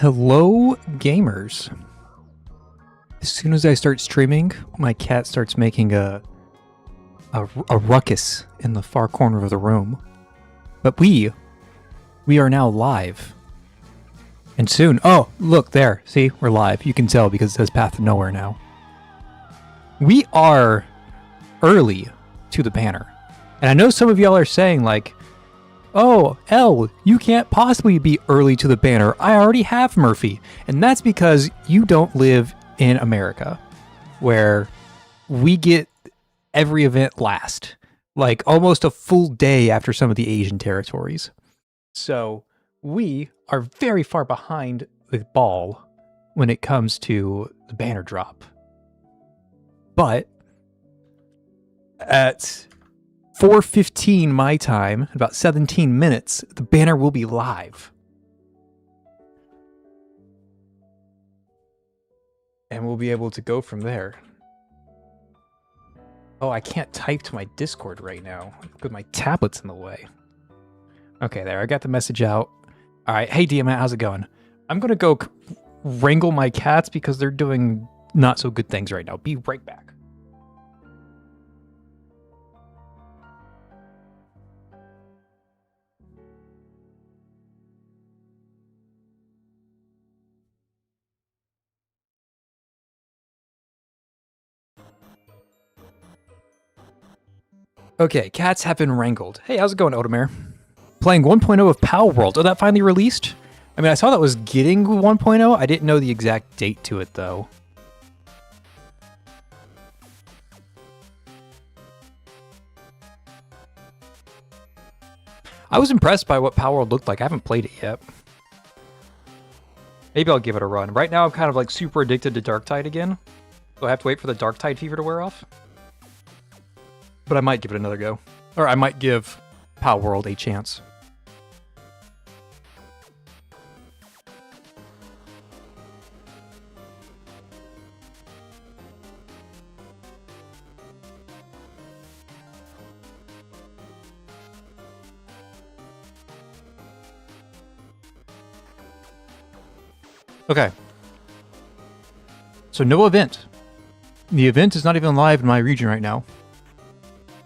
Hello, gamers. As soon as I start streaming, my cat starts making a ruckus in the far corner of the room. But we are now live. And soon, oh, look there. See, we're live. You can tell because it says Path to Nowhere now. We are early to the banner. And I know some of y'all are saying like, oh, L, you can't possibly be early to the banner. I already have Murphy. And that's because you don't live in America, where we get every event last, like almost a full day after some of the Asian territories. So we are very far behind the ball when it comes to the banner drop. But at 4:15 my time, about 17 minutes, the banner will be live. And we'll be able to go from there. Oh, I can't type to my Discord right now because my tablet's in the way. Okay, there, I got the message out. All right, hey Diamant, how's it going? I'm gonna go wrangle my cats because they're doing not so good things right now. Be right back. Okay, cats have been wrangled. Hey, how's it going, Odomir? Playing 1.0 of Power World. Oh, that finally released? I mean, I saw that was getting 1.0. I didn't know the exact date to it, though. I was impressed by what Power World looked like. I haven't played it yet. Maybe I'll give it a run. Right now, I'm kind of like super addicted to Darktide again. So I have to wait for the Darktide fever to wear off. But I might give it another go. Or I might give Power World a chance. Okay. So no event. The event is not even live in my region right now,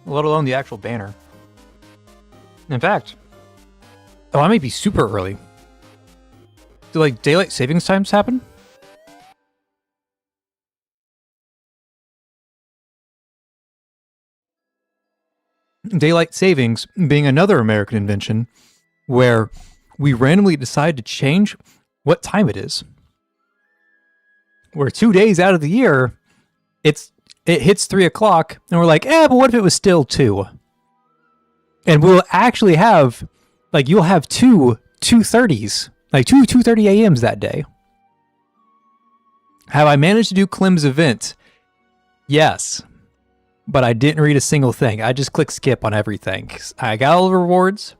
let alone the actual banner. In fact, oh, I may be super early. Do like daylight savings times happen? Daylight savings being another American invention where we randomly decide to change what time it is. Where 2 days out of the year, it hits 3 o'clock, and we're like, but what if it was still 2? And we'll actually have, like, you'll have two 2:30s, like two 2:30 a.m.s that day. Have I managed to do Klim's event? Yes. But I didn't read a single thing. I just clicked skip on everything. I got all the rewards,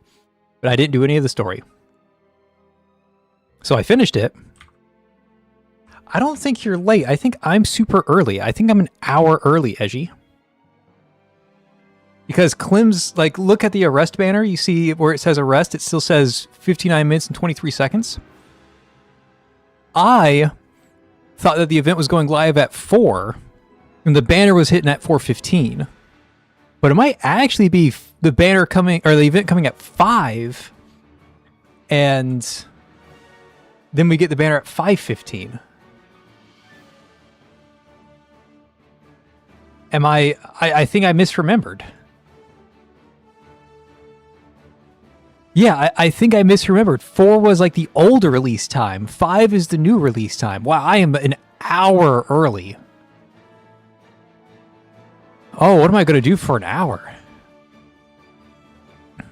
but I didn't do any of the story. So I finished it. I don't think you're late. I think I'm super early. I think I'm an hour early, Edgy. Because Klim's, like, look at the arrest banner. You see where it says arrest, it still says 59 minutes and 23 seconds. I thought that the event was going live at 4, and the banner was hitting at 4:15. But it might actually be the banner coming, or the event coming at 5, and then we get the banner at 5:15. I think I misremembered. Yeah, I think I misremembered. 4 was like the older release time. 5 is the new release time. Wow, I am an hour early. Oh, what am I going to do for an hour? What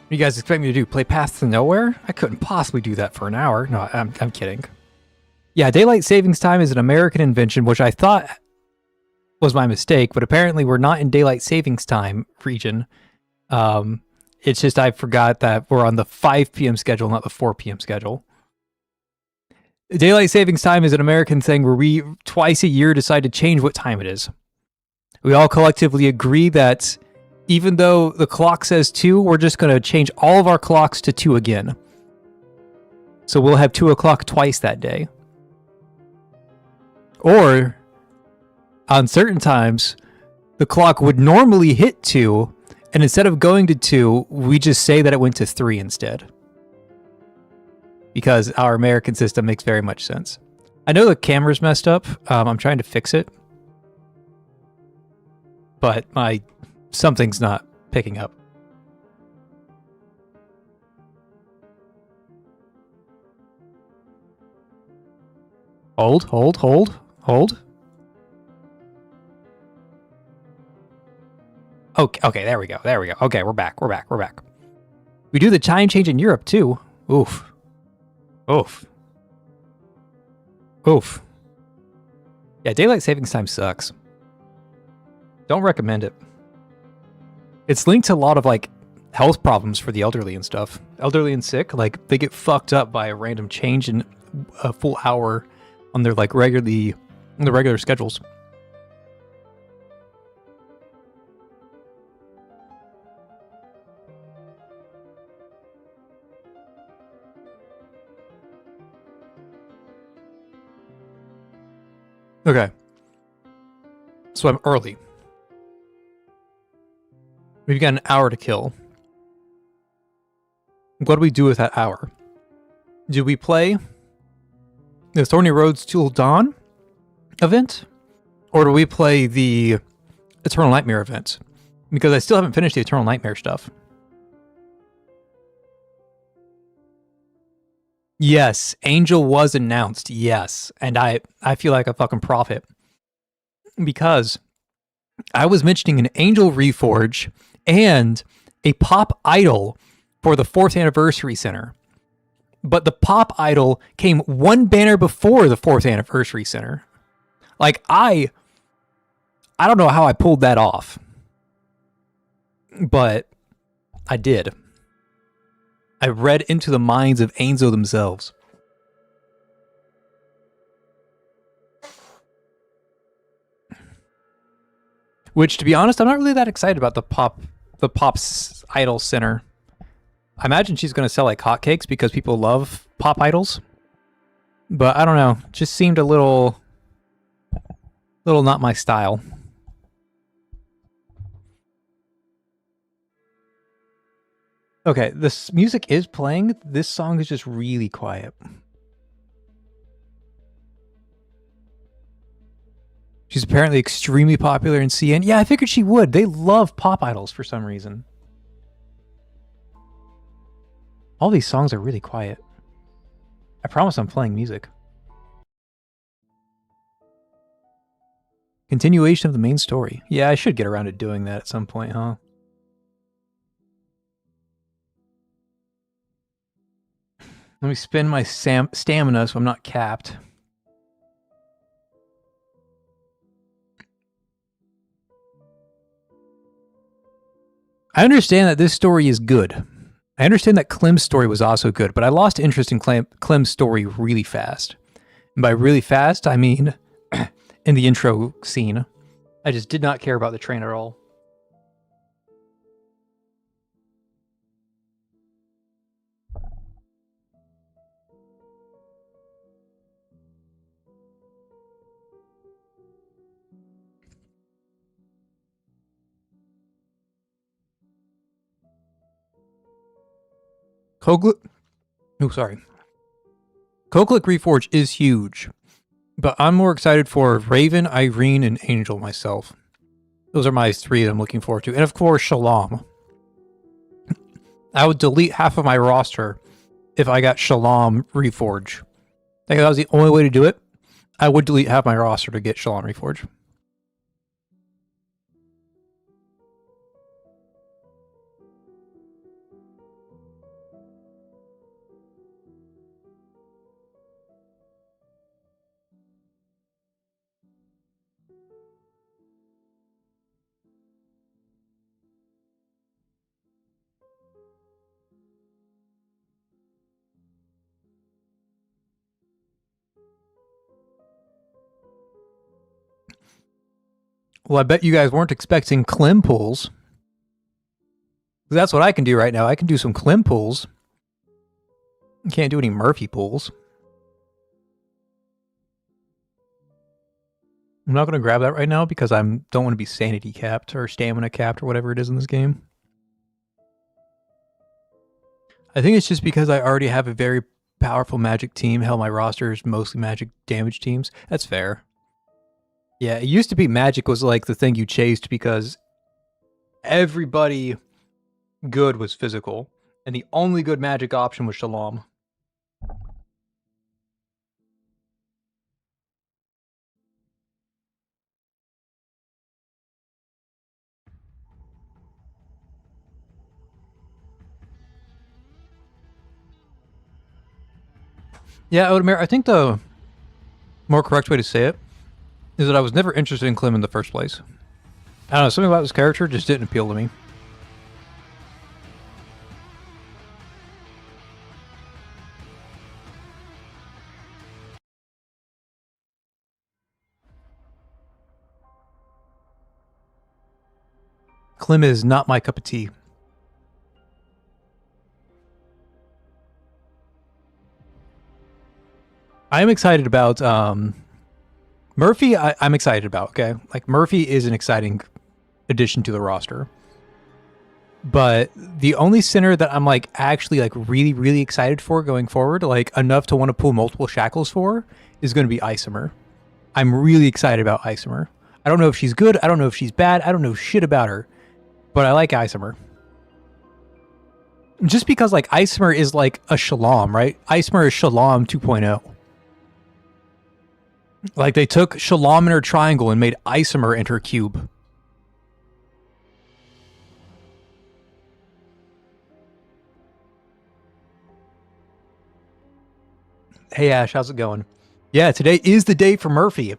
do you guys expect me to do? Play Path to Nowhere? I couldn't possibly do that for an hour. No, I'm kidding. Yeah, daylight savings time is an American invention, which I thought was my mistake, but apparently we're not in daylight savings time region. It's just I forgot that we're on the 5 p.m. schedule, not the 4 p.m. schedule. Daylight savings time is an American thing where we twice a year decide to change what time it is. We all collectively agree that even though the clock says 2, we're just going to change all of our clocks to 2 again. So we'll have 2 o'clock twice that day. Or, on certain times, the clock would normally hit 2, and instead of going to 2, we just say that it went to 3 instead. Because our American system makes very much sense. I know the camera's messed up. I'm trying to fix it. But something's not picking up. Hold. Okay, there we go. Okay, we're back. We do the time change in Europe, too. Oof. Yeah, daylight savings time sucks. Don't recommend it. It's linked to a lot of, like, health problems for the elderly and stuff. Elderly and sick, like, they get fucked up by a random change in a full hour on their, like, regular schedules. Okay. So I'm early. We've got an hour to kill. What do we do with that hour? Do we play the Thorny Roads Till Dawn event? Or do we play the Eternal Nightmare event? Because I still haven't finished the Eternal Nightmare stuff. Yes, Angel was announced, yes. And I feel like a fucking prophet. Because I was mentioning an Angel Reforge and a Pop Idol for the 4th Anniversary Center. But the Pop Idol came one banner before the 4th Anniversary Center. Like, I don't know how I pulled that off. But I did. I read into the minds of Ainzo themselves. Which, to be honest, I'm not really that excited about the Pop's Idol Center. I imagine she's going to sell like hotcakes because people love Pop Idols. But I don't know. Just seemed a little not my style. Okay, this music is playing. This song is just really quiet. She's apparently extremely popular in CN. Yeah, I figured she would. They love pop idols for some reason. All these songs are really quiet. I promise I'm playing music. Continuation of the main story. Yeah, I should get around to doing that at some point, huh? Let me spend my stamina so I'm not capped. I understand that this story is good. I understand that Clem's story was also good, but I lost interest in Clem's story really fast. And by really fast, I mean in the intro scene. I just did not care about the train at all. Koklik Reforge is huge, but I'm more excited for Raven, Irene, and Angel myself. Those are my 3 that I'm looking forward to. And of course, Shalom. I would delete half of my roster if I got Shalom Reforge. I think that was the only way to do it. I would delete half my roster to get Shalom Reforge. Well, I bet you guys weren't expecting Clem pulls. That's what I can do right now. I can do some Clem pulls. Can't do any Murphy pulls. I'm not going to grab that right now because I don't want to be sanity capped or stamina capped or whatever it is in this game. I think it's just because I already have a very powerful magic team. Hell, my roster is mostly magic damage teams. That's fair. Yeah, it used to be magic was like the thing you chased because everybody good was physical, and the only good magic option was Shalom. Yeah, Odemir, I think the more correct way to say it is that I was never interested in Klim in the first place. I don't know, something about this character just didn't appeal to me. Klim is not my cup of tea. I am excited about Murphy. I'm excited about. Okay, like Murphy is an exciting addition to the roster, but the only center that I'm like actually like really excited for going forward, like enough to want to pull multiple shackles for, is going to be Isomer. I'm really excited about Isomer. I don't know if she's good. I don't know if she's bad. I don't know shit about her, but I like Isomer. Just because like Isomer is like a Shalom, right? Isomer is Shalom 2.0. Like they took Shalom in her triangle and made Isomer into her cube. Hey Ash, how's it going? Yeah, today is the day for Murphy.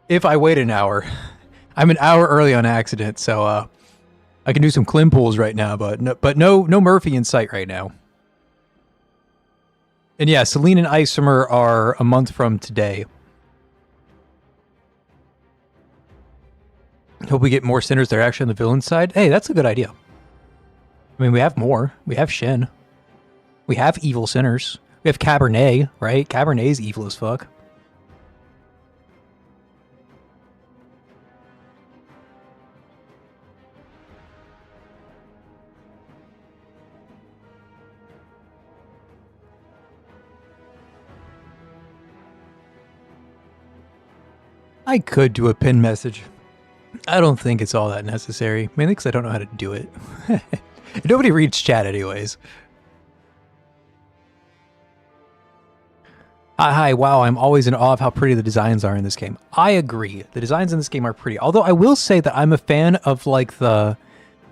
If I wait an hour. I'm an hour early on accident, so I can do some Klim pulls right now, but no Murphy in sight right now. And yeah, Celine and Isomer are a month from today. Hope we get more centers that are actually on the villain side. Hey, that's a good idea. I mean, we have more. We have Shin. We have evil centers. We have Cabernet, right? Cabernet's evil as fuck. I could do a pin message. I don't think it's all that necessary, mainly because I don't know how to do it. Nobody reads chat anyways. Hi, wow, I'm always in awe of how pretty the designs are in this game. I agree. The designs in this game are pretty. Although I will say that I'm a fan of like the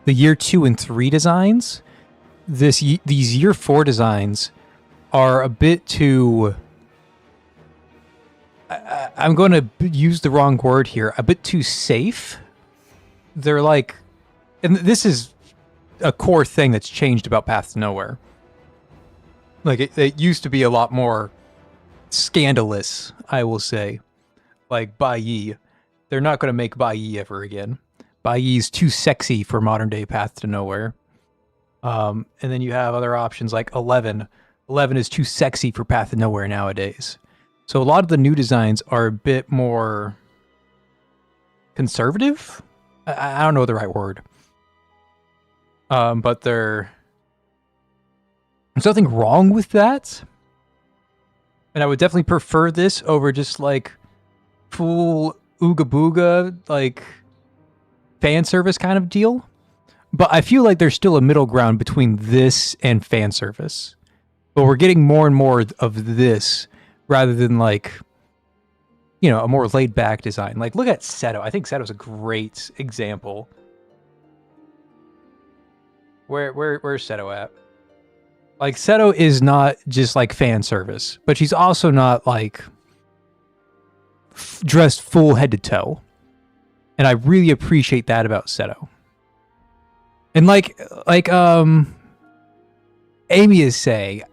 year 2 and 3 designs. These year 4 designs are a bit too... I'm going to use the wrong word here. A bit too safe. They're like... And this is a core thing that's changed about Path to Nowhere. Like, it used to be a lot more scandalous, I will say. Like, Bai. They're not going to make Bai ever again. Bai's too sexy for modern day Path to Nowhere. And then you have other options like 11. 11 is too sexy for Path to Nowhere nowadays. So a lot of the new designs are a bit more conservative. I don't know the right word. But there's nothing wrong with that. And I would definitely prefer this over just like full ooga booga, like fan service kind of deal. But I feel like there's still a middle ground between this and fan service. But we're getting more and more of this rather than like, you know, a more laid back design. Like look at Seto. I think Seto's a great example. Where's Seto at? Like Seto is not just like fan service, but she's also not like dressed full head to toe. And I really appreciate that about Seto. And like Amy is saying,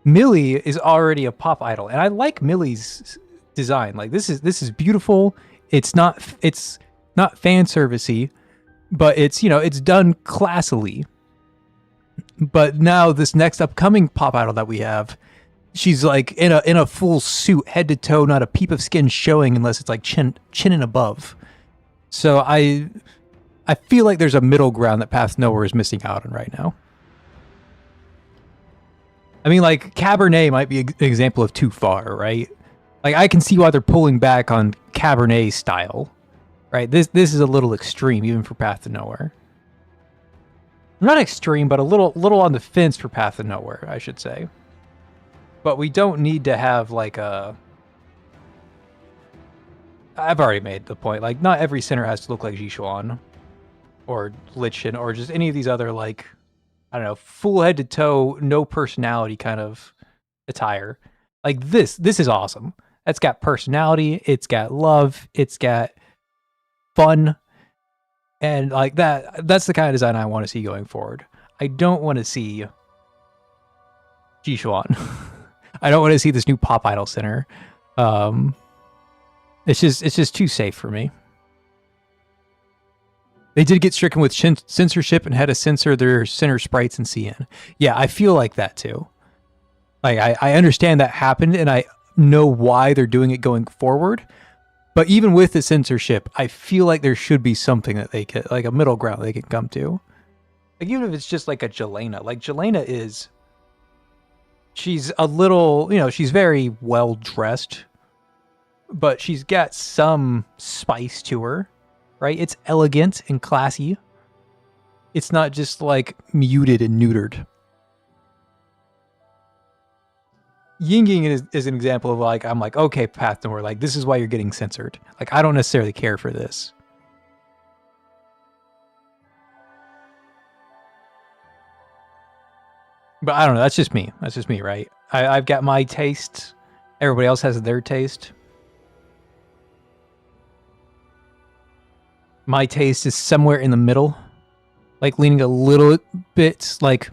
Millie is already a pop idol, and I like Millie's design. Like this is beautiful. It's not fan servicey, but it's, you know, it's done classily. But now this next upcoming pop idol that we have she's like in a full suit, head to toe, not a peep of skin showing unless it's like chin and above. So I feel like there's a middle ground that Path Nowhere is missing out on right now. I mean, like, Cabernet might be an example of too far, right? Like, I can see why they're pulling back on Cabernet style, right? This is a little extreme, even for Path to Nowhere. Not extreme, but a little on the fence for Path to Nowhere, I should say. But we don't need to have, like, a... I've already made the point. Like, not every center has to look like Jishuan or Lichen or just any of these other, like... I don't know, full head to toe, no personality kind of attire. Like this is awesome. That's got personality, it's got love, it's got fun, and like that's the kind of design I want to see going forward. I don't want to see Jishuan. I don't want to see this new Pop Idol Center. It's just too safe for me. They did get stricken with censorship and had to censor their center sprites in CN. Yeah, I feel like that too. Like I understand that happened, and I know why they're doing it going forward. But even with the censorship, I feel like there should be something that they can, like a middle ground they can come to. Like even if it's just like a Jelena. Like Jelena she's a little, she's very well dressed, but she's got some spice to her. Right? It's elegant and classy. It's not just like muted and neutered. Yingying is an example of like, I'm like, okay, Path Nowhere, like this is why you're getting censored. Like I don't necessarily care for this. But I don't know, that's just me. That's just me, right? I've got my taste. Everybody else has their taste. My taste is somewhere in the middle, like leaning a little bit, like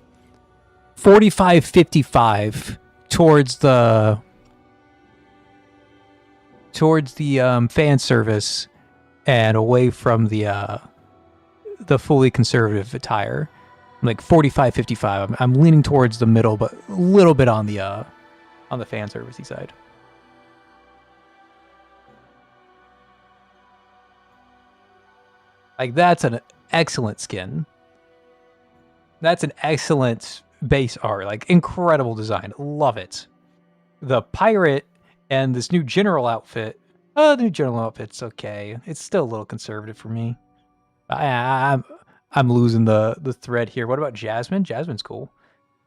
45-55 towards the fan service and away from the fully conservative attire. Like 45-55. I'm leaning towards the middle, but a little bit on the fan servicey side. Like, that's an excellent skin. That's an excellent base art. Like, incredible design. Love it. The pirate and this new general outfit. Oh, the new general outfit's okay. It's still a little conservative for me. I'm losing the thread here. What about Jasmine? Jasmine's cool.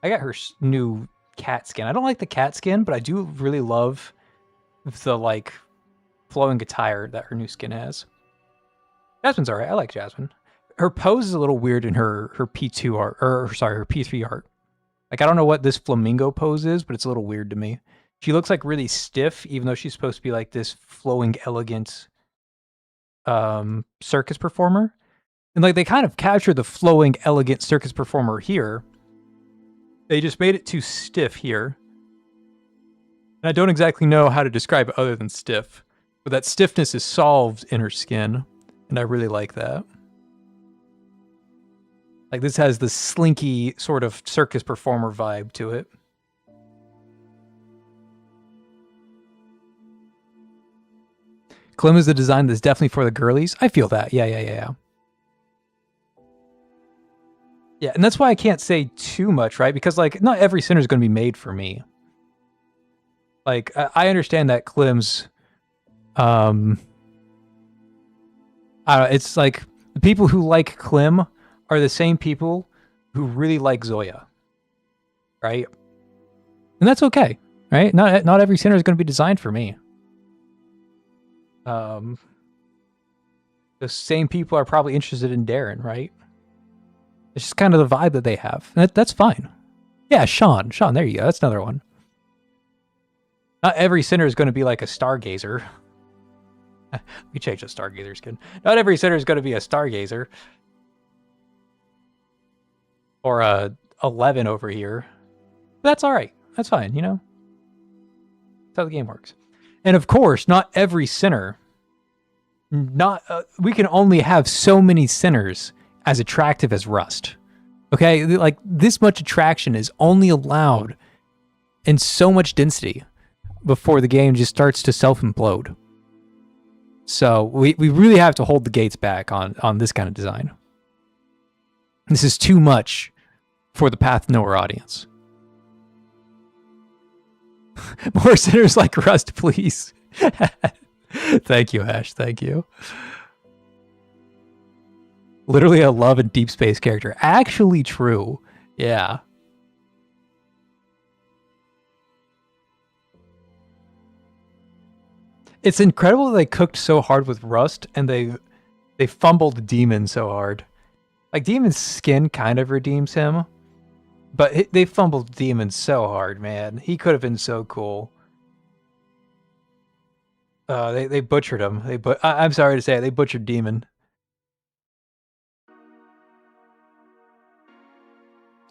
I got her new cat skin. I don't like the cat skin, but I do really love the, like, flowing attire that her new skin has. Jasmine's alright. I like Jasmine. Her pose is a little weird in her P2 art, or sorry, her P3 art. Like I don't know what this flamingo pose is, but it's a little weird to me. She looks like really stiff, even though she's supposed to be like this flowing, elegant circus performer. And like they kind of captured the flowing, elegant circus performer here. They just made it too stiff here. And I don't exactly know how to describe it other than stiff. But that stiffness is solved in her skin. And I really like that. Like this has the slinky sort of circus performer vibe to it. Klim is the design that's definitely for the girlies. I feel that. Yeah. Yeah, and that's why I can't say too much, right? Because like not every center is going to be made for me. Like I understand that Klim's it's like the people who like Klim are the same people who really like Zoya, right? And that's okay, right? Not every center is going to be designed for me. The same people are probably interested in Darren, right? It's just kind of the vibe that they have. And that's fine. Yeah, Sean, there you go. That's another one. Not every center is going to be like a Stargazer. We changed the Stargazer skin. Not every center is going to be a Stargazer. Or a 11 over here. But that's alright. That's fine, That's how the game works. And of course, not every center... we can only have so many centers as attractive as Rust. Okay? Like, this much attraction is only allowed and so much density before the game just starts to self-implode. So we really have to hold the gates back on this kind of design. This is too much for the Path Nowhere audience. More sinners like Rust, please. Thank you, Ash. Thank you. Literally a love and deep space character. Actually true. Yeah. It's incredible that they cooked so hard with Rust and they fumbled Demon so hard. Like, Demon's skin kind of redeems him, but they fumbled Demon so hard, man. He could have been so cool. They butchered him. I'm sorry to say it, they butchered Demon.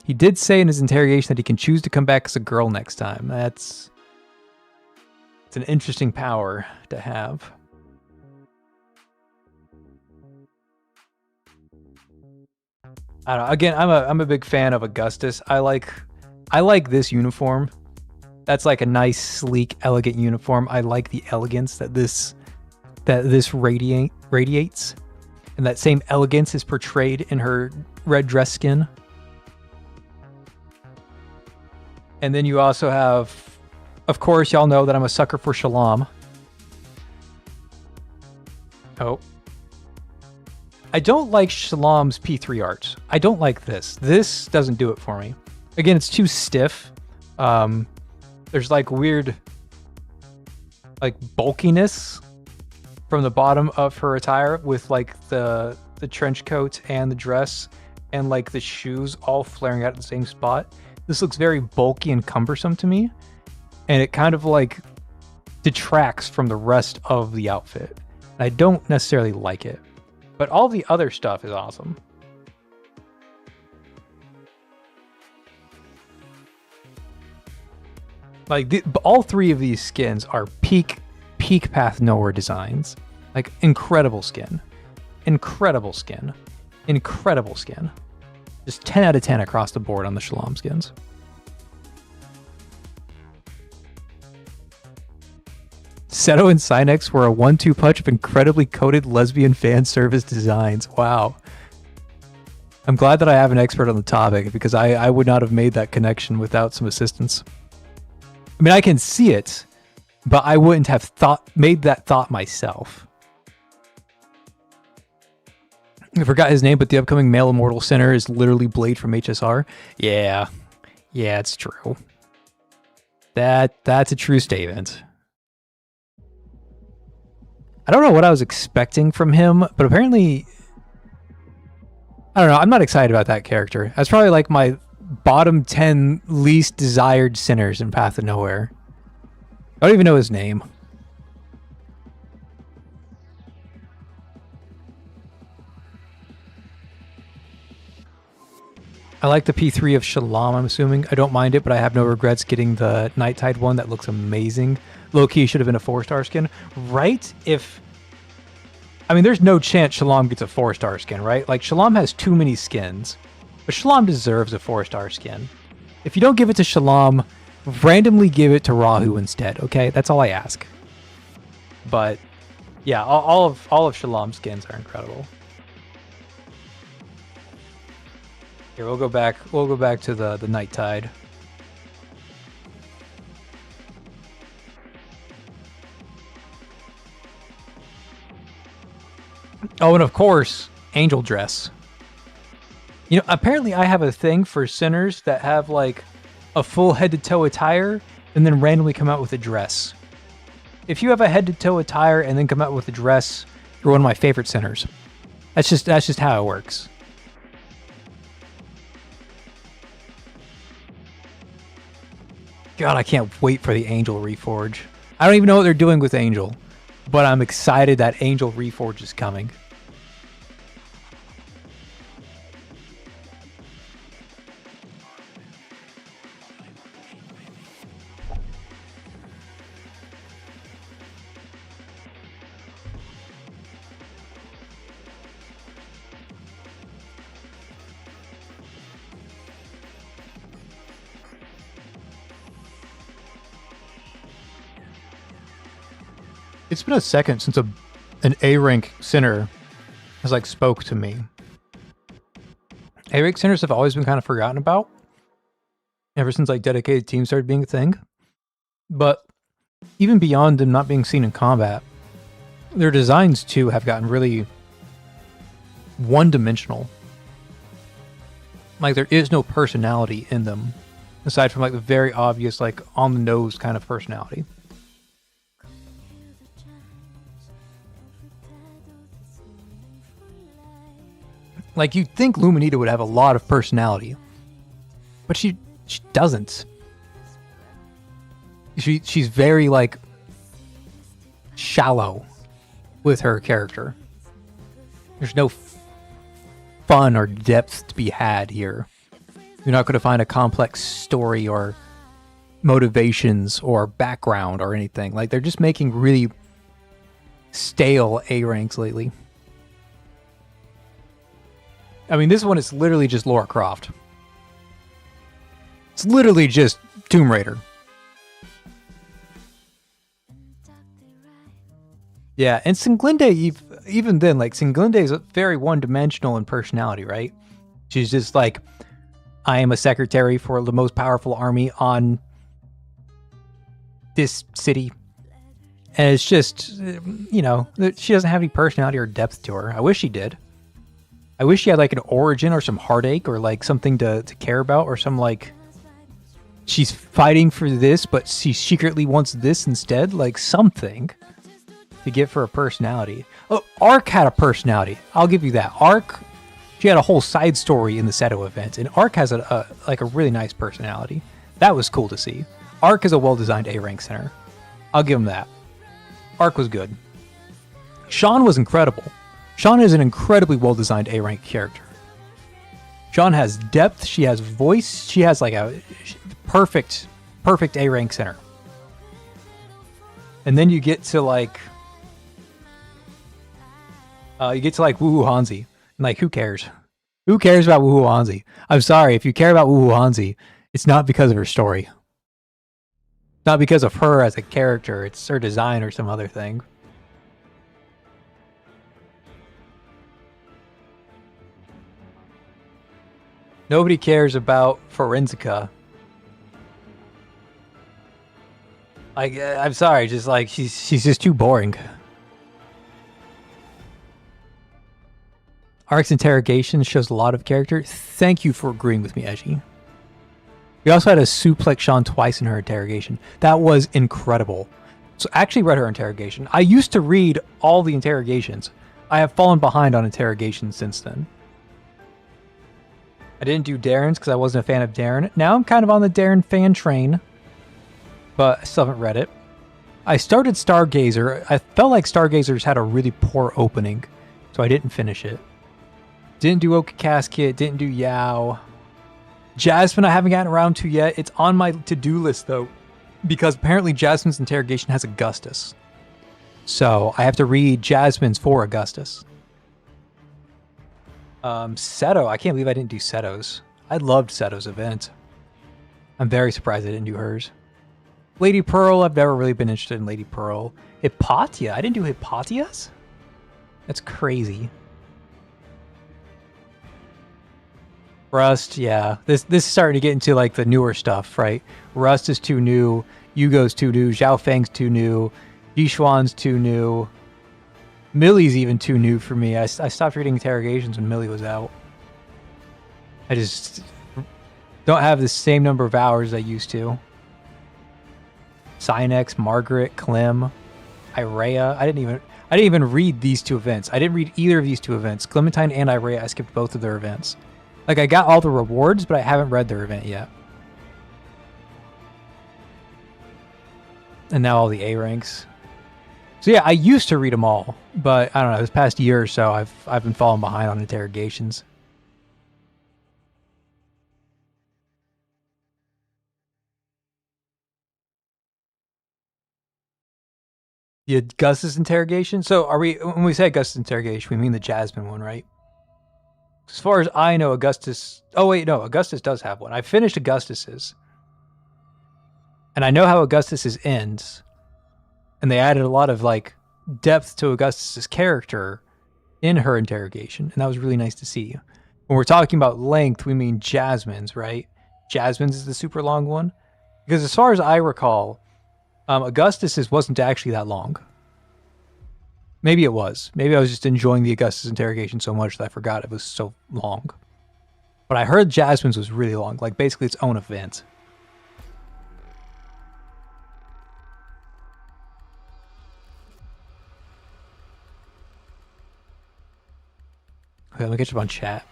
He did say in his interrogation that he can choose to come back as a girl next time. It's an interesting power to have. I don't know. Again, I'm a big fan of Augustus. I like this uniform. That's like a nice, sleek, elegant uniform. I like the elegance that this radiates, and that same elegance is portrayed in her red dress skin. And then you also have, of course, y'all know that I'm a sucker for Shalom. Oh. I don't like Shalom's P3 art. I don't like this. This doesn't do it for me. Again, it's too stiff. There's like weird, like bulkiness from the bottom of her attire with like the trench coat and the dress and like the shoes all flaring out at the same spot. This looks very bulky and cumbersome to me, and it kind of like detracts from the rest of the outfit. I don't necessarily like it, but all the other stuff is awesome. Like all three of these skins are peak Path Nowhere designs. Like incredible skin, incredible skin, incredible skin. Just 10 out of 10 across the board on the Shalom skins. Seto and Synex were a 1-2 punch of incredibly coded lesbian fan service designs. Wow. I'm glad that I have an expert on the topic, because I would not have made that connection without some assistance. I mean, I can see it, but I wouldn't have made that thought myself. I forgot his name, but the upcoming male immortal center is literally Blade from HSR. Yeah, it's true. That's a true statement. I don't know what I was expecting from him, but apparently, I don't know. I'm not excited about that character. That's probably like my bottom 10 least desired sinners in Path of Nowhere. I don't even know his name. I like the P3 of Shalom, I'm assuming. I don't mind it, but I have no regrets getting the Night Tide one. That looks amazing. Low-key should have been a 4-star skin. Right? I mean, there's no chance Shalom gets a 4-star skin, right? Like, Shalom has too many skins. But Shalom deserves a 4-star skin. If you don't give it to Shalom, randomly give it to Rahu instead, okay? That's all I ask. But, yeah, all of Shalom's skins are incredible. Here, we'll go back to the Night Tide. Oh, and of course, Angel Dress. You know, apparently I have a thing for sinners that have like a full head-to-toe attire and then randomly come out with a dress. If you have a head-to-toe attire and then come out with a dress, you're one of my favorite sinners. That's just how it works. God, I can't wait for the Angel Reforge. I don't even know what they're doing with Angel, but I'm excited that Angel Reforge is coming. It's been a second since an A rank center has like spoke to me. A rank centers have always been kind of forgotten about ever since like dedicated teams started being a thing. But even beyond them not being seen in combat, their designs too have gotten really one-dimensional. Like there is no personality in them aside from like the very obvious like on the nose kind of personality. Like you'd think Luminita would have a lot of personality, but she doesn't. She's very like shallow with her character. There's no fun or depth to be had here. You're not going to find a complex story or motivations or background or anything. Like they're just making really stale A ranks lately. I mean, this one is literally just Lara Croft. It's literally just Tomb Raider. Yeah, and Singlinde, even then, like, Singlinde is very one-dimensional in personality, right? She's just like, I am a secretary for the most powerful army on this city. And it's just, you know, she doesn't have any personality or depth to her. I wish she did. I wish she had like an origin or some heartache or like something to care about or some like she's fighting for this but she secretly wants this instead, like something to give her a personality. Oh, Ark had a personality. I'll give you that. Ark, she had a whole side story in the Seto event, and Ark has a really nice personality. That was cool to see. Ark is a well-designed A-rank center. I'll give him that. Ark was good. Sean was incredible. Sean is an incredibly well-designed A-rank character. Sean has depth, she has voice, she has like a perfect A-rank center. And then you get to like Woohoo Hanzi. And like, who cares? Who cares about Woohoo Hanzi? I'm sorry, if you care about Woohoo Hanzi, it's not because of her story. Not because of her as a character, it's her design or some other thing. Nobody cares about Forensica. Like, I'm sorry, just like, she's just too boring. Ark's interrogation shows a lot of character. Thank you for agreeing with me, Eji. We also had a suplex Sean twice in her interrogation. That was incredible. So I actually read her interrogation. I used to read all the interrogations. I have fallen behind on interrogations since then. I didn't do Darren's because I wasn't a fan of Darren. Now I'm kind of on the Darren fan train, but I still haven't read it. I started Stargazer. I felt like Stargazer's had a really poor opening, so I didn't finish it. Didn't do Oka Casket, didn't do Yao. Jasmine I haven't gotten around to yet. It's on my to-do list though, because apparently Jasmine's interrogation has Augustus. So I have to read Jasmine's for Augustus. Seto, I can't believe I didn't do Seto's. I loved Seto's event. I'm very surprised I didn't do hers. Lady Pearl, I've never really been interested in Lady Pearl. Hypatia, I didn't do Hypatia's? That's crazy. Rust, yeah. This is starting to get into like the newer stuff, right? Rust is too new, Yugo's too new, Zhao Feng's too new, Yishuan's too new. Millie's even too new for me. I stopped reading interrogations when Millie was out. I just don't have the same number of hours I used to. Cynex, Margaret, Clem, Irea. I didn't even read these two events. I didn't read either of these two events. Clementine and Irea, I skipped both of their events. Like, I got all the rewards, but I haven't read their event yet. And now all the A ranks. So yeah, I used to read them all, but I don't know, this past year or so, I've been falling behind on interrogations. The Augustus interrogation? So when we say Augustus interrogation, we mean the Jasmine one, right? As far as I know, Augustus... Oh wait, no, Augustus does have one. I finished Augustus's. And I know how Augustus's ends. And they added a lot of like depth to Augustus's character in her interrogation, and that was really nice to see. When we're talking about length, we mean Jasmine's, right? Jasmine's is the super long one. Because as far as I recall, Augustus's wasn't actually that long. Maybe it was. Maybe I was just enjoying the Augustus interrogation so much that I forgot it was so long. But I heard Jasmine's was really long, like basically its own event. Okay, let me catch up on chat.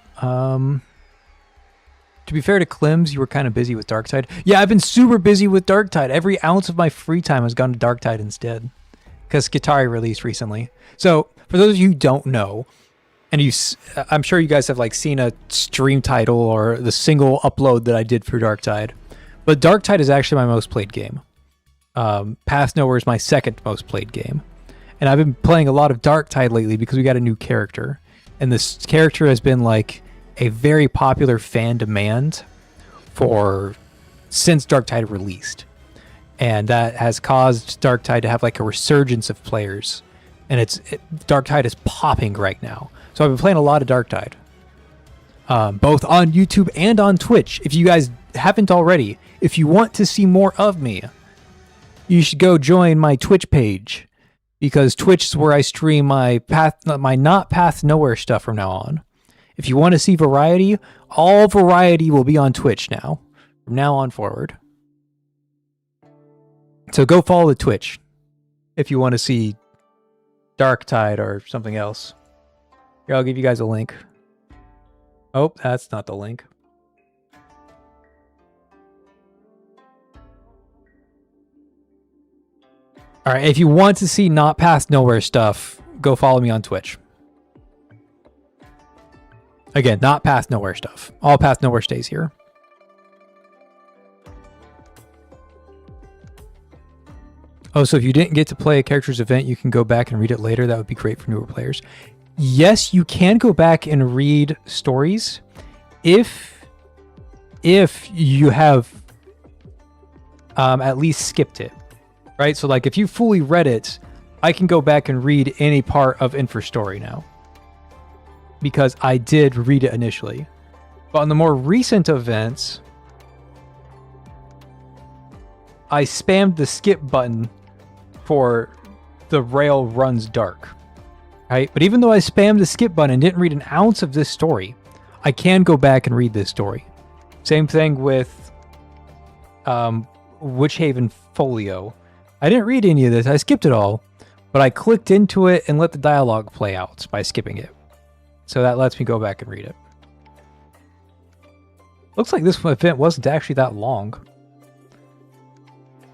To be fair to Klims, you were kind of busy with Darktide. Yeah, I've been super busy with Darktide. Every ounce of my free time has gone to Darktide instead. Because Skitarii released recently. So, for those of you who don't know, and I'm sure you guys have like seen a stream title or the single upload that I did for Darktide. But Darktide is actually my most played game. Path Nowhere is my second most played game. And I've been playing a lot of Darktide lately because we got a new character. And this character has been like a very popular fan demand since Darktide released. And that has caused Darktide to have like a resurgence of players. And Darktide is popping right now. So I've been playing a lot of Darktide. Both on YouTube and on Twitch. If you guys haven't already, if you want to see more of me, you should go join my Twitch page. Because Twitch is where I stream my not Path Nowhere stuff from now on. If you want to see variety, all variety will be on Twitch now. From now on forward. So go follow the Twitch. If you want to see Darktide or something else. Here, I'll give you guys a link. Oh, that's not the link. All right, if you want to see not Path Nowhere stuff, go follow me on Twitch. Again, not Path Nowhere stuff. All Path Nowhere stays here. Oh, so if you didn't get to play a character's event, you can go back and read it later. That would be great for newer players. Yes, you can go back and read stories if you have at least skipped it. Right? So like if you fully read it, I can go back and read any part of Infrastory now. Because I did read it initially. But on the more recent events, I spammed the skip button for the rail runs dark. Right? But even though I spammed the skip button and didn't read an ounce of this story, I can go back and read this story. Same thing with Witchhaven Folio. I didn't read any of this. I skipped it all. But I clicked into it and let the dialogue play out by skipping it. So that lets me go back and read it. Looks like this event wasn't actually that long.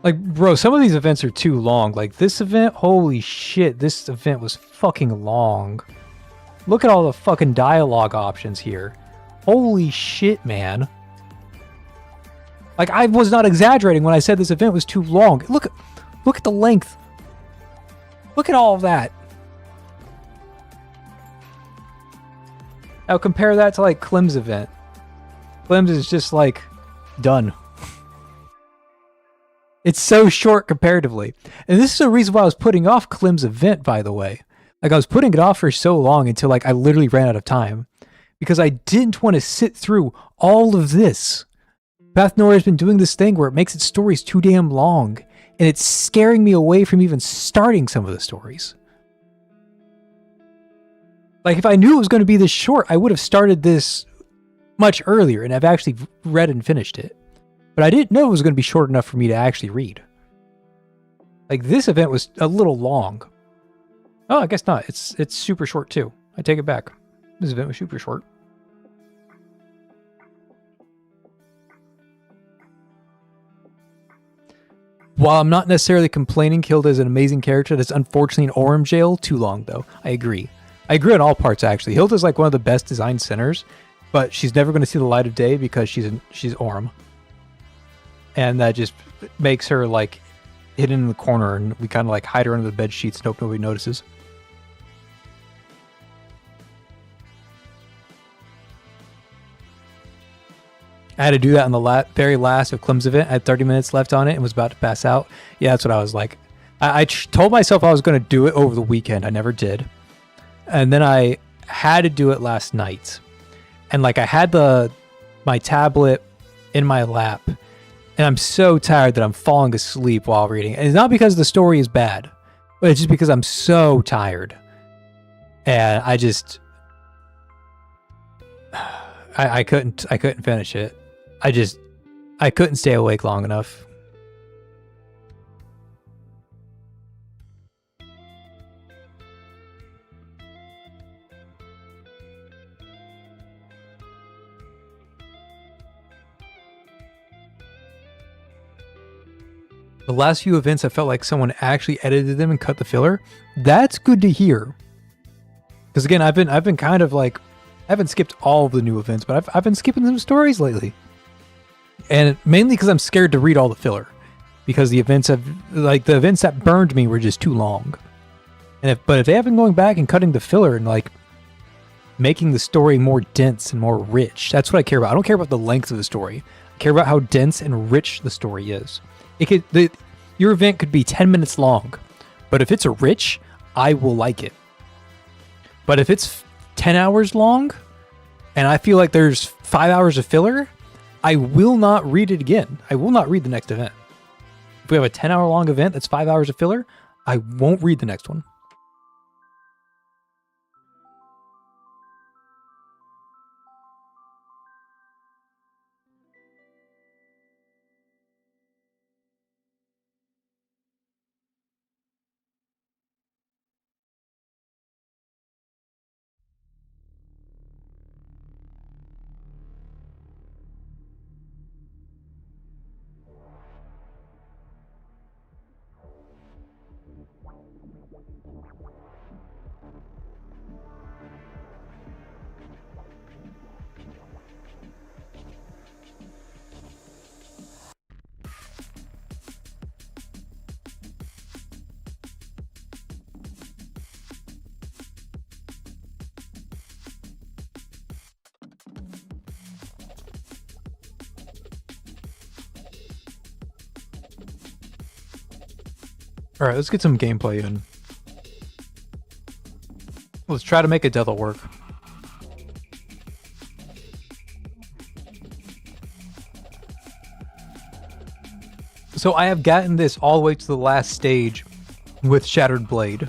Like, bro, some of these events are too long. Like, this event, holy shit, this event was fucking long. Look at all the fucking dialogue options here. Holy shit, man. Like, I was not exaggerating when I said this event was too long. Look at the length. Look at all of that. Now compare that to like Klim's event. Klim's is just like done. It's so short comparatively. And this is the reason why I was putting off Klim's event, by the way. Like I was putting it off for so long until like I literally ran out of time. Because I didn't want to sit through all of this. Path Nowhere has been doing this thing where it makes its stories too damn long. And it's scaring me away from even starting some of the stories. Like, if I knew it was going to be this short, I would have started this much earlier, and I've actually read and finished it. But I didn't know it was going to be short enough for me to actually read. Like, this event was a little long. Oh, I guess not. It's super short, too. I take it back. This event was super short. While I'm not necessarily complaining Hilda is an amazing character that's unfortunately in Orem jail, too long, though. I agree. I agree on all parts, actually. Hilda's like one of the best designed sinners, but she's never going to see the light of day because she's Orem. And that just makes her like hidden in the corner, and we kind of like hide her under the bed sheets and hope nobody notices. I had to do that on the very last of Klim's event. I had 30 minutes left on it and was about to pass out. Yeah, that's what I was like. I told myself I was going to do it over the weekend. I never did. And then I had to do it last night. And like I had my tablet in my lap. And I'm so tired that I'm falling asleep while reading. And it's not because the story is bad. But it's just because I'm so tired. And I just... I couldn't finish it. I couldn't stay awake long enough. The last few events, I felt like someone actually edited them and cut the filler. That's good to hear. Because again, I've been kind of like, I haven't skipped all of the new events, but I've been skipping some stories lately. And mainly because I'm scared to read all the filler. Because the events that burned me were just too long. But if they have been going back and cutting the filler and like making the story more dense and more rich, that's what I care about. I don't care about the length of the story. I care about how dense and rich the story is. Your event could be 10 minutes long, but if it's rich, I will like it. But if it's 10 hours long and I feel like there's 5 hours of filler, I will not read it again. I will not read the next event. If we have a 10-hour long event that's 5 hours of filler, I won't read the next one. All right, let's get some gameplay in. Let's try to make a devil work. So I have gotten this all the way to the last stage with Shattered Blade.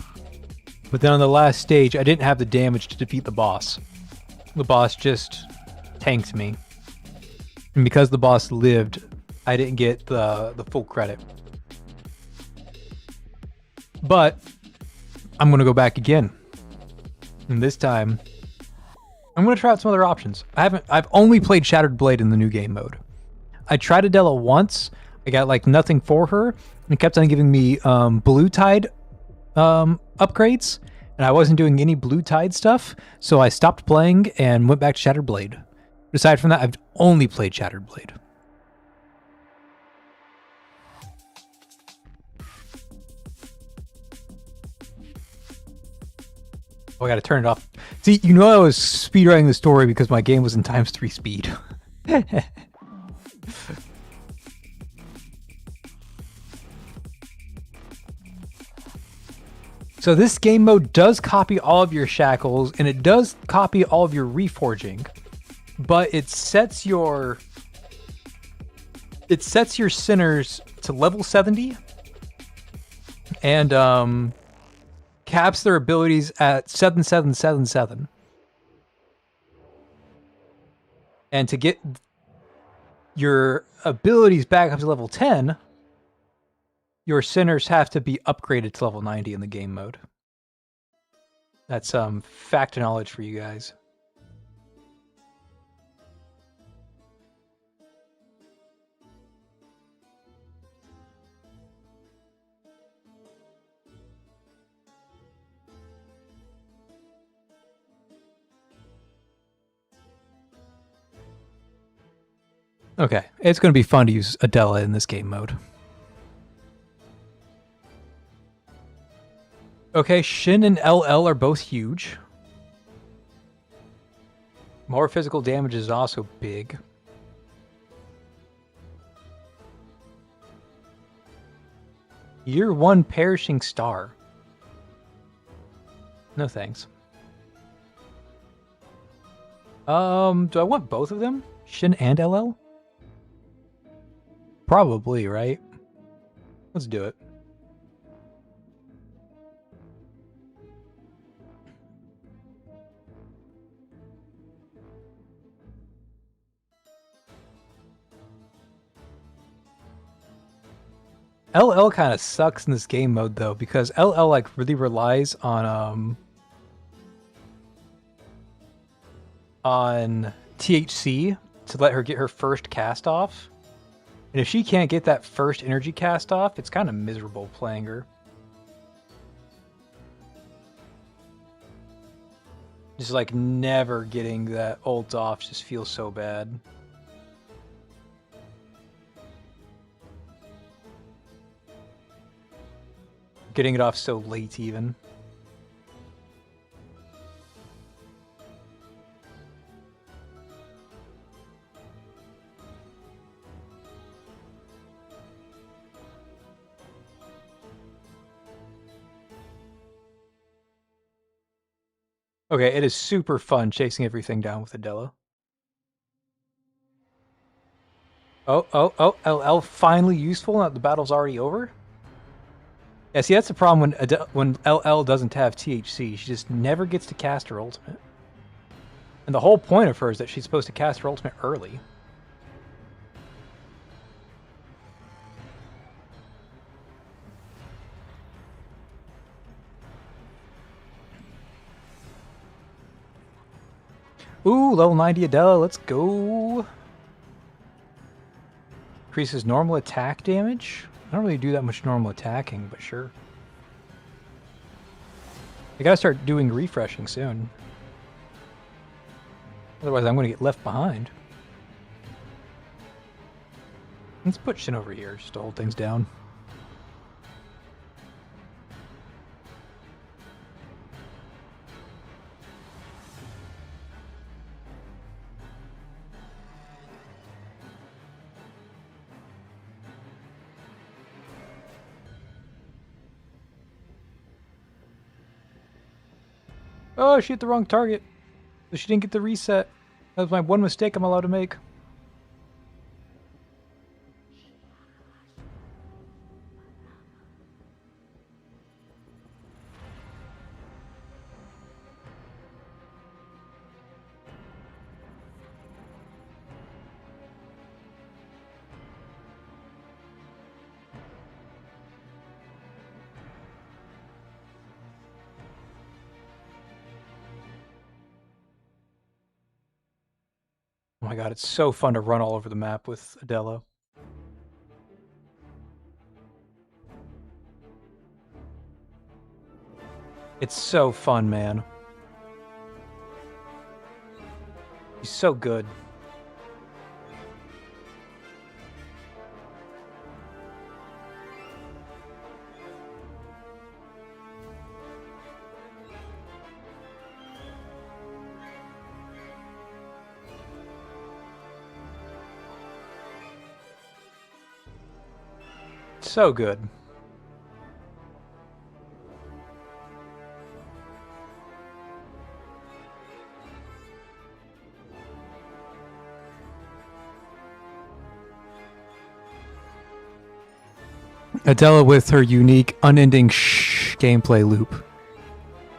But then on the last stage, I didn't have the damage to defeat the boss. The boss just tanked me. And because the boss lived, I didn't get the full credit. But I'm going to go back again. And this time, I'm going to try out some other options. I've only played Shattered Blade in the new game mode. I tried Adela once. I got like nothing for her. And it kept on giving me Blue Tide upgrades. And I wasn't doing any Blue Tide stuff. So I stopped playing and went back to Shattered Blade. But aside from that, I've only played Shattered Blade. Oh, I gotta turn it off. See, you know I was speedrunning the story because my game was in ×3 speed. So this game mode does copy all of your shackles, and it does copy all of your reforging, but it sets your sinners to level 70, and caps their abilities at 7777. And to get your abilities back up to level 10, your sinners have to be upgraded to level 90 in the game mode. That's fact and knowledge for you guys. Okay, it's going to be fun to use Adela in this game mode. Okay, Shin and LL are both huge. More physical damage is also big. Year 1 perishing star. No thanks. Do I want both of them? Shin and LL? Probably, right? Let's do it. LL kind of sucks in this game mode though, because LL like really relies on THC to let her get her first cast off. And if she can't get that first energy cast off, it's kind of miserable playing her. Just like never getting that ult off just feels so bad. Getting it off so late even. Okay, it is super fun chasing everything down with Adela. Oh, LL finally useful now that the battle's already over? Yeah, see, that's the problem when LL doesn't have THC. She just never gets to cast her ultimate. And the whole point of her is that she's supposed to cast her ultimate early. Ooh, level 90 Adela, let's go. Increases normal attack damage. I don't really do that much normal attacking, but sure. I gotta start doing refreshing soon. Otherwise I'm gonna get left behind. Let's put Shin over here just to hold things down. Oh, she hit the wrong target. So she didn't get the reset. That was my one mistake I'm allowed to make. Oh my god, it's so fun to run all over the map with Adela. It's so fun, man. He's so good. So good. Adela with her unique, unending gameplay loop.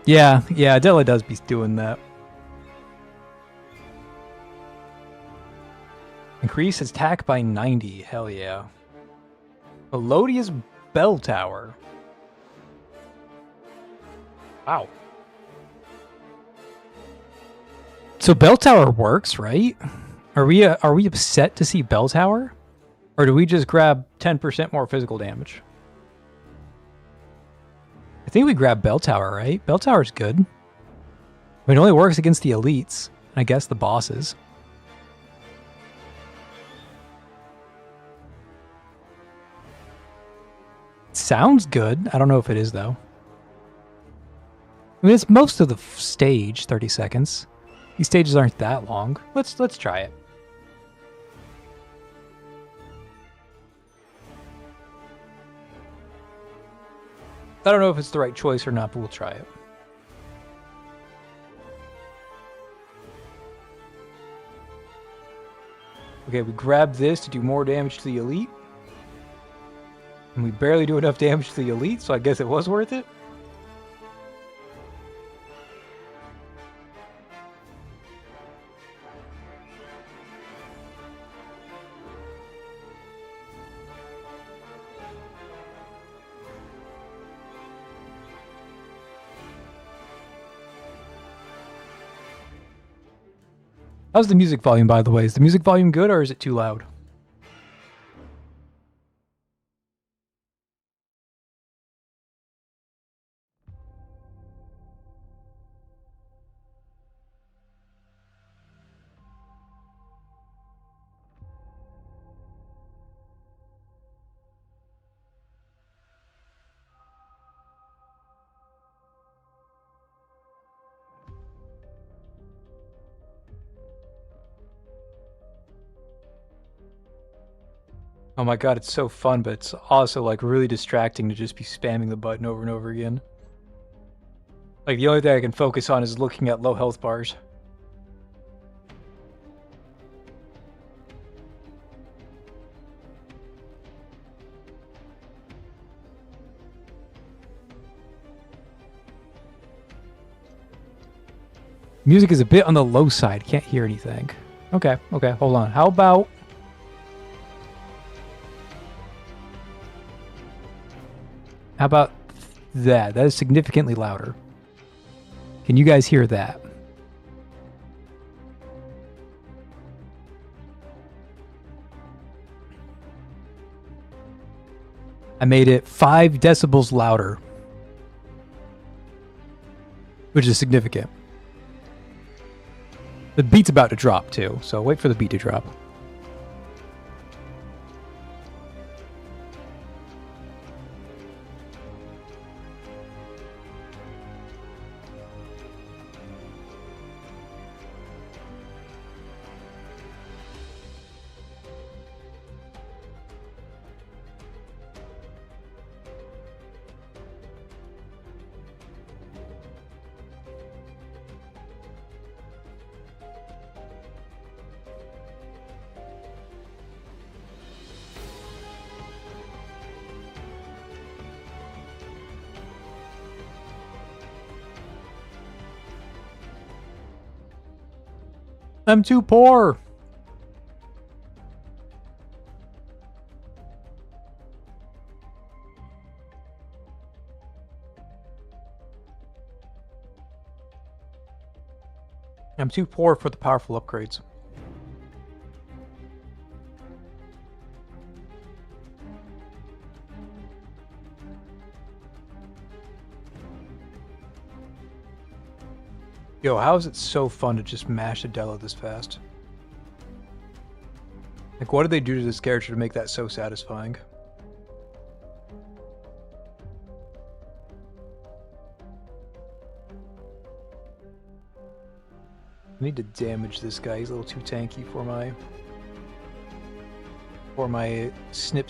Yeah, Adela does be doing that. Increase attack by 90. Hell yeah. Melodious Bell Tower. Wow. So Bell Tower works, right? Are we upset to see Bell Tower? Or do we just grab 10% more physical damage? I think we grab Bell Tower, right? Bell Tower's good. I mean, it only works against the elites. And I guess the bosses. Sounds good. I don't know if it is, though. I mean, it's most of the stage, 30 seconds. These stages aren't that long. Let's try it. I don't know if it's the right choice or not, but we'll try it. Okay, we grab this to do more damage to the elite. And we barely do enough damage to the elite, so I guess it was worth it. How's the music volume, by the way? Is the music volume good or is it too loud? Oh my god, it's so fun, but it's also like really distracting to just be spamming the button over and over again. Like the only thing I can focus on is looking at low health bars. Music is a bit on the low side. Can't hear anything. Okay, hold on. How about... that? That is significantly louder. Can you guys hear that? I made it 5 decibels louder, which is significant. The beat's about to drop too, so wait for the beat to drop. I'm too poor. I'm too poor for the powerful upgrades. Yo, how is it so fun to just mash Adela this fast? Like, what did they do to this character to make that so satisfying? I need to damage this guy. He's a little too tanky for my snip.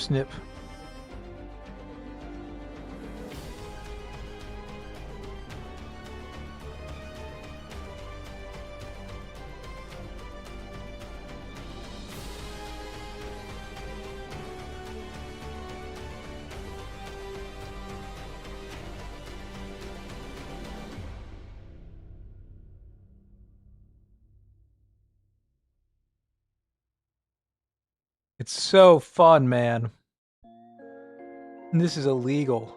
It's so fun, man. And this is illegal.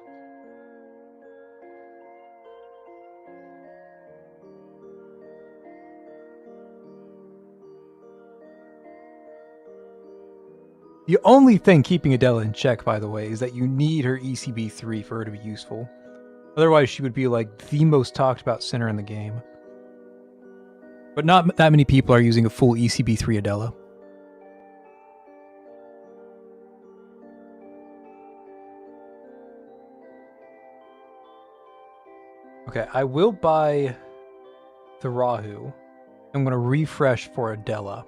The only thing keeping Adela in check, by the way, is that you need her ECB3 for her to be useful. Otherwise, she would be like the most talked about sinner in the game. But not that many people are using a full ECB3 Adela. Okay, I will buy the Rahu. I'm going to refresh for Adela.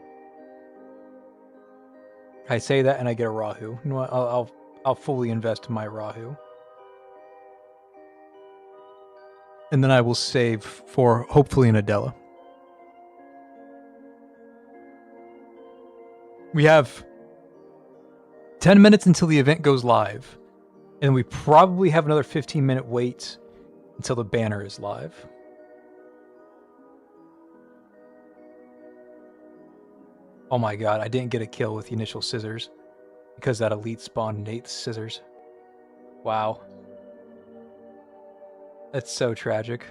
I say that and I get a Rahu. You know what? I'll fully invest in my Rahu. And then I will save for hopefully an Adela. We have 10 minutes until the event goes live. And we probably have another 15-minute wait until the banner is live. Oh my god, I didn't get a kill with the initial scissors because that elite spawned 8 scissors. Wow. That's so tragic.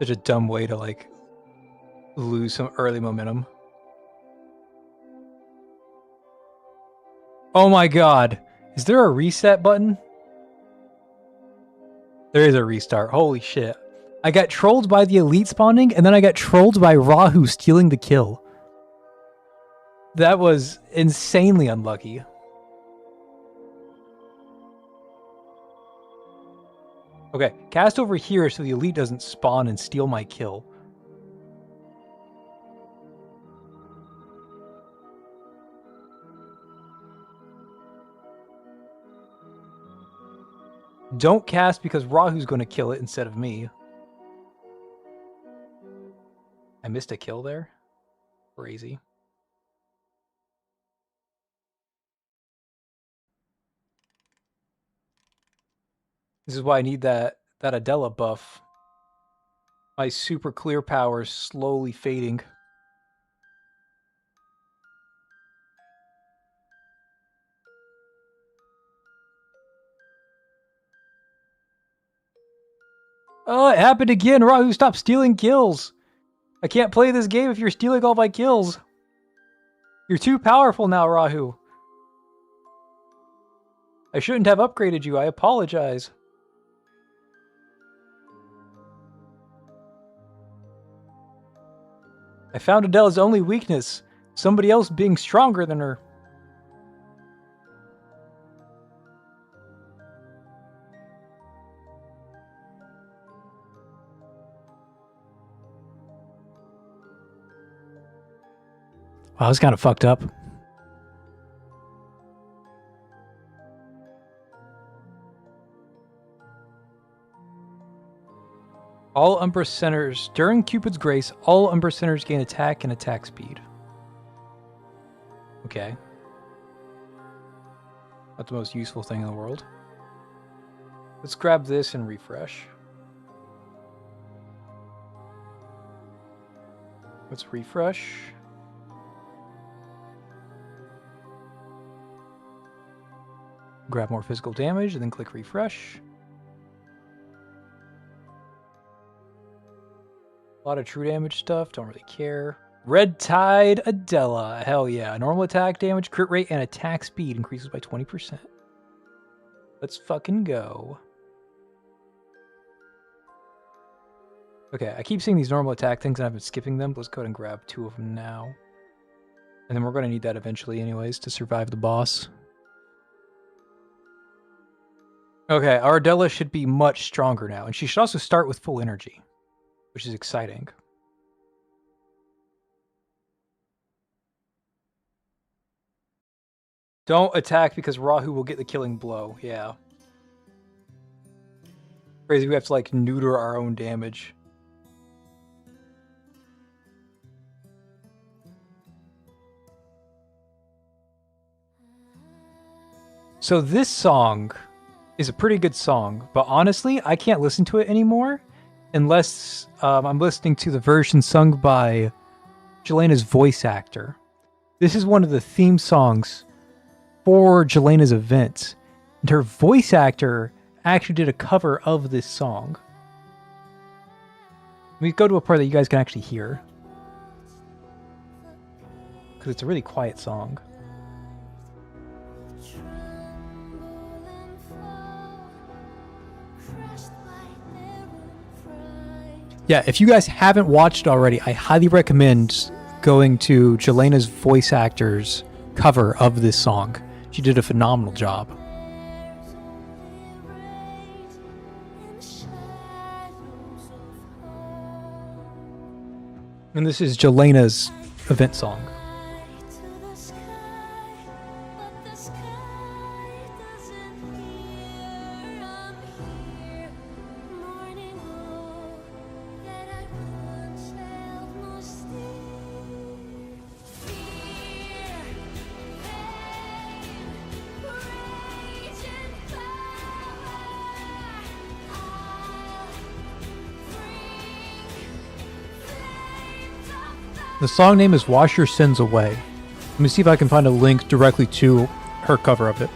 Such a dumb way to, like, lose some early momentum. Oh my god. Is there a reset button? There is a restart. Holy shit. I got trolled by the elite spawning, and then I got trolled by Rahu stealing the kill. That was insanely unlucky. Okay, cast over here so the elite doesn't spawn and steal my kill. Don't cast because Rahu's going to kill it instead of me. I missed a kill there? Crazy. This is why I need that Adela buff. My super clear power is slowly fading. Oh, it happened again. Rahu, stop stealing kills. I can't play this game if you're stealing all my kills. You're too powerful now, Rahu. I shouldn't have upgraded you. I apologize. I found Adela's only weakness. Somebody else being stronger than her. Wow, that's kind of fucked up. All Umbra centers. During Cupid's Grace, all Umbra centers gain attack and attack speed. Okay. Not the most useful thing in the world. Let's grab this and refresh. Let's refresh. Grab more physical damage and then click refresh. A lot of true damage stuff, don't really care. Red Tide Adela, hell yeah. Normal attack damage, crit rate, and attack speed increases by 20%. Let's fucking go. Okay, I keep seeing these normal attack things and I've been skipping them, but let's go ahead and grab 2 of them now. And then we're going to need that eventually anyways to survive the boss. Okay, our Adela should be much stronger now, and she should also start with full energy, which is exciting. Don't attack because Rahu will get the killing blow, yeah. Crazy, we have to, like, neuter our own damage. So this song is a pretty good song, but honestly, I can't listen to it anymore unless I'm listening to the version sung by Jelena's voice actor. This is one of the theme songs for Jelena's event, and her voice actor actually did a cover of this song. Let me go to a part that you guys can actually hear, because it's a really quiet song. Yeah, if you guys haven't watched already, I highly recommend going to Jelena's voice actor's cover of this song. She did a phenomenal job. And this is Jelena's event song. The song name is Wash Your Sins Away. Let me see if I can find a link directly to her cover of it.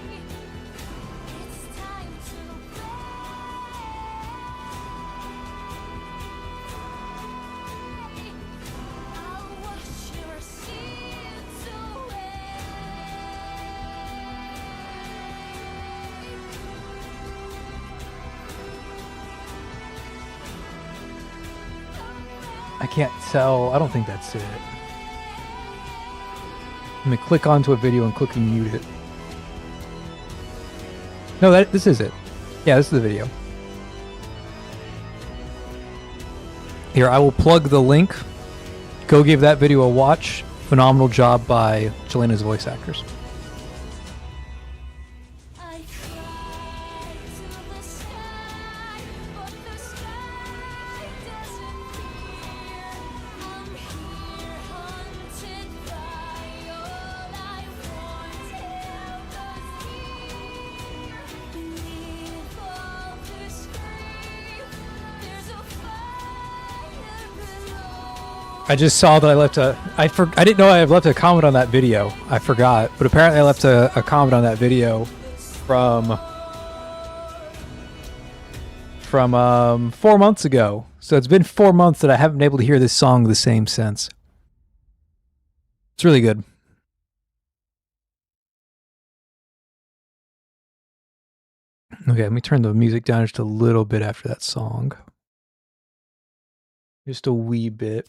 I can't tell. I don't think that's it. Let me click onto a video and click and mute it. No, this is it. Yeah, this is the video. Here, I will plug the link. Go give that video a watch. Phenomenal job by Jelena's voice actors. I just saw that I left I didn't know I had left a comment on that video. I forgot, but apparently I left a comment on that video from 4 months ago. So it's been 4 months that I haven't been able to hear this song the same since. It's really good. Okay, let me turn the music down just a little bit after that song. Just a wee bit.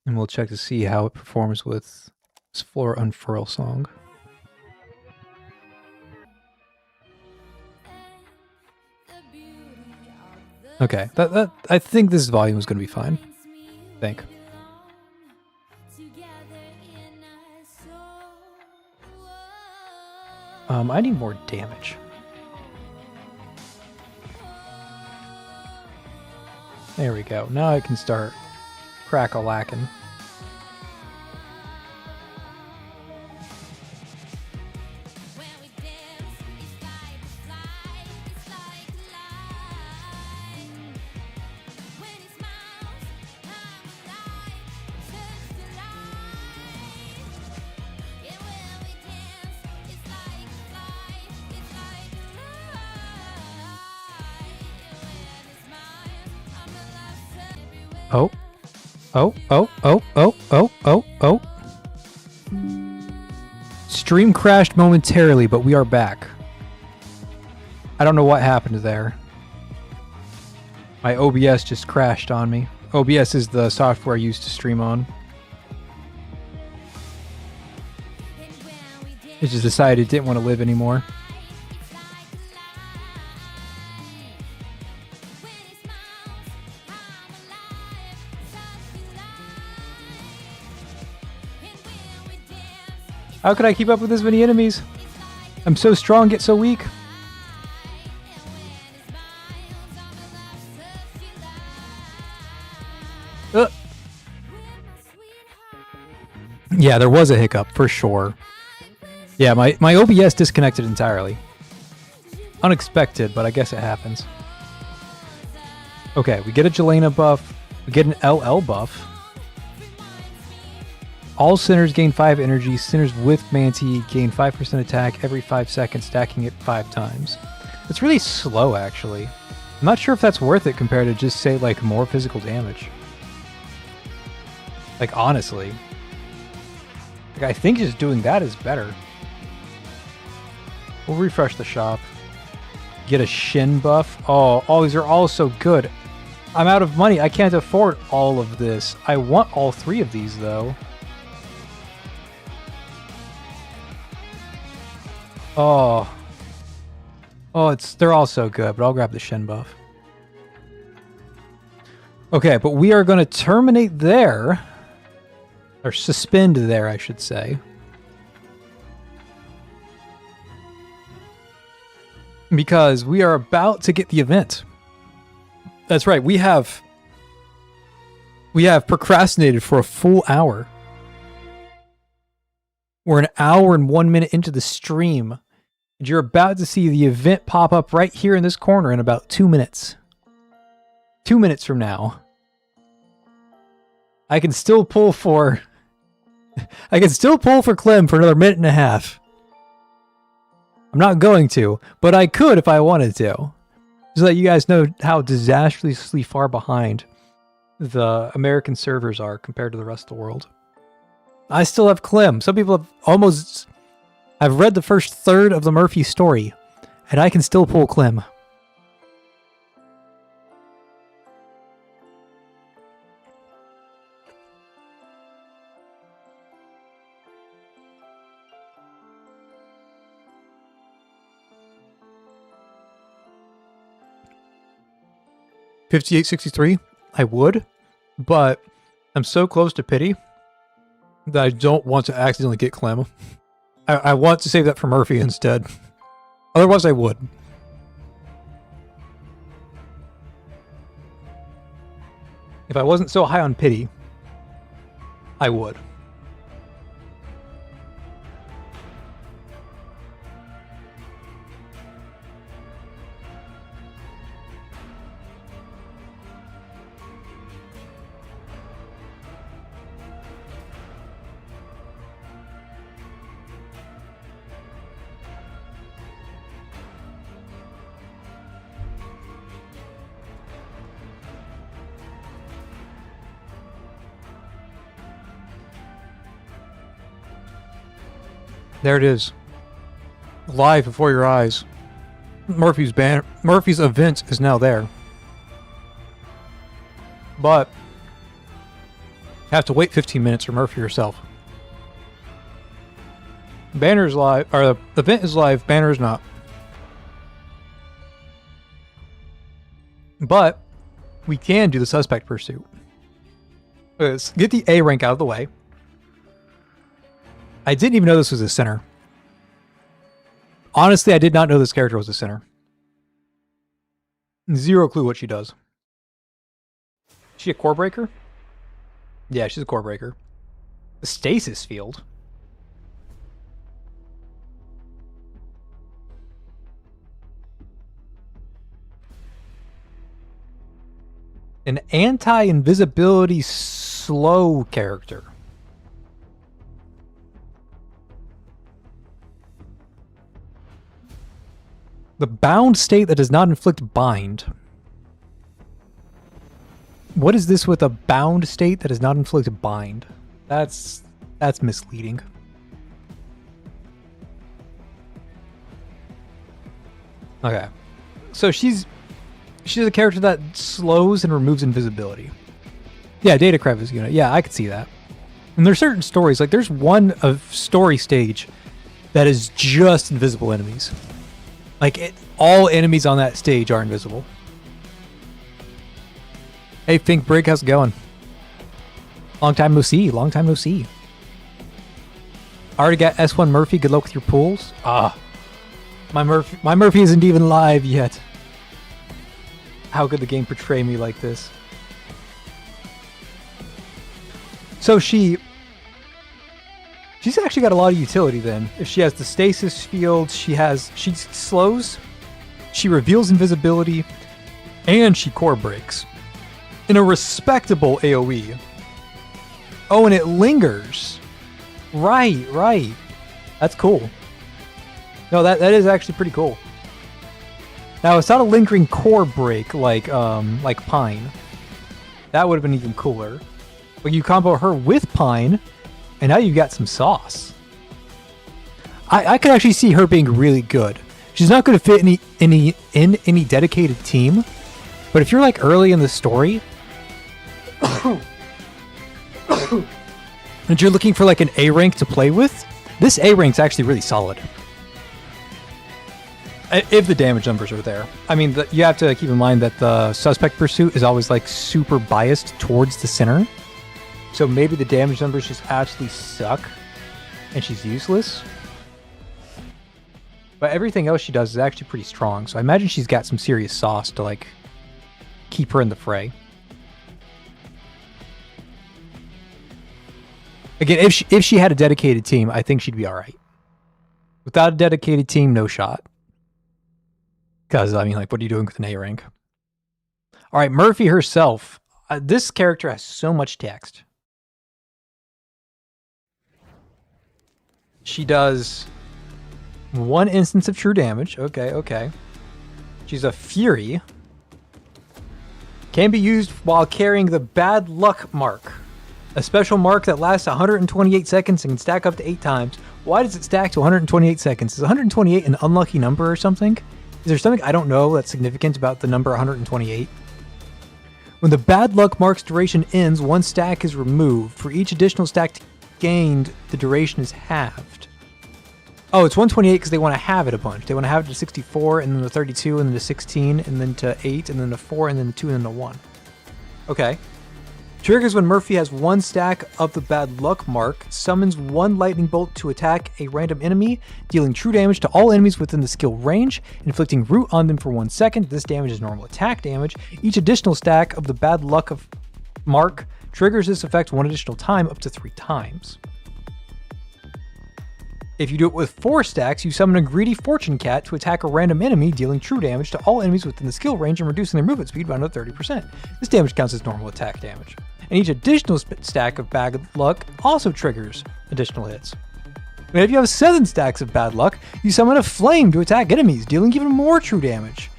And we'll check to see how it performs with this Floor Unfurl song. Okay, I think this volume is going to be fine. I think. I need more damage. There we go. Now I can start crack-a-lackin'. Oh. Oh, oh, oh, oh, oh, oh, oh. Stream crashed momentarily, but we are back. I don't know what happened there. My OBS just crashed on me. OBS is the software I used to stream on. It just decided it didn't want to live anymore. How could I keep up with this many enemies? I'm so strong, yet so weak. Yeah, there was a hiccup, for sure. Yeah, my OBS disconnected entirely. Unexpected, but I guess it happens. Okay, we get a Jelena buff. We get an LL buff. All sinners gain 5 energy. Sinners with Manti gain 5% attack every 5 seconds, stacking it 5 times. It's really slow, actually. I'm not sure if that's worth it compared to just, say, like, more physical damage. Like, honestly. Like, I think just doing that is better. We'll refresh the shop. Get a Shin buff. Oh, these are all so good. I'm out of money. I can't afford all of this. I want all 3 of these, though. Oh, they're all so good, but I'll grab the Shin buff. Okay, but we are going to terminate there, or suspend there, I should say. Because we are about to get the event. That's right, we have procrastinated for a full hour. We're an hour and 1 minute into the stream. And you're about to see the event pop up right here in this corner in about 2 minutes. 2 minutes from now. I can still pull for... I can still pull for Clem for another minute and a half. I'm not going to, but I could if I wanted to. Just so that you guys know how disastrously far behind the American servers are compared to the rest of the world. I still have Clem. Some people have almost... I've read the first third of the Murphy story, and I can still pull Clem. $58.63. I would, but I'm so close to pity that I don't want to accidentally get Clem. I want to save that for Murphy instead. Otherwise, I would. If I wasn't so high on pity, I would. There it is. Live before your eyes. Murphy's event is now there. But you have to wait 15 minutes for Murphy herself. Banner's live, or the event is live, banner is not. But we can do the suspect pursuit. Let's get the A rank out of the way. I didn't even know this was a sinner. Honestly, I did not know this character was a sinner. Zero clue what she does. Is she a core breaker? Yeah, she's a core breaker. The stasis field. An anti-invisibility slow character. The bound state that does not inflict bind. What is this with a bound state that does not inflict bind? That's misleading. Okay. So she's a character that slows and removes invisibility. Yeah, data crevice unit. Yeah, I could see that. And there's certain stories, like there's one of story stage that is just invisible enemies. Like, all enemies on that stage are invisible. Hey, Fink Brig, how's it going? Long time no see. Long time no see. Already got S1 Murphy. Good luck with your pools. Ah. My Murphy isn't even live yet. How could the game portray me like this? So she's actually got a lot of utility then. If she has the stasis field, she slows, she reveals invisibility, and she core breaks. In a respectable AoE. Oh, and it lingers. Right. That's cool. No, that is actually pretty cool. Now, it's not a lingering core break like Pine. That would have been even cooler. But you combo her with Pine, and now you've got some sauce. I could actually see her being really good. She's not going to fit in any dedicated team, but if you're like early in the story, and you're looking for like an A rank to play with, this A rank's actually really solid. If the damage numbers are there. I mean, you have to keep in mind that the suspect pursuit is always like super biased towards the center. So maybe the damage numbers just absolutely suck and she's useless. But everything else she does is actually pretty strong. So I imagine she's got some serious sauce to like keep her in the fray. Again, if she had a dedicated team, I think she'd be all right. Without a dedicated team, no shot. Because, I mean, like, what are you doing with an A rank? All right, Murphy herself. This character has so much text. She does 1 instance of true damage. Okay, okay. She's a Fury. Can be used while carrying the Bad Luck Mark. A special mark that lasts 128 seconds and can stack up to 8 times. Why does it stack to 128 seconds? Is 128 an unlucky number or something? Is there something I don't know that's significant about the number 128? When the Bad Luck Mark's duration ends, 1 stack is removed. For each additional stack gained, the duration is halved. Oh, it's 128 because they want to have it a bunch. They want to have it to 64, and then to 32, and then to 16, and then to 8, and then to 4, and then to 2, and then to 1. Okay. Triggers when Murphy has 1 stack of the Bad Luck Mark, summons 1 lightning bolt to attack a random enemy, dealing true damage to all enemies within the skill range, inflicting root on them for 1 second. This damage is normal attack damage. Each additional stack of the Bad Luck Mark triggers this effect 1 additional time, up to 3 times. If you do it with 4 stacks, you summon a greedy fortune cat to attack a random enemy, dealing true damage to all enemies within the skill range and reducing their movement speed by another 30%. This damage counts as normal attack damage. And each additional stack of Bad Luck also triggers additional hits. And if you have 7 stacks of Bad Luck, you summon a flame to attack enemies, dealing even more true damage.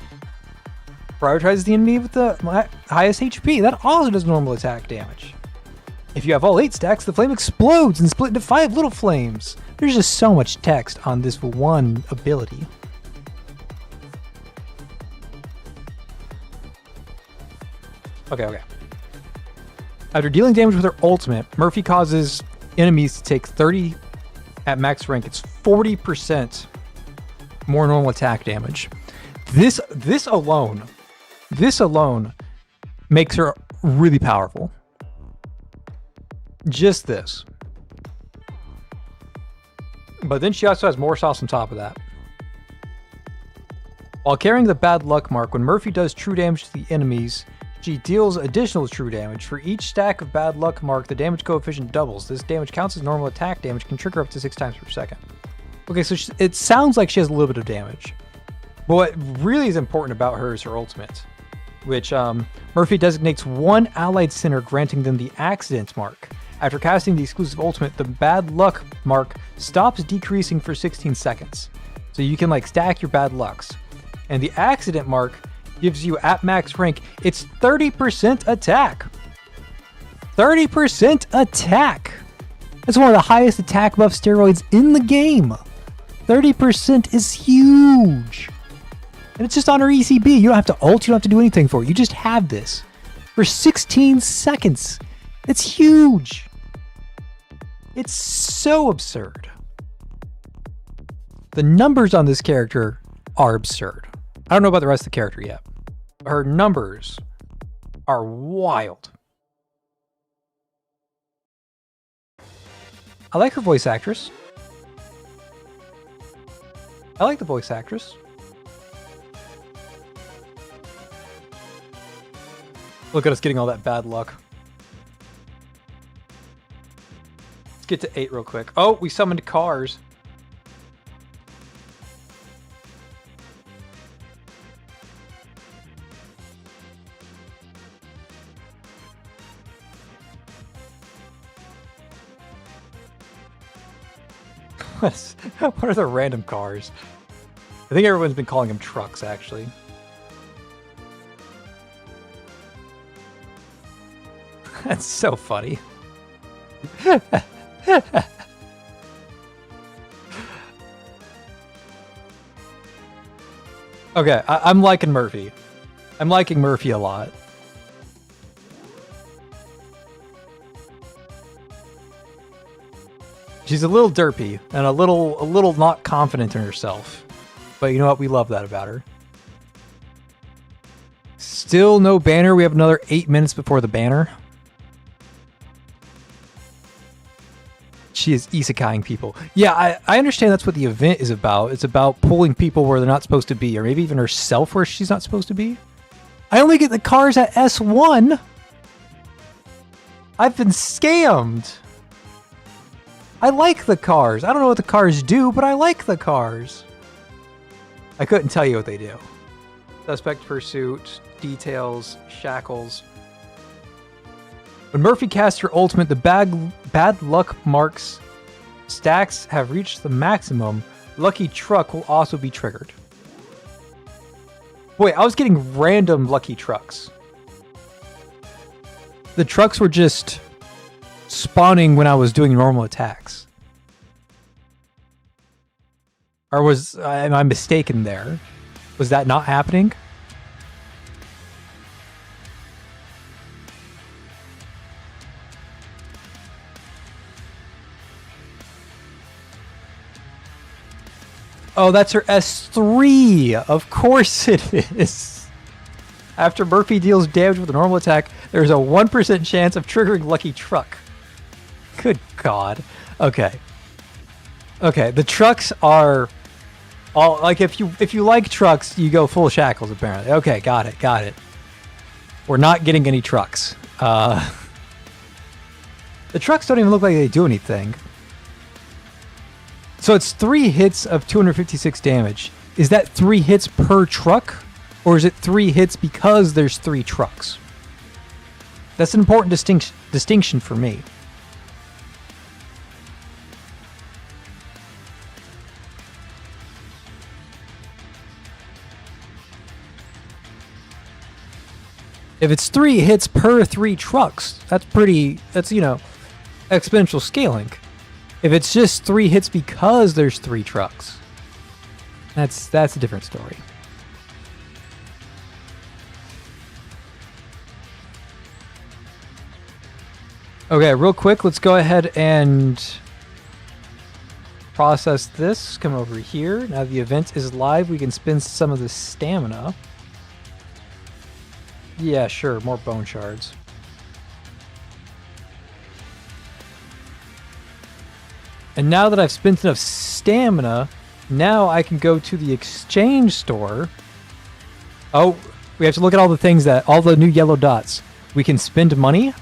Prioritizes the enemy with the highest HP. That also does normal attack damage. If you have all 8 stacks, the flame explodes and split into 5 little flames. There's just so much text on this one ability. Okay. After dealing damage with her ultimate, Murphy causes enemies to take 30 at max rank. It's 40% more normal attack damage. This alone makes her really powerful. Just this. But then she also has more sauce on top of that. While carrying the Bad Luck Mark, when Murphy does true damage to the enemies, she deals additional true damage. For each stack of Bad Luck Mark, the damage coefficient doubles. This damage counts as normal attack damage, can trigger up to 6 times per second. Okay, so it sounds like she has a little bit of damage. But what really is important about her is her ultimate, which Murphy designates 1 allied center, granting them the Accident Mark. After casting the exclusive ultimate, the Bad Luck Mark stops decreasing for 16 seconds. So you can stack your bad lucks. And the Accident Mark gives you at max rank, it's 30% attack. 30% attack! That's one of the highest attack buff steroids in the game. 30% is huge. And it's just on her ECB. You don't have to ult, you don't have to do anything for it. You just have this for 16 seconds. It's huge. It's so absurd. The numbers on this character are absurd. I don't know about the rest of the character yet. Her numbers are wild. I like her voice actress. I like the voice actress. Look at us getting all that bad luck. Let's get to 8 real quick. Oh, we summoned cars. What are the random cars? I think everyone's been calling them trucks, actually. That's so funny. Okay, I'm liking Murphy. I'm liking Murphy a lot. She's a little derpy and a little not confident in herself. But you know what? We love that about her. Still no banner. We have another 8 minutes before the banner. She is isekaiing people. Yeah, I understand that's what the event is about. It's about pulling people where they're not supposed to be, or maybe even herself where she's not supposed to be. I only get the cars at S1. I've been scammed. I like the cars. I don't know what the cars do, but I like the cars. I couldn't tell you what they do. Suspect pursuit, details, shackles. When Murphy casts her ultimate, the bad luck marks stacks have reached the maximum, lucky truck will also be triggered. Wait, I was getting random lucky trucks. The trucks were just spawning when I was doing normal attacks. Or am I mistaken there? Was that not happening? Oh, that's her S3. Of course it is. After Murphy deals damage with a normal attack, there's a 1% chance of triggering Lucky Truck. Good God. Okay. Okay, the trucks are all like if you like trucks, you go full shackles apparently. Okay, got it. We're not getting any trucks. The trucks don't even look like they do anything. So it's 3 hits of 256 damage. Is that 3 hits per truck? Or is it 3 hits because there's 3 trucks? That's an important distinction for me. If it's 3 hits per 3 trucks, that's, you know, exponential scaling. If it's just 3 hits because there's 3 trucks, that's a different story. Okay, real quick, let's go ahead and process this. Come over here. Now the event is live. We can spend some of the stamina. Yeah, sure, more bone shards. And now that I've spent enough stamina, now I can go to the exchange store. Oh, we have to look at all the things all the new yellow dots. We can spend money.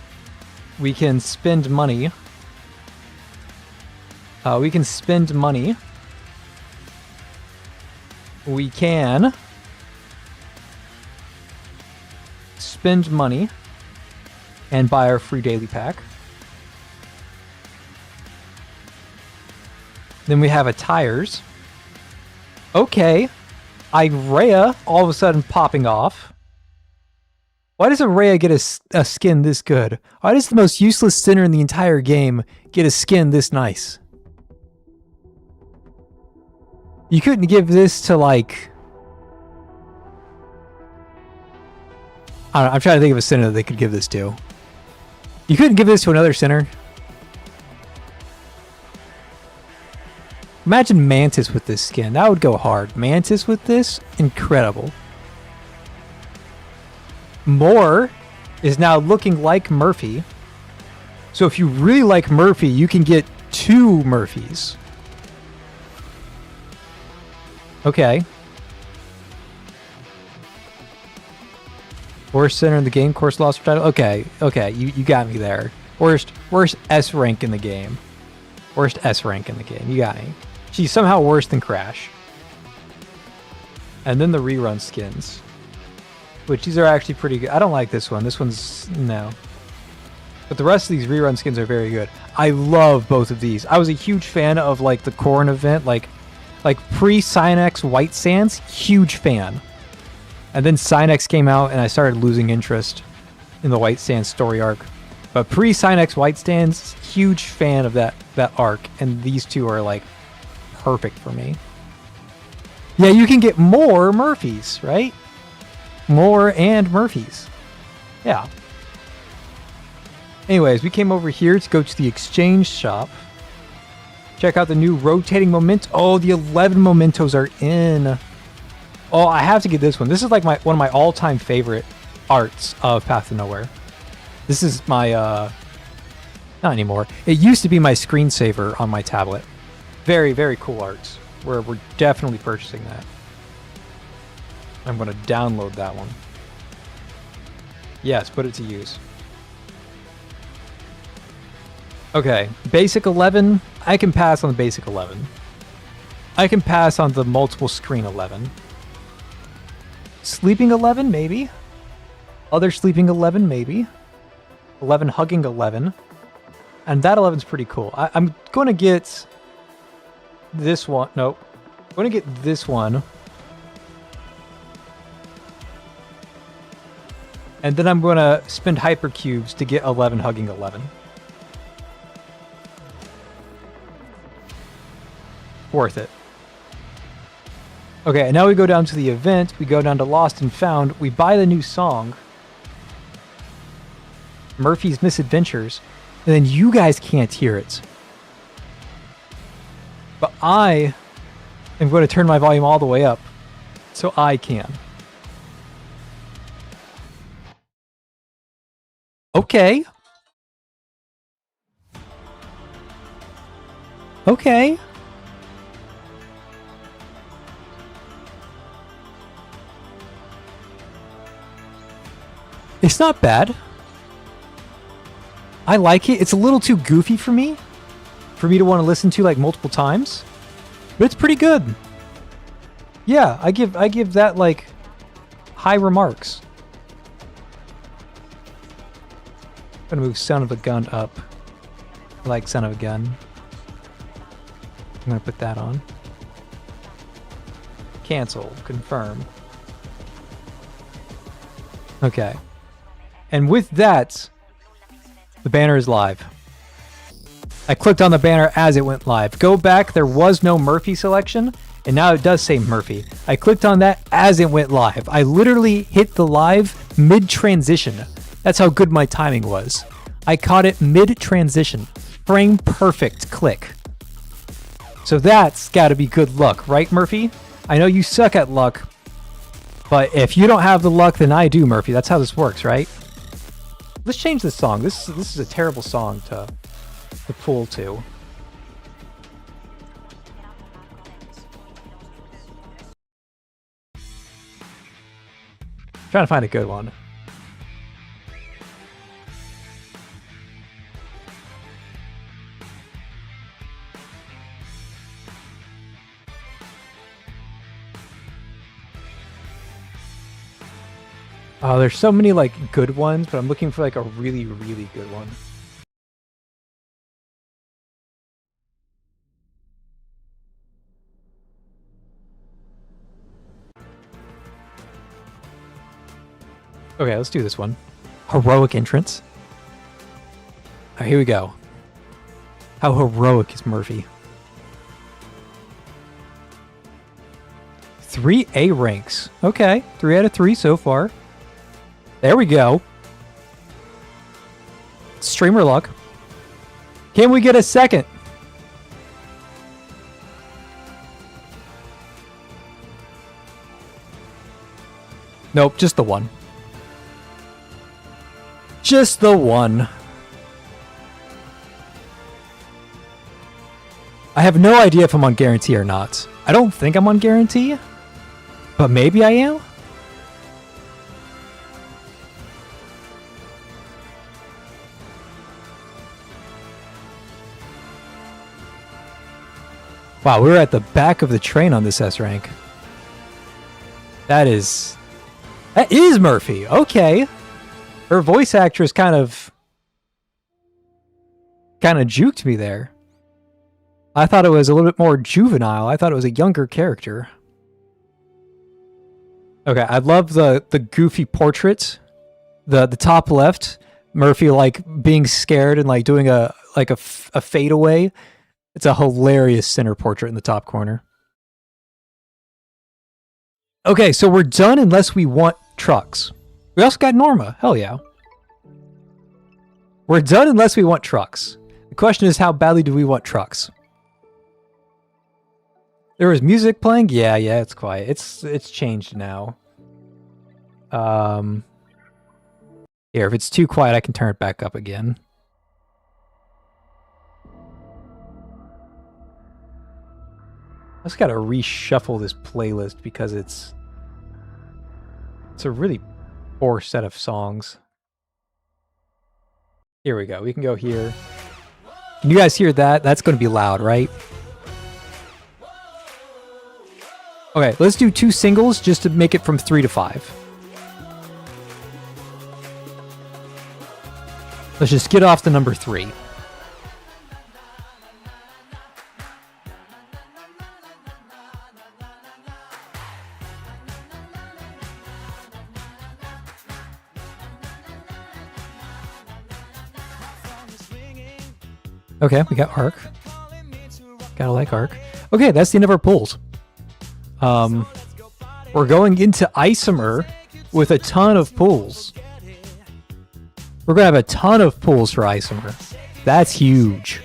We can spend money. We can spend money. We can spend money and buy our free daily pack. Then we have a tires. Okay. Irea all of a sudden popping off. Why does Irea get a skin this good? Why does the most useless sinner in the entire game get a skin this nice? You couldn't give this to like... I don't know, I'm trying to think of a sinner that they could give this to. You couldn't give this to another sinner. Imagine Mantis with this skin. That would go hard. Mantis with this? Incredible. Moore is now looking like Murphy. So if you really like Murphy, you can get 2 Murphys. Okay. Worst center in the game, course lost title. Okay, you got me there. Worst S rank in the game. Worst S rank in the game. You got me. She's somehow worse than Crash. And then the rerun skins. Which these are actually pretty good. I don't like this one. This one's... no. But the rest of these rerun skins are very good. I love both of these. I was a huge fan of like the Corrin event. Like pre-Cynex White Sands. Huge fan. And then Cynex came out and I started losing interest in the White Sands story arc. But pre-Cynex White Sands, huge fan of that arc. And these two are like perfect for me. Yeah, you can get more Murphys, right? More and Murphys. Yeah. Anyways, we came over here to go to the exchange shop. Check out the new rotating memento. Oh, the 11 mementos are in. Oh, I have to get this one. This is like one of my all-time favorite arts of Path to Nowhere. This is my, not anymore. It used to be my screensaver on my tablet. Very, very cool arts. We're definitely purchasing that. I'm going to download that one. Yes, put it to use. Okay, basic 11. I can pass on the basic 11. I can pass on the multiple screen 11. Sleeping 11, maybe. Other sleeping 11, maybe. 11 hugging 11. And that 11's pretty cool. I'm going to get this one. Nope. I'm going to get this one. And then I'm going to spend hypercubes to get 11 hugging 11. Worth it. Okay, now we go down to the event. We go down to Lost and Found. We buy the new song, Murphy's Misadventures, and then you guys can't hear it. But I am going to turn my volume all the way up so I can. Okay. Okay. It's not bad. I like it. It's a little too goofy for me to want to listen to like multiple times, but it's pretty good. Yeah, I give that like high remarks. I'm gonna move Son of a Gun up. I like Son of a Gun. I'm gonna put that on. Cancel. Confirm. Okay. And with that, the banner is live. I clicked on the banner as it went live. Go back, there was no Murphy selection, and now it does say Murphy. I clicked on that as it went live. I literally hit the live mid-transition. That's how good my timing was. I caught it mid-transition. Frame perfect click. So that's gotta be good luck, right, Murphy? I know you suck at luck, but if you don't have the luck, then I do, Murphy. That's how this works, right? Let's change this song. This is a terrible song to pull to. Trying to find a good one. Oh, there's so many like good ones, but I'm looking for like a really, really good one. Okay, let's do this one. Heroic entrance. All right, here we go. How heroic is Murphy? 3 A ranks. Okay, 3 out of 3 so far. There we go. Streamer luck. Can we get a second? Nope, just the one. Just the one. I have no idea if I'm on guarantee or not. I don't think I'm on guarantee, but maybe I am. Wow, we're at the back of the train on this S rank. That is Murphy. Okay. Her voice actress kind of juked me there. I thought it was a little bit more juvenile. I thought it was a younger character. Okay, I love the goofy portrait. The top left, Murphy like being scared and like doing a fadeaway. It's a hilarious center portrait in the top corner. Okay, so we're done unless we want trucks. We also got Norma. Hell yeah. We're done unless we want trucks. The question is, how badly do we want trucks? There was music playing? Yeah, it's quiet. It's changed now. Here, if it's too quiet, I can turn it back up again. I just gotta reshuffle this playlist because it's a really poor set of songs. Here we go. We can go here. Can you guys hear that? That's gonna be loud, right? Okay, let's do 2 singles just to make it from 3 to 5. Let's just get off the number 3. Okay, we got Arc. Gotta like Arc. Okay, that's the end of our pulls. We're going into Isomer with a ton of pulls. We're gonna have a ton of pulls for Isomer. That's huge.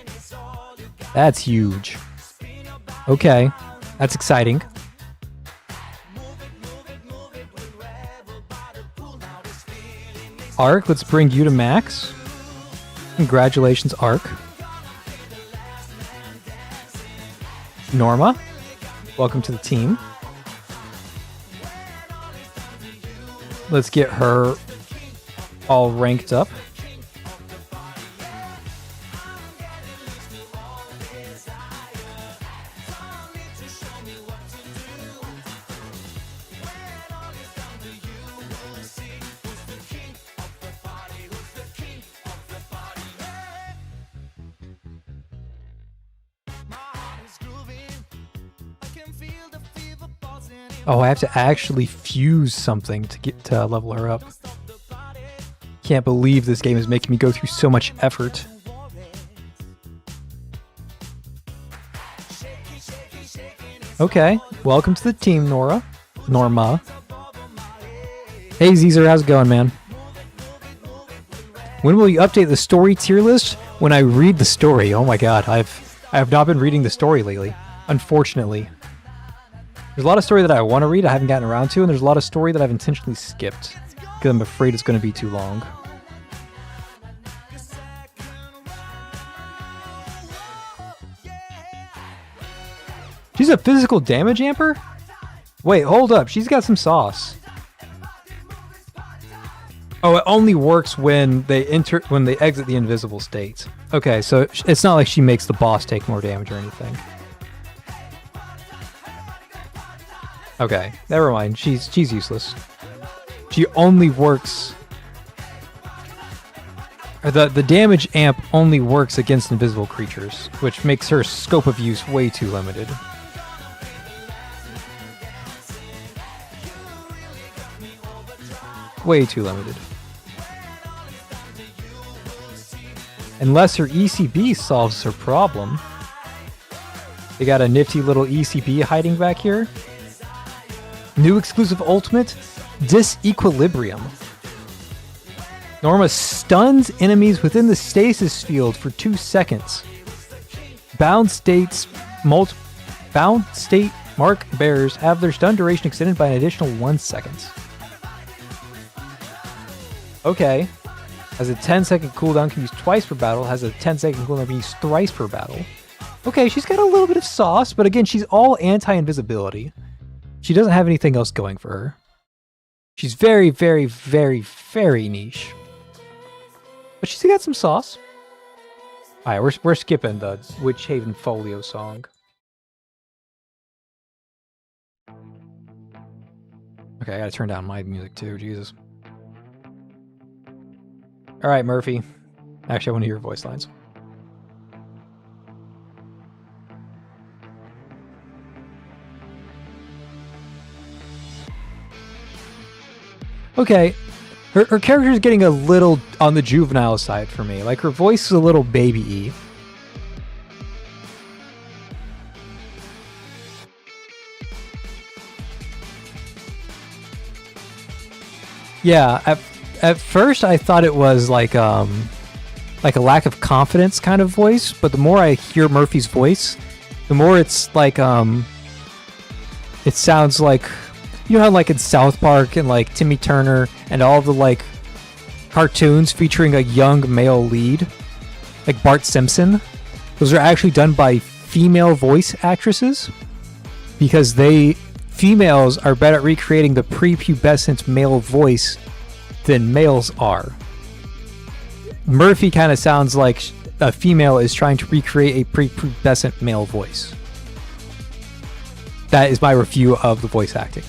That's huge. Okay, that's exciting. Arc, let's bring you to max. Congratulations, Arc. Norma, welcome to the team. Let's get her all ranked up. Oh, I have to actually fuse something to get to level her up. Can't believe this game is making me go through so much effort. Okay, welcome to the team, Norma. Hey, Zeezer, how's it going, man? When will you update the story tier list? When I read the story. Oh my god, I have not been reading the story lately, unfortunately. There's a lot of story that I want to read, I haven't gotten around to, and there's a lot of story that I've intentionally skipped because I'm afraid it's going to be too long. She's a physical damage amper? Wait, hold up. She's got some sauce. Oh, it only works when they exit the invisible state. Okay, so it's not like she makes the boss take more damage or anything. Okay, never mind. She's useless. She only works. Or the damage amp only works against invisible creatures, which makes her scope of use way too limited. Way too limited. Unless her ECB solves her problem. They got a nifty little ECB hiding back here. New exclusive ultimate, Disequilibrium. Norma stuns enemies within the stasis field for 2 seconds. Bound state mark bearers have their stun duration extended by an additional 1 second. Okay. Has a 10-second cooldown, can use twice per battle. Has a 10-second cooldown, can use thrice per battle. Okay, she's got a little bit of sauce, but again, she's all anti-invisibility. She doesn't have anything else going for her. She's very, very, very, very niche. But she's got some sauce. Alright, we're skipping the Witch Haven Folio song. Okay, I gotta turn down my music too, Jesus. Alright, Murphy. Actually, I want to hear your voice lines. Okay, her character is getting a little on the juvenile side for me. Like, her voice is a little baby-y. Yeah, at first I thought it was like a lack of confidence kind of voice, but the more I hear Murphy's voice, the more it's like it sounds like, you know how like in South Park and like Timmy Turner and all the like cartoons featuring a young male lead, like Bart Simpson, those are actually done by female voice actresses because females are better at recreating the prepubescent male voice than males are. Murphy kind of sounds like a female is trying to recreate a prepubescent male voice. That is my review of the voice acting.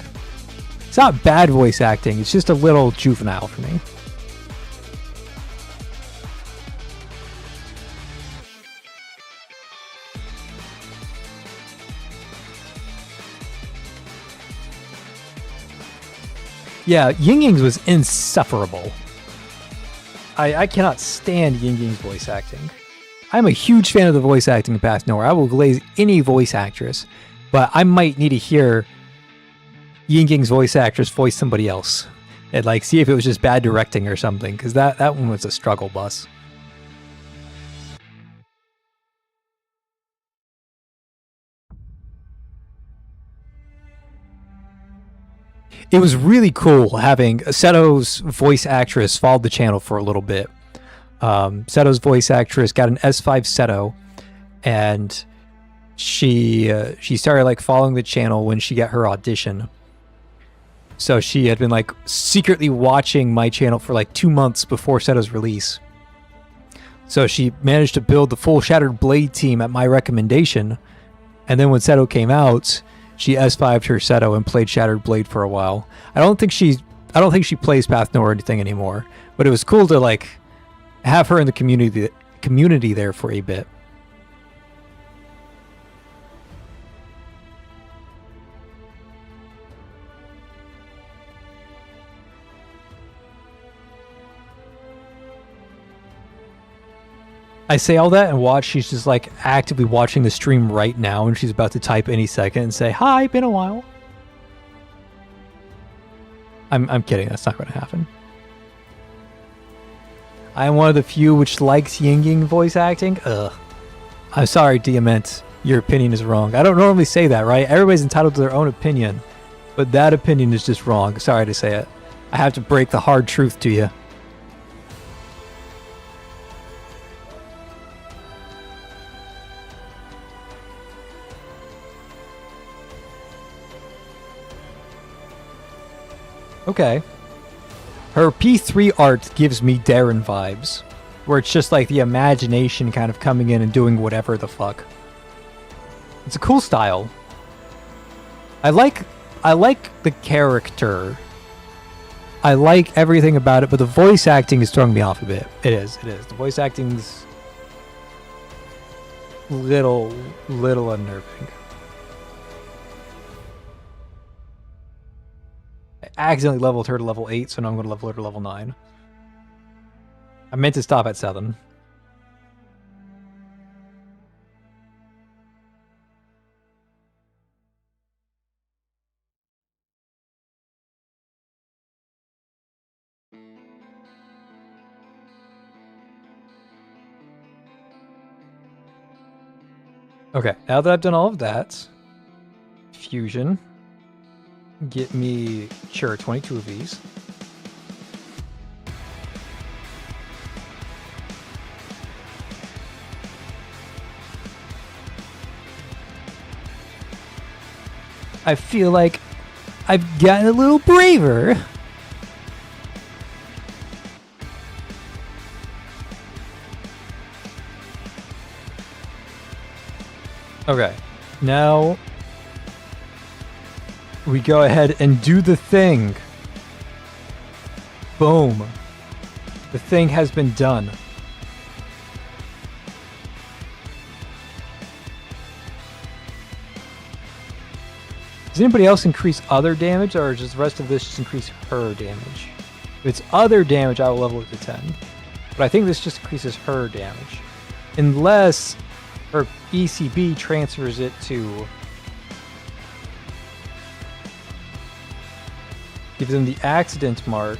It's not bad voice acting, it's just a little juvenile for me. Yeah, Ying Ying's was insufferable. I cannot stand Ying Ying's voice acting. I'm a huge fan of the voice acting in Path Nowhere. I will glaze any voice actress, but I might need to hear Yinging's voice actress voice somebody else and like see if it was just bad directing or something, because that one was a struggle bus. It was really cool having Seto's voice actress followed the channel for a little bit. Seto's voice actress got an S5 Seto, and she started like following the channel when she got her audition. So she had been like secretly watching my channel for like 2 months before Seto's release. So she managed to build the full Shattered Blade team at my recommendation, and then when Seto came out, she S5'd her Seto and played Shattered Blade for a while. I don't think she plays Path Nowhere or anything anymore, but it was cool to like have her in the community there for a bit. I say all that and watch, she's just like actively watching the stream right now, and she's about to type any second and say, "Hi, been a while." I'm kidding, that's not going to happen. I am one of the few which likes Yinging voice acting. Ugh. I'm sorry, Diamant. Your opinion is wrong. I don't normally say that, right? Everybody's entitled to their own opinion, but that opinion is just wrong. Sorry to say it. I have to break the hard truth to you. Okay. Her P3 art gives me Darren vibes, where it's just like the imagination kind of coming in and doing whatever the fuck. It's a cool style. I like the character. I like everything about it, but the voice acting is throwing me off a bit. It is. The voice acting's little unnerving. I accidentally leveled her to level 8, so now I'm going to level her to level 9. I meant to stop at 7. Okay, now that I've done all of that, fusion, get me, sure, 22 of these. I feel like I've gotten a little braver. Okay, now we go ahead and do the thing. Boom. The thing has been done. Does anybody else increase other damage, or does the rest of this just increase her damage? If it's other damage, I will level it to 10. But I think this just increases her damage. Unless her ECB transfers it to... give them the accident mark.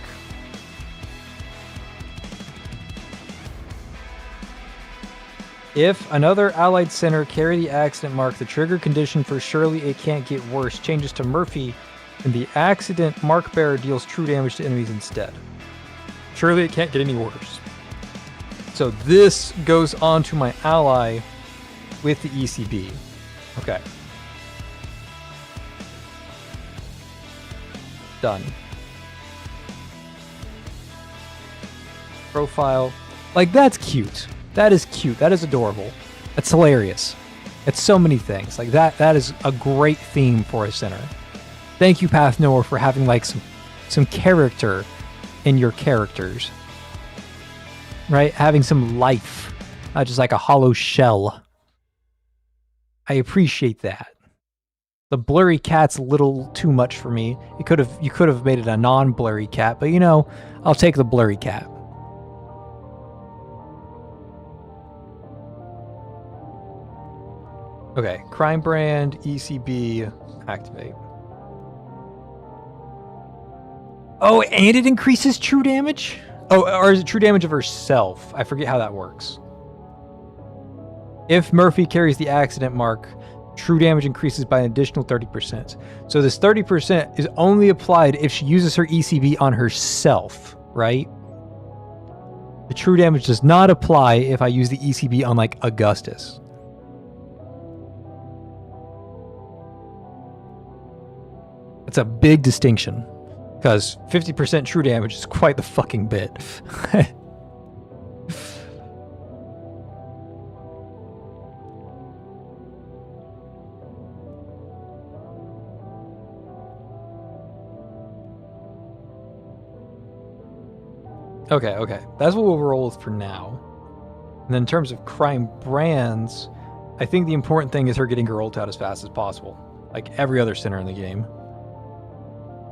If another allied center carry the accident mark, the trigger condition for surely it can't get worse changes to Murphy, and the accident mark bearer deals true damage to enemies instead. Surely it can't get any worse. So this goes on to my ally with the ECB. Okay. Done. Profile. Like, that's cute. That is cute. That is adorable. That's hilarious. It's so many things. Like, that is a great theme for a center. Thank you, Path Nowhere, for having, like, some character in your characters. Right? Having some life. Not just like a hollow shell. I appreciate that. The blurry cat's a little too much for me. You could have made it a non-blurry cat, but you know, I'll take the blurry cat. Okay, crime brand, ECB, activate. Oh, and it increases true damage? Oh, or is it true damage of herself? I forget how that works. If Murphy carries the accident mark, true damage increases by an additional 30%. So this 30% is only applied if she uses her ECB on herself, right? The true damage does not apply if I use the ECB on, like, Augustus. That's a big distinction, because 50% true damage is quite the fucking bit. Okay. That's what we'll roll with for now. And then in terms of crime brands, I think the important thing is her getting her ult out as fast as possible, like every other center in the game.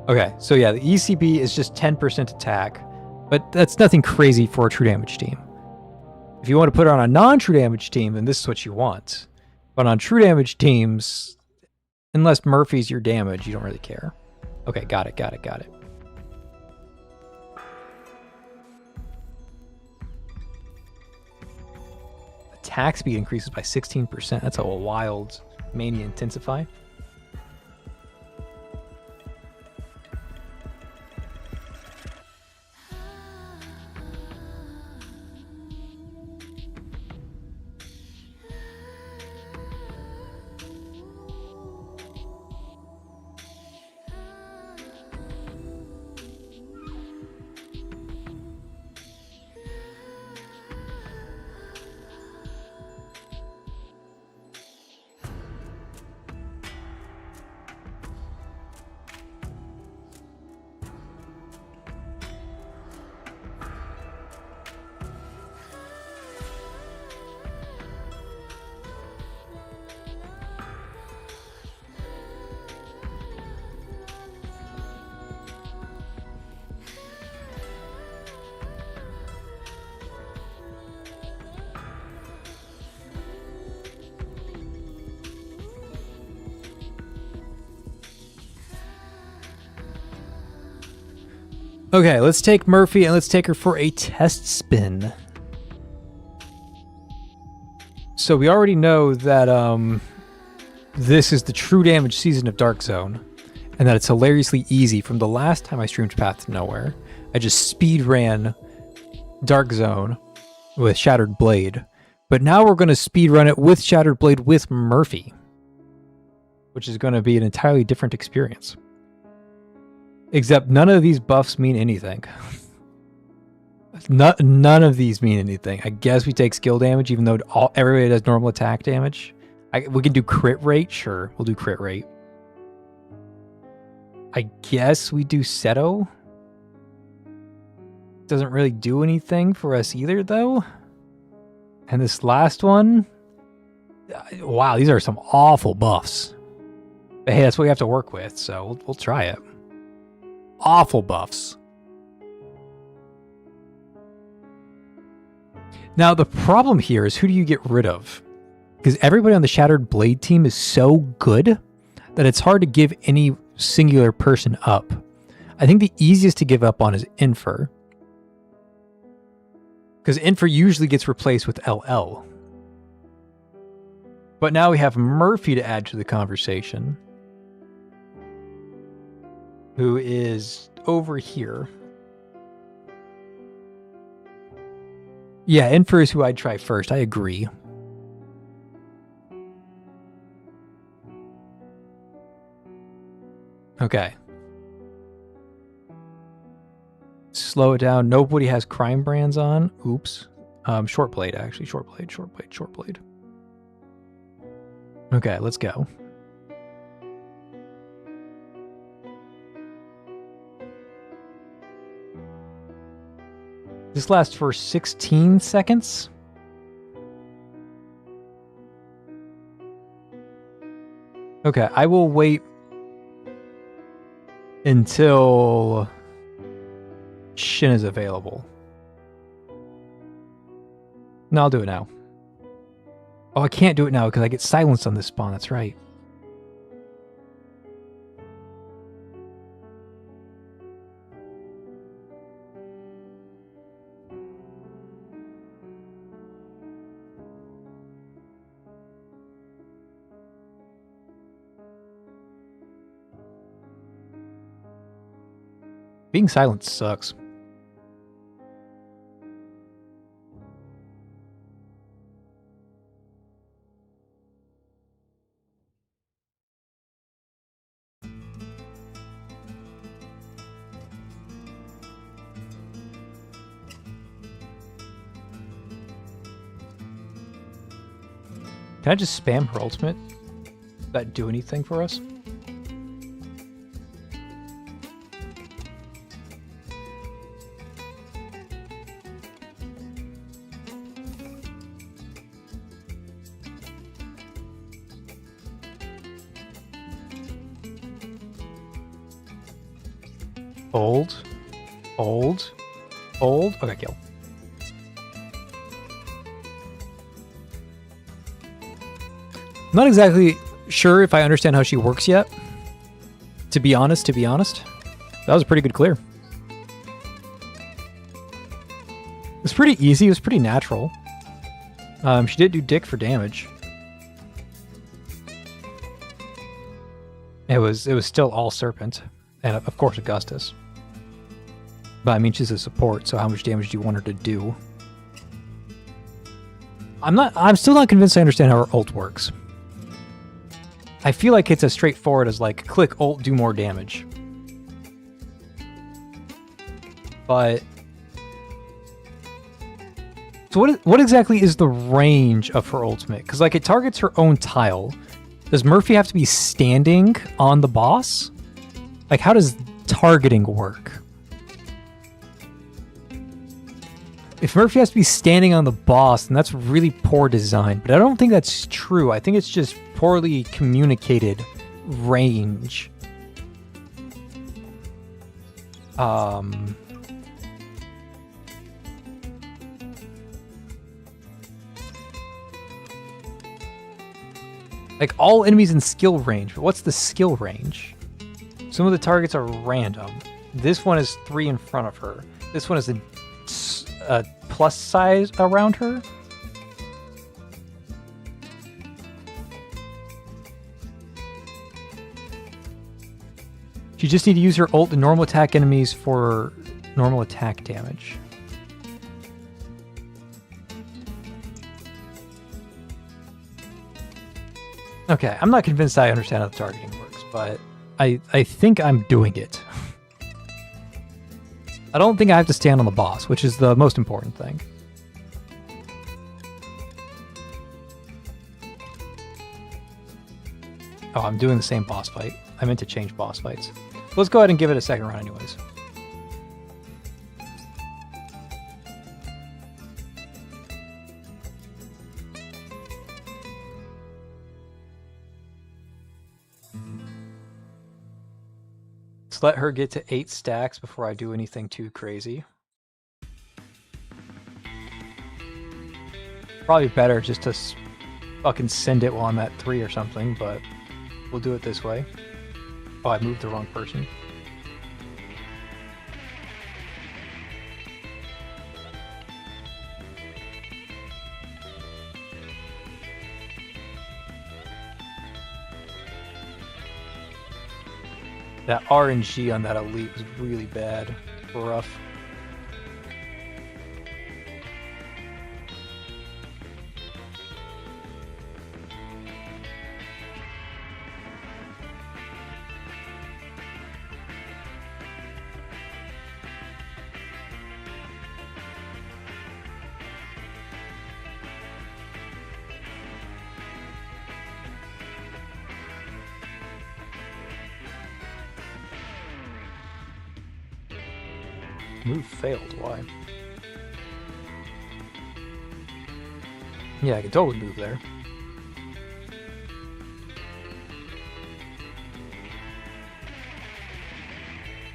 Okay, so yeah, the ECB is just 10% attack, but that's nothing crazy for a true damage team. If you want to put her on a non-true damage team, then this is what you want. But on true damage teams, unless Murphy's your damage, you don't really care. Okay, got it. Attack speed increases by 16%. That's a wild mania intensify. Okay, let's take Murphy and let's take her for a test spin. So we already know that this is the true damage season of Dark Zone, and that it's hilariously easy. From the last time I streamed Path to Nowhere, I just speed ran Dark Zone with Shattered Blade. But now we're going to speed run it with Shattered Blade with Murphy, which is going to be an entirely different experience. Except none of these buffs mean anything. None of these mean anything. I guess we take skill damage, even though everybody does normal attack damage. We can do crit rate. Sure, we'll do crit rate. I guess we do Seto. Doesn't really do anything for us either, though. And this last one... Wow, these are some awful buffs. But hey, that's what we have to work with, so we'll try it. Awful buffs. Now, the problem here is, who do you get rid of? Because everybody on the Shattered Blade team is so good that it's hard to give any singular person up. I think the easiest to give up on is Infer. Because Infer usually gets replaced with LL. But now we have Murphy to add to the conversation, who is over here. Yeah, Infer is who I'd try first. I agree. Okay. Slow it down. Nobody has crime brands on. Oops. Short blade, actually. Short blade. Okay, let's go. This lasts for 16 seconds. Okay, I will wait until Shin is available. No, I'll do it now. Oh, I can't do it now because I get silenced on this spawn. That's right. Being silent sucks. Can I just spam her ultimate? Does that do anything for us? Hold. Hold. Hold. Okay, kill. I'm not exactly sure if I understand how she works yet. To be honest. That was a pretty good clear. It was pretty easy. It was pretty natural. She did do dick for damage. It was still all Serpent. And of course Augustus. But I mean, she's a support, so how much damage do you want her to do? I'm still not convinced I understand how her ult works. I feel like it's as straightforward as like, click ult, do more damage. But... So what exactly is the range of her ultimate? Because like it targets her own tile. Does Murphy have to be standing on the boss? Like how does targeting work? If Murphy has to be standing on the boss, then that's really poor design. But I don't think that's true. I think it's just poorly communicated range. Like all enemies in skill range, but what's the skill range? Some of the targets are random. This one is 3 in front of her. This one is a plus size around her. You just need to use her ult to normal attack enemies for normal attack damage. Okay, I'm not convinced I understand how the targeting works, but I think I'm doing it. I don't think I have to stand on the boss, which is the most important thing. Oh, I'm doing the same boss fight. I meant to change boss fights. Let's go ahead and give it a second run anyways. Let's let her get to 8 stacks before I do anything too crazy. Probably better just to fucking send it while I'm at 3 or something, but we'll do it this way. Oh, I moved the wrong person. That RNG on that elite was really bad. Rough. Move failed, why? Yeah, I can totally move there.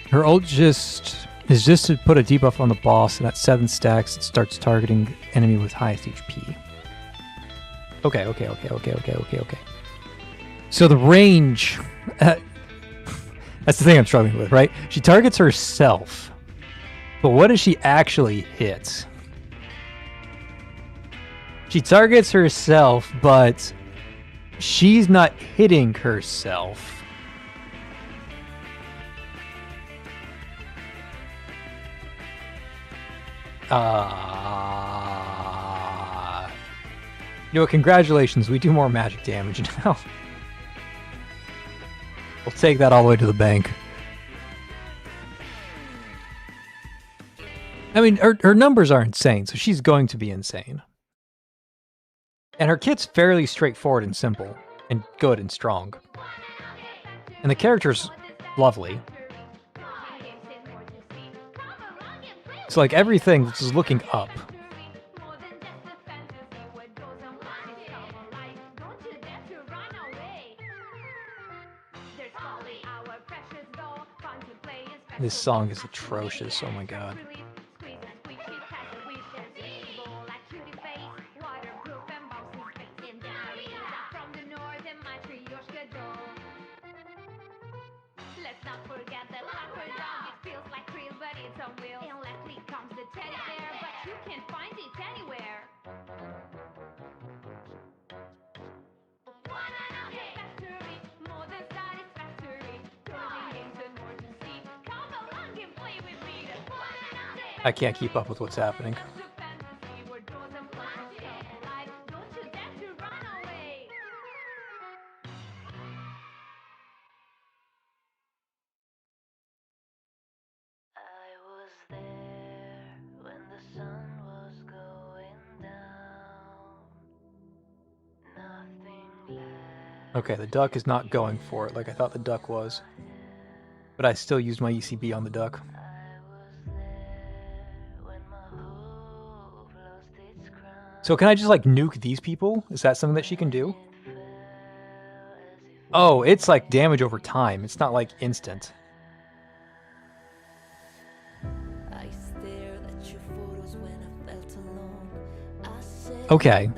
Her ult is just to put a debuff on the boss, and at 7 stacks it starts targeting enemy with highest HP. Okay. So the range... that's the thing I'm struggling with, right? She targets herself. But what does she actually hit? She targets herself, but she's not hitting herself. You know, congratulations, we do more magic damage now. We'll take that all the way to the bank. I mean, her numbers are insane, so she's going to be insane. And her kit's fairly straightforward and simple, and good and strong. And the character's lovely. So like everything is looking up. This song is atrocious, oh my god. I can't keep up with what's happening. Okay, the duck is not going for it like I thought the duck was. But I still used my ECB on the duck. So can I just like nuke these people? Is that something that she can do? Oh, it's like damage over time. It's not like instant. Okay.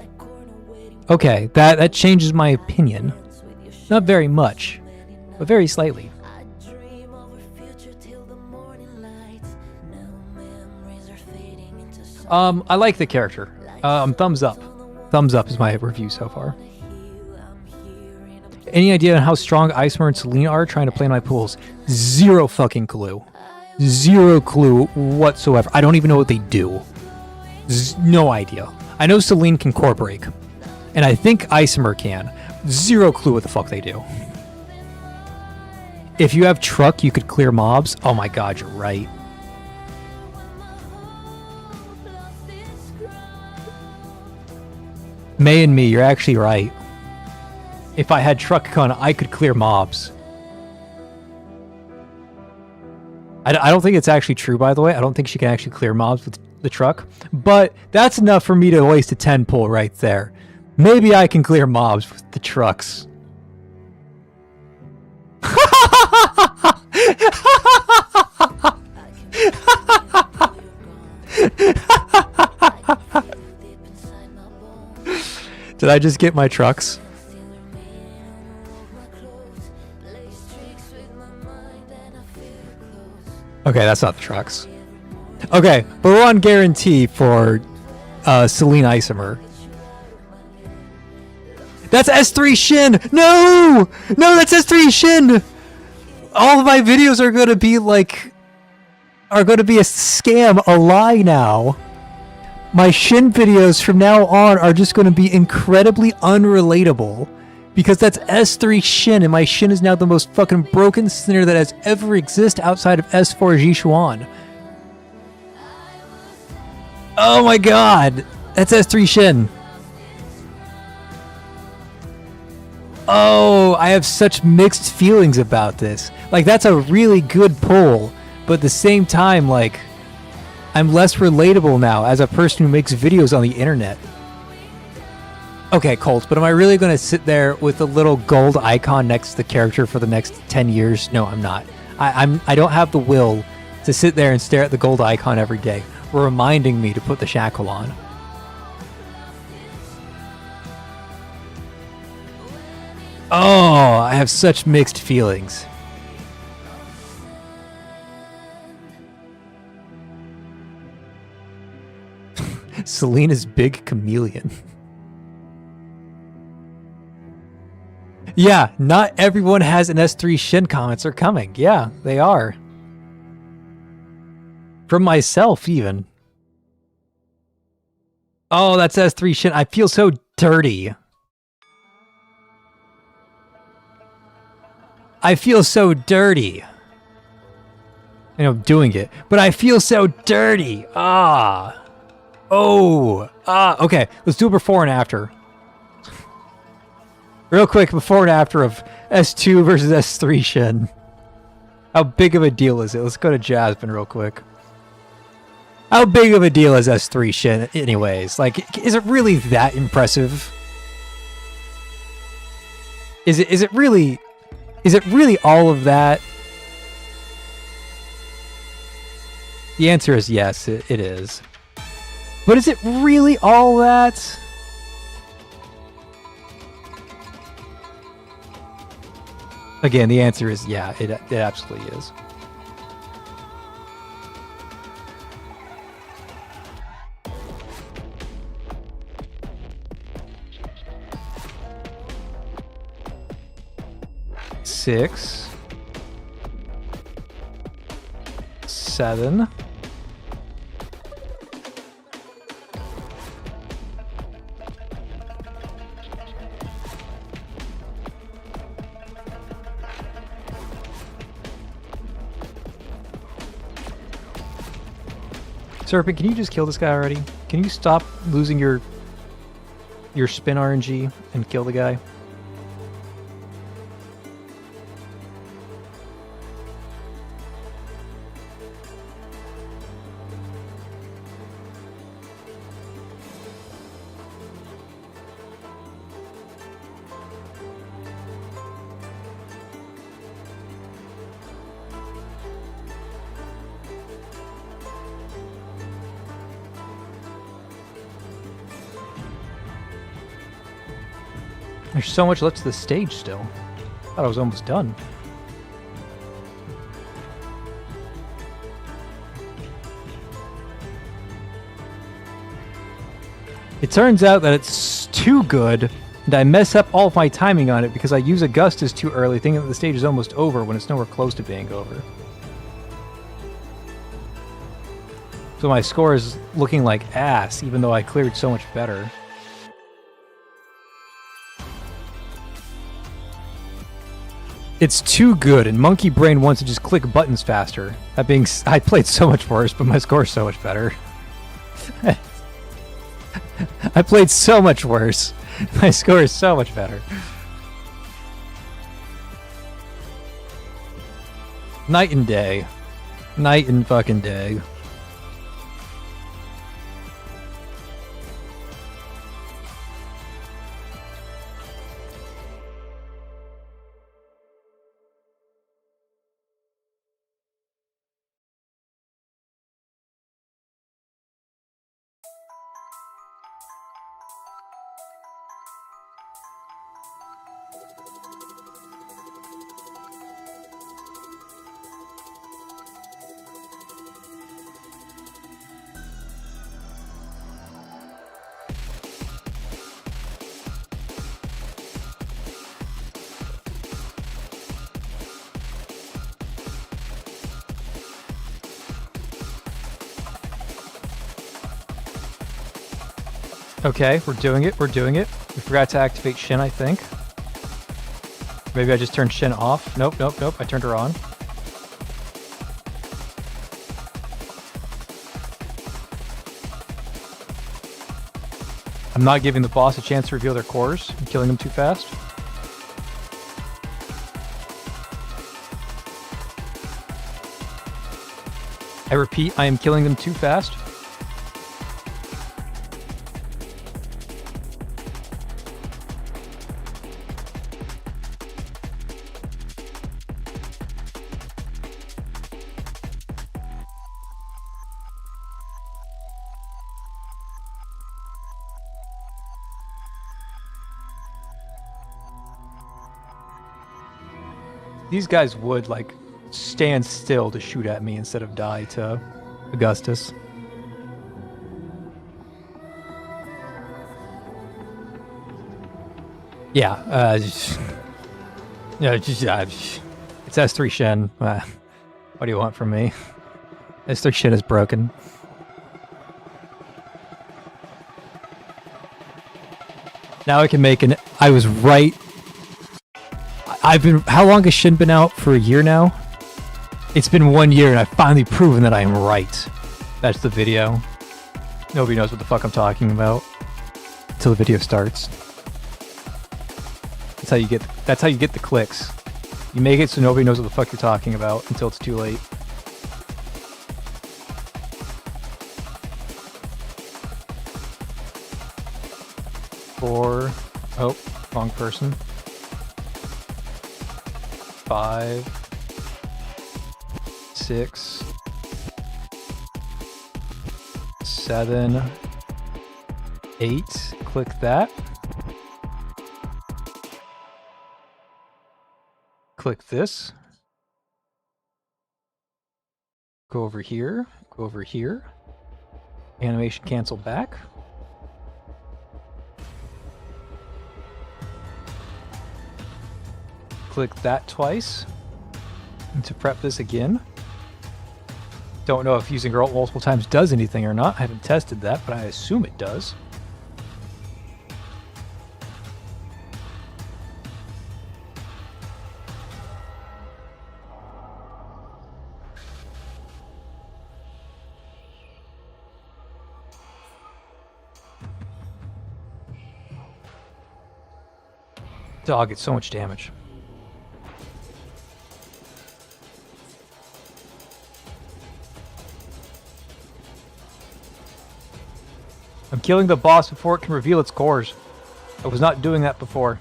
Okay, that changes my opinion. Not very much, but very slightly. I like the character. Thumbs up. Thumbs up is my review so far. Any idea on how strong Icemer and Selene are trying to play in my pools? Zero fucking clue. Zero clue whatsoever. I don't even know what they do. No idea. I know Selene can core break. And I think Icemer can. Zero clue what the fuck they do. If you have truck, you could clear mobs. Oh my god, you're right. May and me, you're actually right. If I had truck con, I could clear mobs. I don't think it's actually true, by the way. I don't think she can actually clear mobs with the truck. But that's enough for me to waste a 10 pull right there. Maybe I can clear mobs with the trucks. Did I just get my trucks? Okay, that's not the trucks. Okay, but we're on guarantee for Selene Icemer. That's S3 Shin! No! No, that's S3 Shin! All of my videos are gonna be like... are gonna be a scam, a lie now. My Shin videos from now on are just gonna be incredibly unrelatable. Because that's S3 Shin, and my Shin is now the most fucking broken sinner that has ever existed outside of S4 Jishuan. Oh my god! That's S3 Shin. Oh, I have such mixed feelings about this. Like, that's a really good pull, but at the same time, like, I'm less relatable now as a person who makes videos on the internet. Okay, Colt, but am I really going to sit there with a little gold icon next to the character for the next 10 years? No, I'm not. I don't have the will to sit there and stare at the gold icon every day, reminding me to put the shackle on. Oh, I have such mixed feelings. Selena's big chameleon. Yeah, not everyone has an S3 Shin. Comments are coming. Yeah, they are. From myself, even. Oh, that's S3 Shin. I feel so dirty. I feel so dirty. I know I'm doing it, but I feel so dirty. Ah. Oh. Ah. Okay, let's do a before and after. Real quick, before and after of S2 versus S3 Shin. How big of a deal is it? Let's go to Jasmine real quick. How big of a deal is S3 Shin anyways? Like, is it really that impressive? Is it really all of that? The answer is yes, it is. But is it really all that? Again, the answer is yeah, it absolutely is. Six, 7. Serpent, can you just kill this guy already? Can you stop losing your spin RNG and kill the guy? There's so much left to the stage still. I thought I was almost done. It turns out that it's too good, and I mess up all of my timing on it because I use Augustus too early, thinking that the stage is almost over when it's nowhere close to being over. So my score is looking like ass, even though I cleared so much better. It's too good, and Monkey Brain wants to just click buttons faster. That being, I played so much worse, but my score is so much better. I played so much worse. My score is so much better. Night and day. Night and fucking day. Okay, we're doing it, we're doing it. We forgot to activate Shin, I think. Maybe I just turned Shin off. Nope, nope, nope, I turned her on. I'm not giving the boss a chance to reveal their cores. I'm killing them too fast. I repeat, I am killing them too fast. these guys would, like, stand still to shoot at me instead of die to Augustus. Yeah, it's S3 Shen. What do you want from me? S3 Shen is broken. Now I can make an... I was right. I've been... How long has Shin been out? For a year now? It's been 1 year and I've finally proven that I am right. That's the video. Nobody knows what the fuck I'm talking about until the video starts. That's how you get the clicks. You make it so nobody knows what the fuck you're talking about until it's too late. Four. Oh, wrong person. 5. 6. 7. 8. Click that. Click this. Go over here. Go over here. Animation cancel back. Click that twice. And to prep this again. Don't know if using Alt multiple times does anything or not. I haven't tested that, but I assume it does. Dog gets so much damage. I'm killing the boss before it can reveal its cores. I was not doing that before.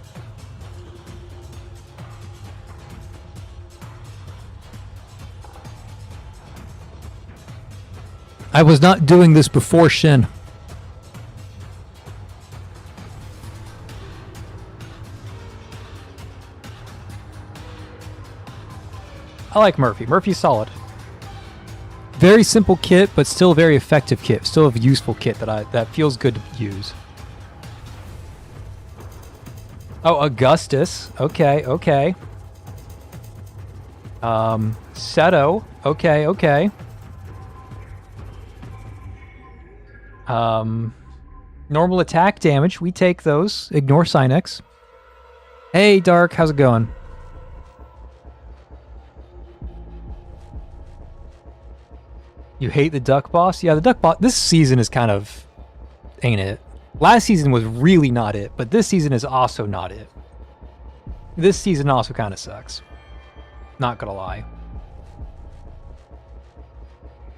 I was not doing this before Shin. I like Murphy. Murphy's solid. Very simple kit, but still a very effective kit. Still a useful kit that feels good to use. Oh, Augustus. Okay, okay. Seto. Okay, okay. Normal attack damage. We take those. Ignore Sinex. Hey, Dark. How's it going? You hate the duck boss? Yeah, the duck boss... This season is kind of... ain't it? Last season was really not it, but this season is also not it. This season also kind of sucks. Not gonna lie.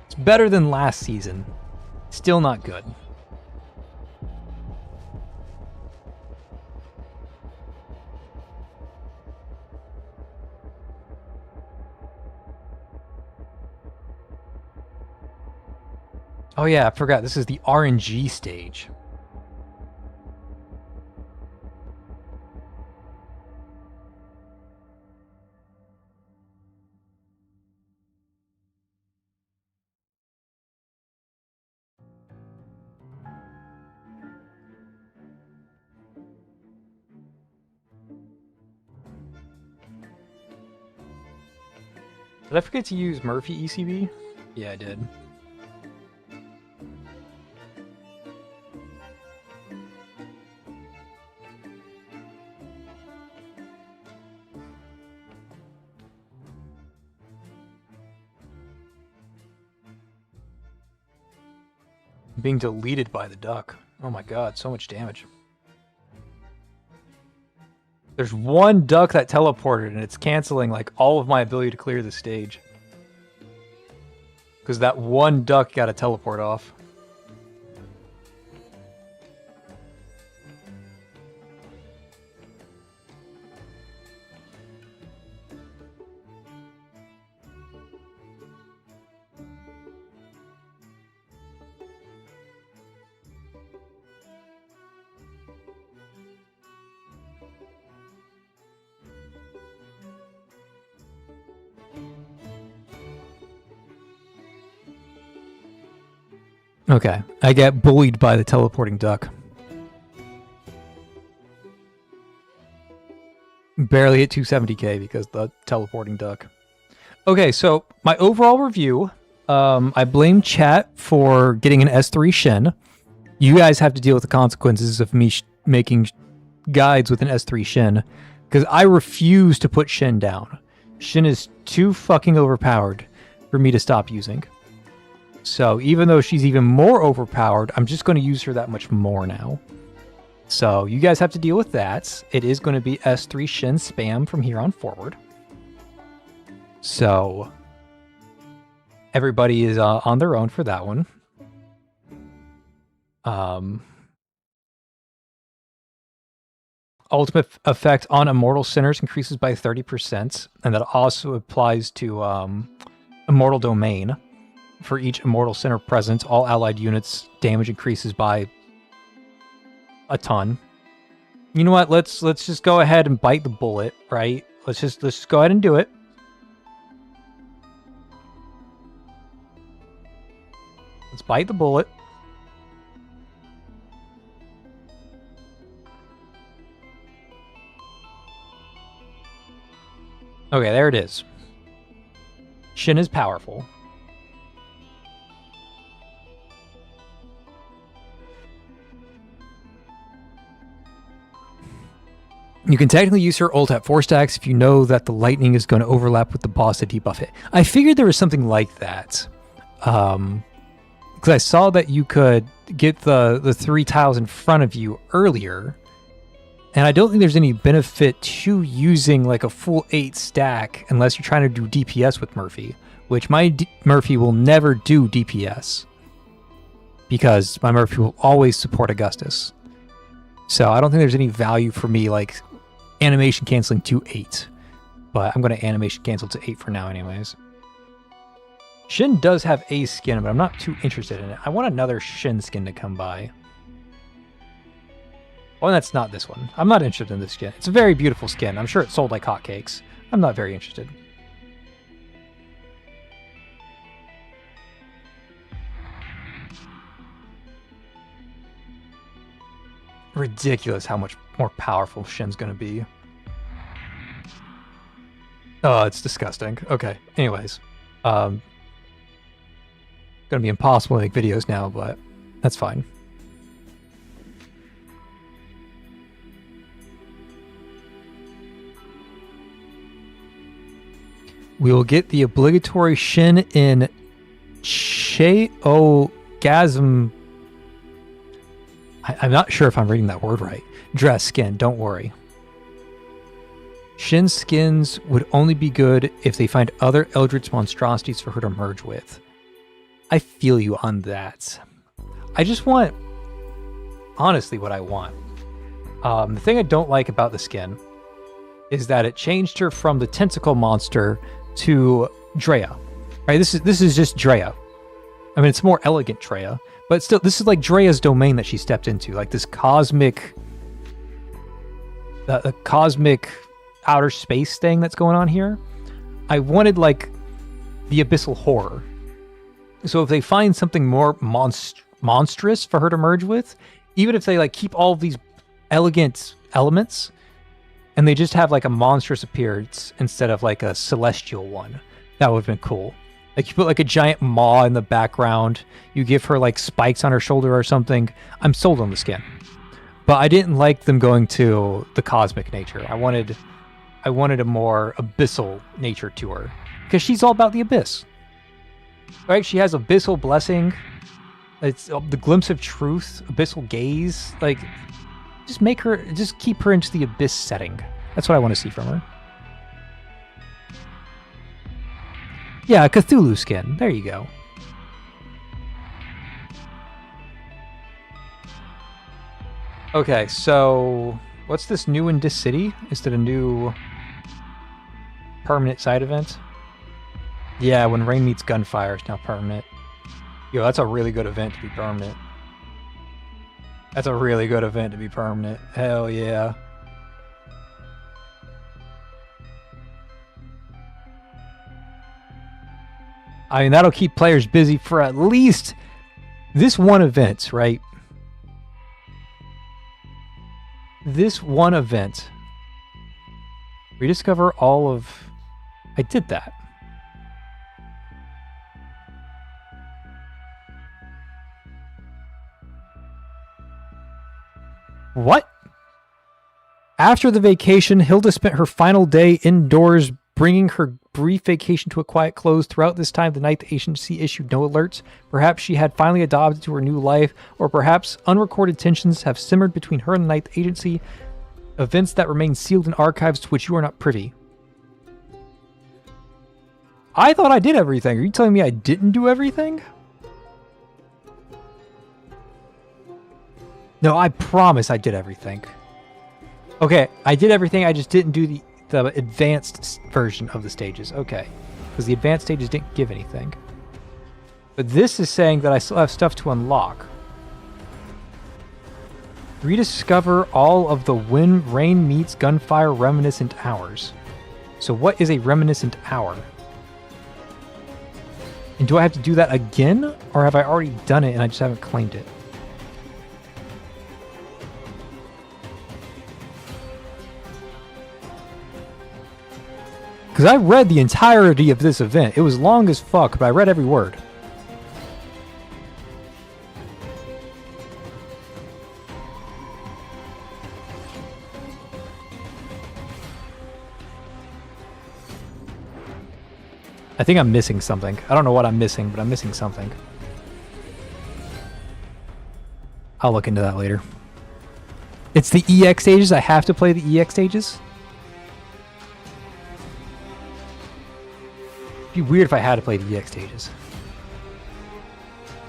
It's better than last season. Still not good. Oh yeah, I forgot. This is the RNG stage. Did I forget to use Murphy ECB? Yeah, I did. Being deleted by the duck. Oh my god, so much damage. There's one duck that teleported and it's canceling like all of my ability to clear the stage. Because that one duck got a teleport off. Okay, I get bullied by the teleporting duck. Barely at 270k because the teleporting duck. Okay, so my overall review, I blame chat for getting an S3 Shin. You guys have to deal with the consequences of me making guides with an S3 Shin, because I refuse to put Shin down. Shin is too fucking overpowered for me to stop using. So even though she's even more overpowered, I'm just going to use her that much more now. So you guys have to deal with that. It is going to be S3 Shin spam from here on forward. So everybody is on their own for that one. Ultimate effect on immortal sinners increases by 30%, and that also applies to immortal domain. For each immortal sinner present, all allied units damage increases by a ton. You know what? Let's just go ahead and bite the bullet, right? Let's just go ahead and do it. Let's bite the bullet. Okay, there it is. Shin is powerful. You can technically use her ult at 4 stacks if you know that the lightning is going to overlap with the boss to debuff it. I figured there was something like that. Because I saw that you could get the 3 tiles in front of you earlier. And I don't think there's any benefit to using like a full 8 stack unless you're trying to do DPS with Murphy. Which my Murphy will never do DPS. Because my Murphy will always support Augustus. So I don't think there's any value for me like animation canceling to 8. But I'm going to animation cancel to 8 for now anyways. Shin does have a skin, but I'm not too interested in it. I want another Shin skin to come by. Oh, that's not this one. I'm not interested in this skin. It's a very beautiful skin. I'm sure it sold like hotcakes. I'm not very interested. Ridiculous how much more powerful Shin's going to be. Oh, it's disgusting. Okay, anyways. Gonna be impossible to make videos now, but that's fine. We will get the obligatory Shin in Cheogasm. I'm not sure if I'm reading that word right. Dress skin, don't worry. Shin skins would only be good if they find other Eldritch monstrosities for her to merge with. I feel you on that. I just want, honestly, what I want. The thing I don't like about the skin is that it changed her from the tentacle monster to Drea. Right? This is just Drea. I mean, it's more elegant Drea, but still, this is like Drea's domain that she stepped into, like this cosmic, the cosmic outer space thing that's going on here. I wanted like the abyssal horror. So if they find something more monstrous for her to merge with, even if they like keep all of these elegant elements and they just have like a monstrous appearance instead of like a celestial one, that would have been cool. Like you put like a giant maw in the background, you give her like spikes on her shoulder or something. I'm sold on the skin. But I didn't like them going to the cosmic nature. I wanted a more abyssal nature to her because she's all about the abyss. Right? She has abyssal blessing. It's the glimpse of truth, abyssal gaze. Like, just keep her into the abyss setting. That's what I want to see from her. Yeah, a Cthulhu skin. There you go. Okay, so what's this new in this city? Is it a new permanent side event? Yeah, when rain meets gunfire, it's now permanent. Yo, that's a really good event to be permanent. That's a really good event to be permanent. Hell yeah. I mean, that'll keep players busy for at least This one event, right? This one event. Rediscover all of... I did that. What? After the vacation, Hilda spent her final day indoors, bringing her brief vacation to a quiet close. Throughout this time, the Ninth Agency issued no alerts. Perhaps she had finally adopted to her new life, or perhaps unrecorded tensions have simmered between her and the Ninth Agency, events that remain sealed in archives to which you are not privy. I thought I did everything. Are you telling me I didn't do everything? No, I promise I did everything. Okay, I did everything, I just didn't do the advanced version of the stages. Okay, because the advanced stages didn't give anything. But this is saying that I still have stuff to unlock. Rediscover all of the when rain meets gunfire reminiscent hours. So what is a reminiscent hour? And do I have to do that again? Or have I already done it and I just haven't claimed it? Because I read the entirety of this event. It was long as fuck, but I read every word. I think I'm missing something. I don't know what I'm missing, but I'm missing something. I'll look into that later. It's the EX stages. I have to play the EX stages. It'd be weird if I had to play the EX stages.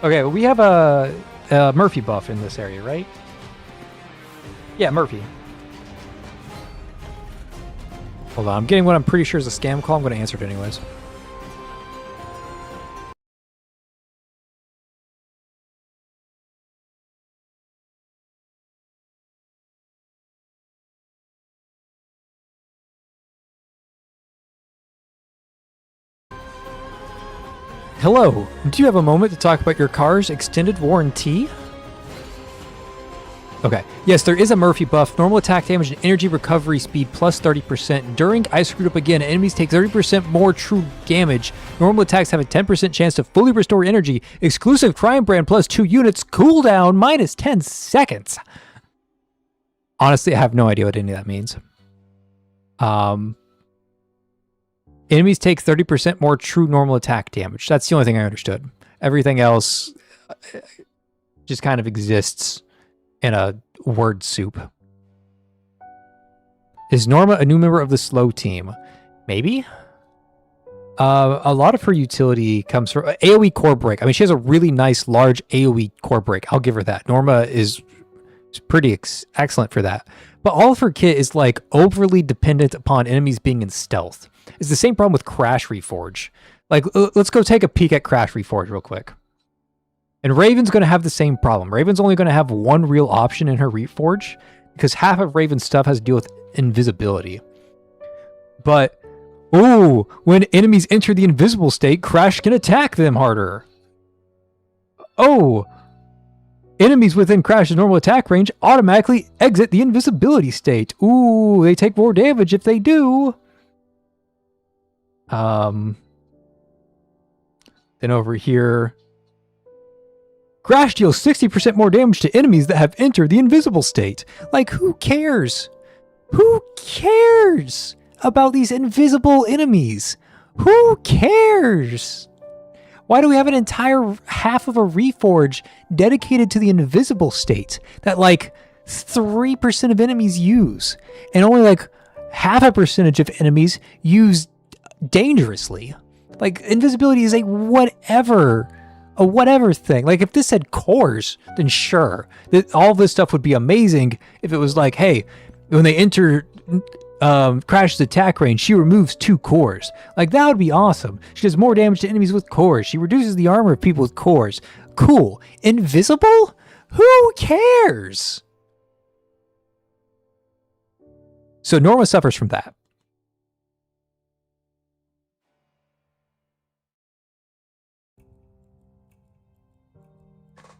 Okay, well, we have a Murphy buff in this area, right? Yeah, Murphy. Hold on, I'm getting what I'm pretty sure is a scam call. I'm going to answer it anyways. Hello, do you have a moment to talk about your car's extended warranty? Okay, yes, there is a Murphy buff. Normal attack damage and energy recovery speed plus 30%. During I Screwed Up Again, enemies take 30% more true damage. Normal attacks have a 10% chance to fully restore energy. Exclusive Crime Brand plus 2 units. Cooldown minus 10 seconds. Honestly, I have no idea what any of that means. Enemies take 30% more true normal attack damage. That's the only thing I understood. Everything else just kind of exists in a word soup. Is Norma a new member of the slow team? Maybe? A lot of her utility comes from AoE core break. I mean, she has a really nice, large AoE core break. I'll give her that. Norma is pretty excellent for that. But all of her kit is like overly dependent upon enemies being in stealth. It's the same problem with Crash Reforge. Like, let's go take a peek at Crash Reforge real quick. And Raven's going to have the same problem. Raven's only going to have one real option in her Reforge because half of Raven's stuff has to deal with invisibility. But, ooh, when enemies enter the invisible state, Crash can attack them harder. Oh, enemies within Crash's normal attack range automatically exit the invisibility state. Ooh, they take more damage if they do. Then over here, Crash deals 60% more damage to enemies that have entered the invisible state. Like, who cares? Who cares about these invisible enemies? Who cares? Why do we have an entire half of a Reforge dedicated to the invisible state that like 3% of enemies use, and only like half a percentage of enemies use dangerously? Like, invisibility is a whatever thing. Like, if this said cores, then sure, that all this stuff would be amazing. If it was like, hey, when they enter Crash's attack range, she removes 2 cores. Like, that would be awesome. She does more damage to enemies with cores. She reduces the armor of people with cores. Cool. Invisible? Who cares? So Norma suffers from that.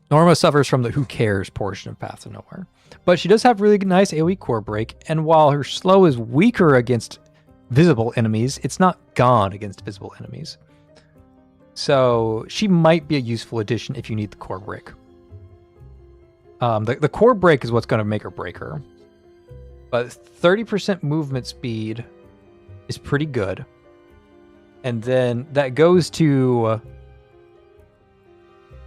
Norma suffers from the who cares portion of Path to Nowhere. But she does have really nice AoE core break, and while her slow is weaker against visible enemies, it's not gone against visible enemies. So she might be a useful addition if you need the core break. The core break is what's going to make or break her. But 30% movement speed is pretty good. And then that goes to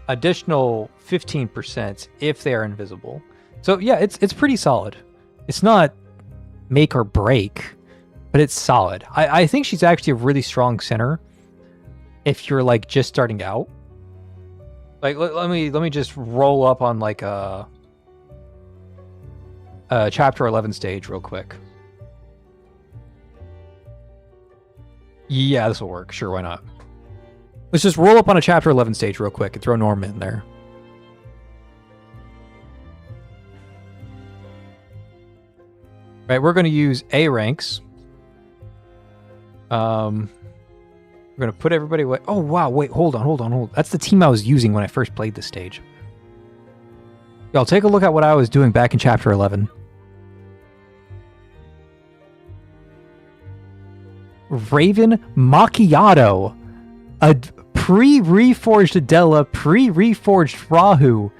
additional 15% if they are invisible. So yeah, it's pretty solid. It's not make or break, but it's solid. I think she's actually a really strong center if you're like just starting out. Like let me just roll up on like a chapter 11 stage real quick. Yeah, this will work. Sure, why not? Let's just roll up on a chapter 11 stage real quick and throw Norma in there. Right, we're going to use A ranks. We're going to put everybody away. Oh, wow, wait, hold on. That's the team I was using when I first played this stage. Y'all, take a look at what I was doing back in chapter 11. Raven Macchiato, a pre-reforged Adela, pre-reforged Rahu,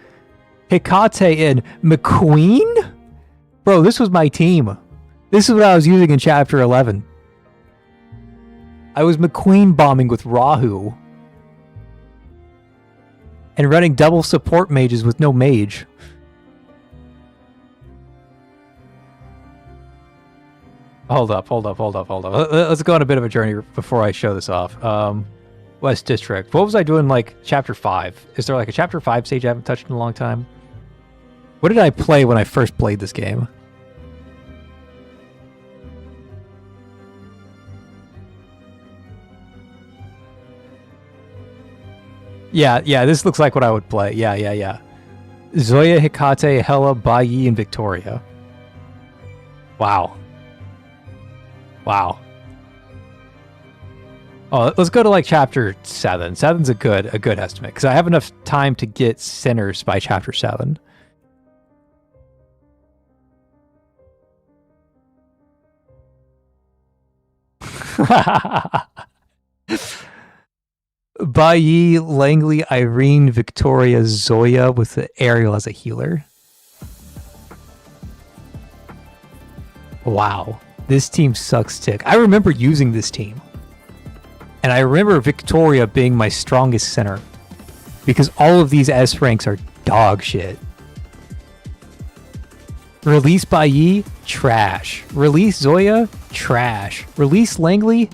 Hecate, and McQueen? Bro, this was my team. This is what I was using in chapter 11. I was McQueen bombing with Rahu. And running double support mages with no mage. Hold up. Let's go on a bit of a journey before I show this off. West District. What was I doing like chapter 5? Is there like a chapter 5 stage I haven't touched in a long time? What did I play when I first played this game? Yeah, this looks like what I would play. Yeah. Zoya, Hecate, Hela, Bai, and Victoria. Wow. Oh, let's go to like chapter 7. 7's a good estimate because I have enough time to get centers by chapter 7. Bai, Langley, Irene, Victoria, Zoya with the Ariel as a healer. Wow. This team sucks tick. I remember using this team. And I remember Victoria being my strongest center. Because all of these S ranks are dog shit. Release Bai, trash. Release Zoya, trash. Release Langley,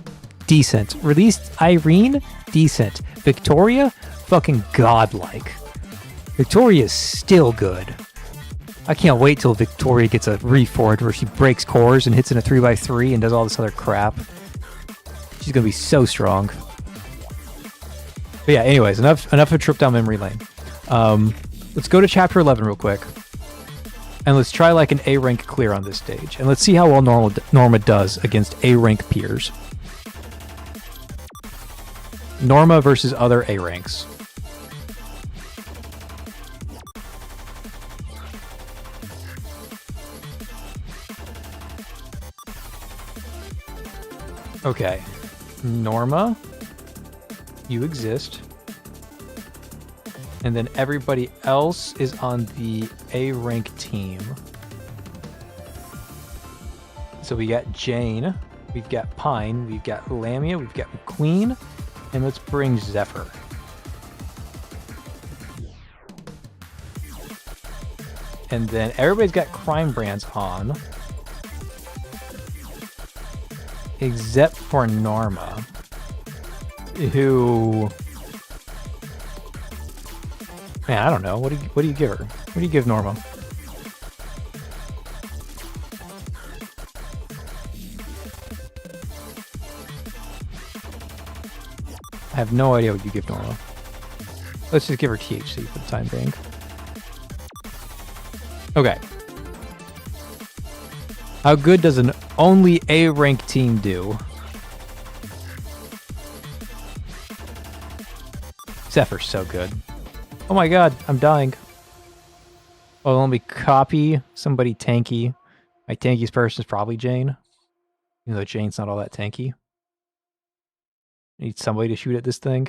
decent. Release Irene, decent. Victoria, fucking godlike. Victoria is still good. I can't wait till Victoria gets a reforged where she breaks cores and hits in a 3x3 and does all this other crap. She's gonna be so strong. But yeah, anyways, enough of a trip down memory lane. Let's go to chapter 11 real quick. And let's try like an A rank clear on this stage. And let's see how well Norma does against A rank peers. Norma versus other A ranks. Okay, Norma, you exist. And then everybody else is on the A rank team. So we got Jane, we've got Pine, we've got Lamia, we've got McQueen, and let's bring Zephyr. And then everybody's got crime brands on. Except for Norma, who, man, I don't know. What do you give her? What do you give Norma? I have no idea what you give Norma. Let's just give her THC for the time being. Okay. How good does an only A rank team do? Zephyr's so good. Oh my god, I'm dying. Oh, let me copy somebody tanky. My tankiest person is probably Jane. Even though Jane's not all that tanky. I need somebody to shoot at this thing.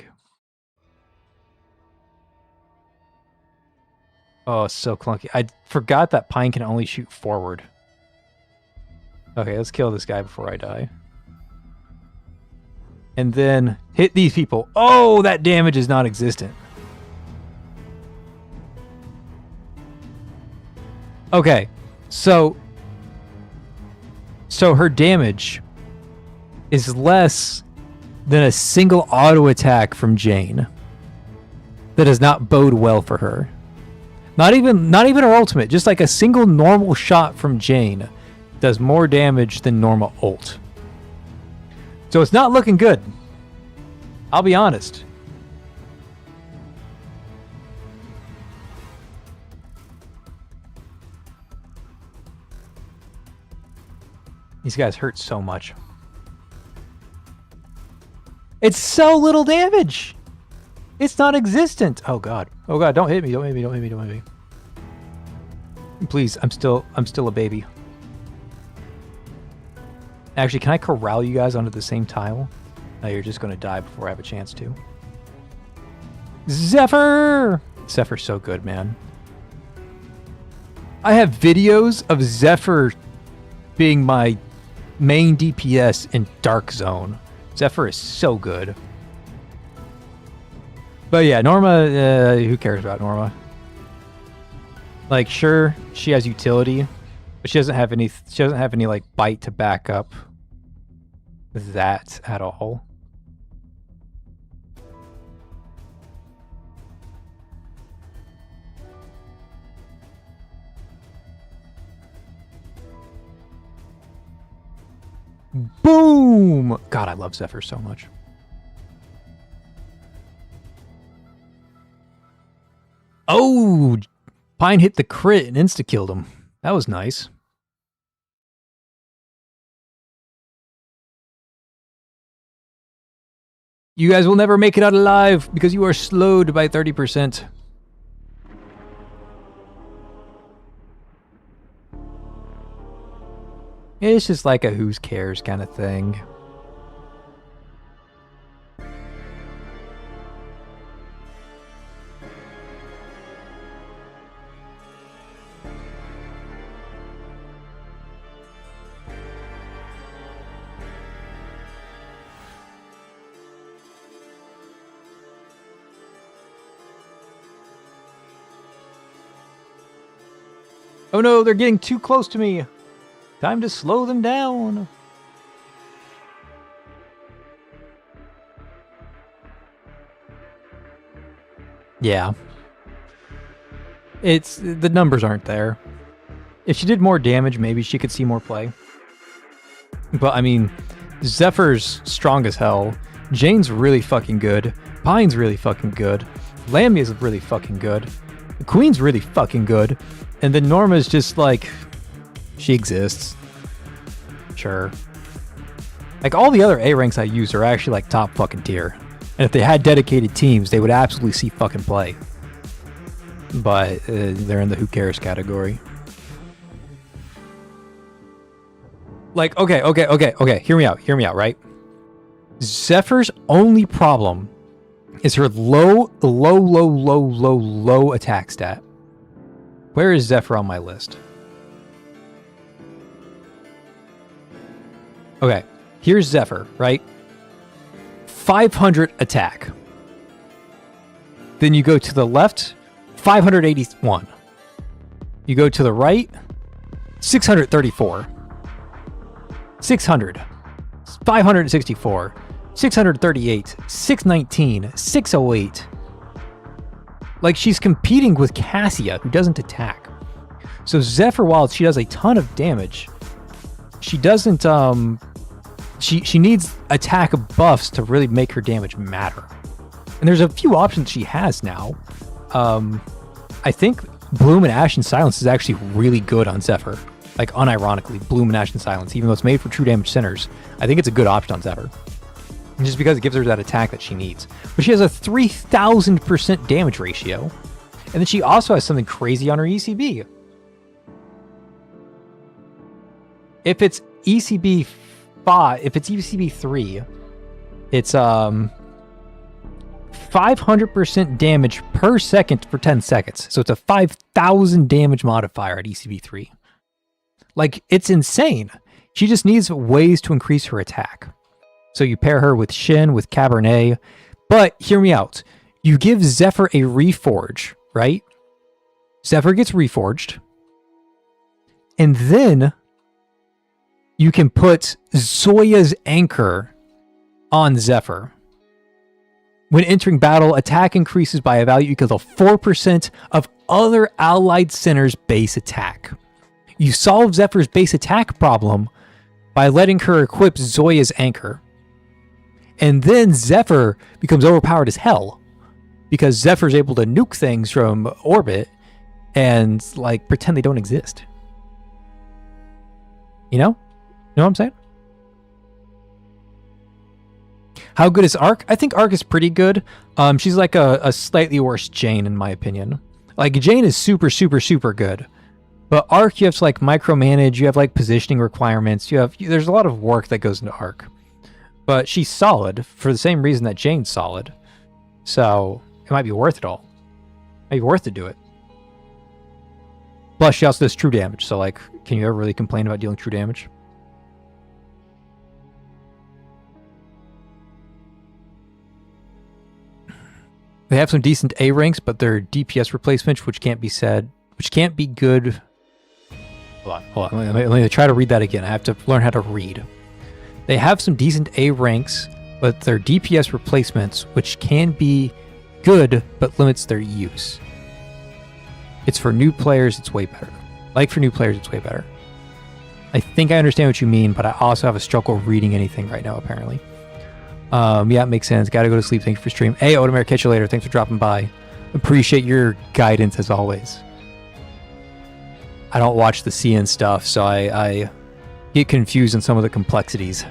Oh, it's so clunky. I forgot that Pine can only shoot forward. Okay, let's kill this guy before I die. And then hit these people. Oh, that damage is non-existent. Okay, so her damage is less than a single auto attack from Jane. That does not bode well for her. Not even her ultimate, just like a single normal shot from Jane does more damage than normal ult. So it's not looking good. I'll be honest. These guys hurt so much. It's so little damage. It's non-existent. Oh god. Oh god, don't hit me. Don't hit me. Don't hit me. Don't hit me. Please, I'm still a baby. Actually, can I corral you guys onto the same tile? No, you're just going to die before I have a chance to. Zephyr! Zephyr's so good, man. I have videos of Zephyr being my main DPS in Dark Zone. Zephyr is so good. But yeah, Norma, who cares about Norma? Like, sure, she has utility, but she doesn't have any like bite to back up that at all. Boom! God, I love Zephyr so much. Oh, Pine hit the crit and insta-killed him. That was nice. You guys will never make it out alive because you are slowed by 30%. It's just like a who's cares kind of thing. Oh no, they're getting too close to me. Time to slow them down. Yeah. The numbers aren't there. If she did more damage, maybe she could see more play. But I mean, Zephyr's strong as hell. Jane's really fucking good. Pine's really fucking good. Lamia's really fucking good. The Queen's really fucking good. And then Norma's just like, she exists. Sure. Like all the other A ranks I use are actually like top fucking tier. And if they had dedicated teams, they would absolutely see fucking play. But they're in the who cares category. Like, okay. Hear me out, right? Zephyr's only problem is her low attack stat. Where is Zephyr on my list? Okay, here's Zephyr, right? 500 attack. Then you go to the left, 581. You go to the right, 634. 600. 564. 638. 619. 608. Like, she's competing with Cassia, who doesn't attack. So Zephyr, while she does a ton of damage, she doesn't, she needs attack buffs to really make her damage matter. And there's a few options she has now. I think Bloom and Ash and Silence is actually really good on Zephyr. Like, unironically, Bloom and Ash and Silence, even though it's made for true damage centers, I think it's a good option on Zephyr. Just because it gives her that attack that she needs. But she has a 3,000% damage ratio. And then she also has something crazy on her ECB. If it's ECB 5, if it's ECB 3, it's 500% damage per second for 10 seconds. So it's a 5,000 damage modifier at ECB 3. Like, it's insane. She just needs ways to increase her attack. So you pair her with Shin, with Cabernet. But hear me out. You give Zephyr a Reforge, right? Zephyr gets Reforged. And then you can put Zoya's Anchor on Zephyr. When entering battle, attack increases by a value equal to 4% of other allied centers' base attack. You solve Zephyr's base attack problem by letting her equip Zoya's Anchor. And then Zephyr becomes overpowered as hell because Zephyr's able to nuke things from orbit and like pretend they don't exist. You know? You know what I'm saying? How good is Arc? I think Arc is pretty good. She's like a slightly worse Jane in my opinion. Like Jane is super, super, super good. But Arc, you have to like micromanage. You have like positioning requirements. There's a lot of work that goes into Arc. But she's solid for the same reason that Jane's solid. So it might be worth it all. It might be worth to do it. Plus, she also does true damage. So like, can you ever really complain about dealing true damage? They have some decent A ranks, but they're DPS replacements, which can't be good. Hold on. Let me try to read that again. I have to learn how to read. They have some decent A ranks, but they're DPS replacements, which can be good, but limits their use. It's for new players, it's way better. Like for new players, it's way better. I think I understand what you mean, but I also have a struggle reading anything right now, apparently. Yeah, it makes sense. Gotta go to sleep. Thank you for stream. Hey, Odomir, catch you later. Thanks for dropping by. Appreciate your guidance as always. I don't watch the CN stuff, so I get confused in some of the complexities.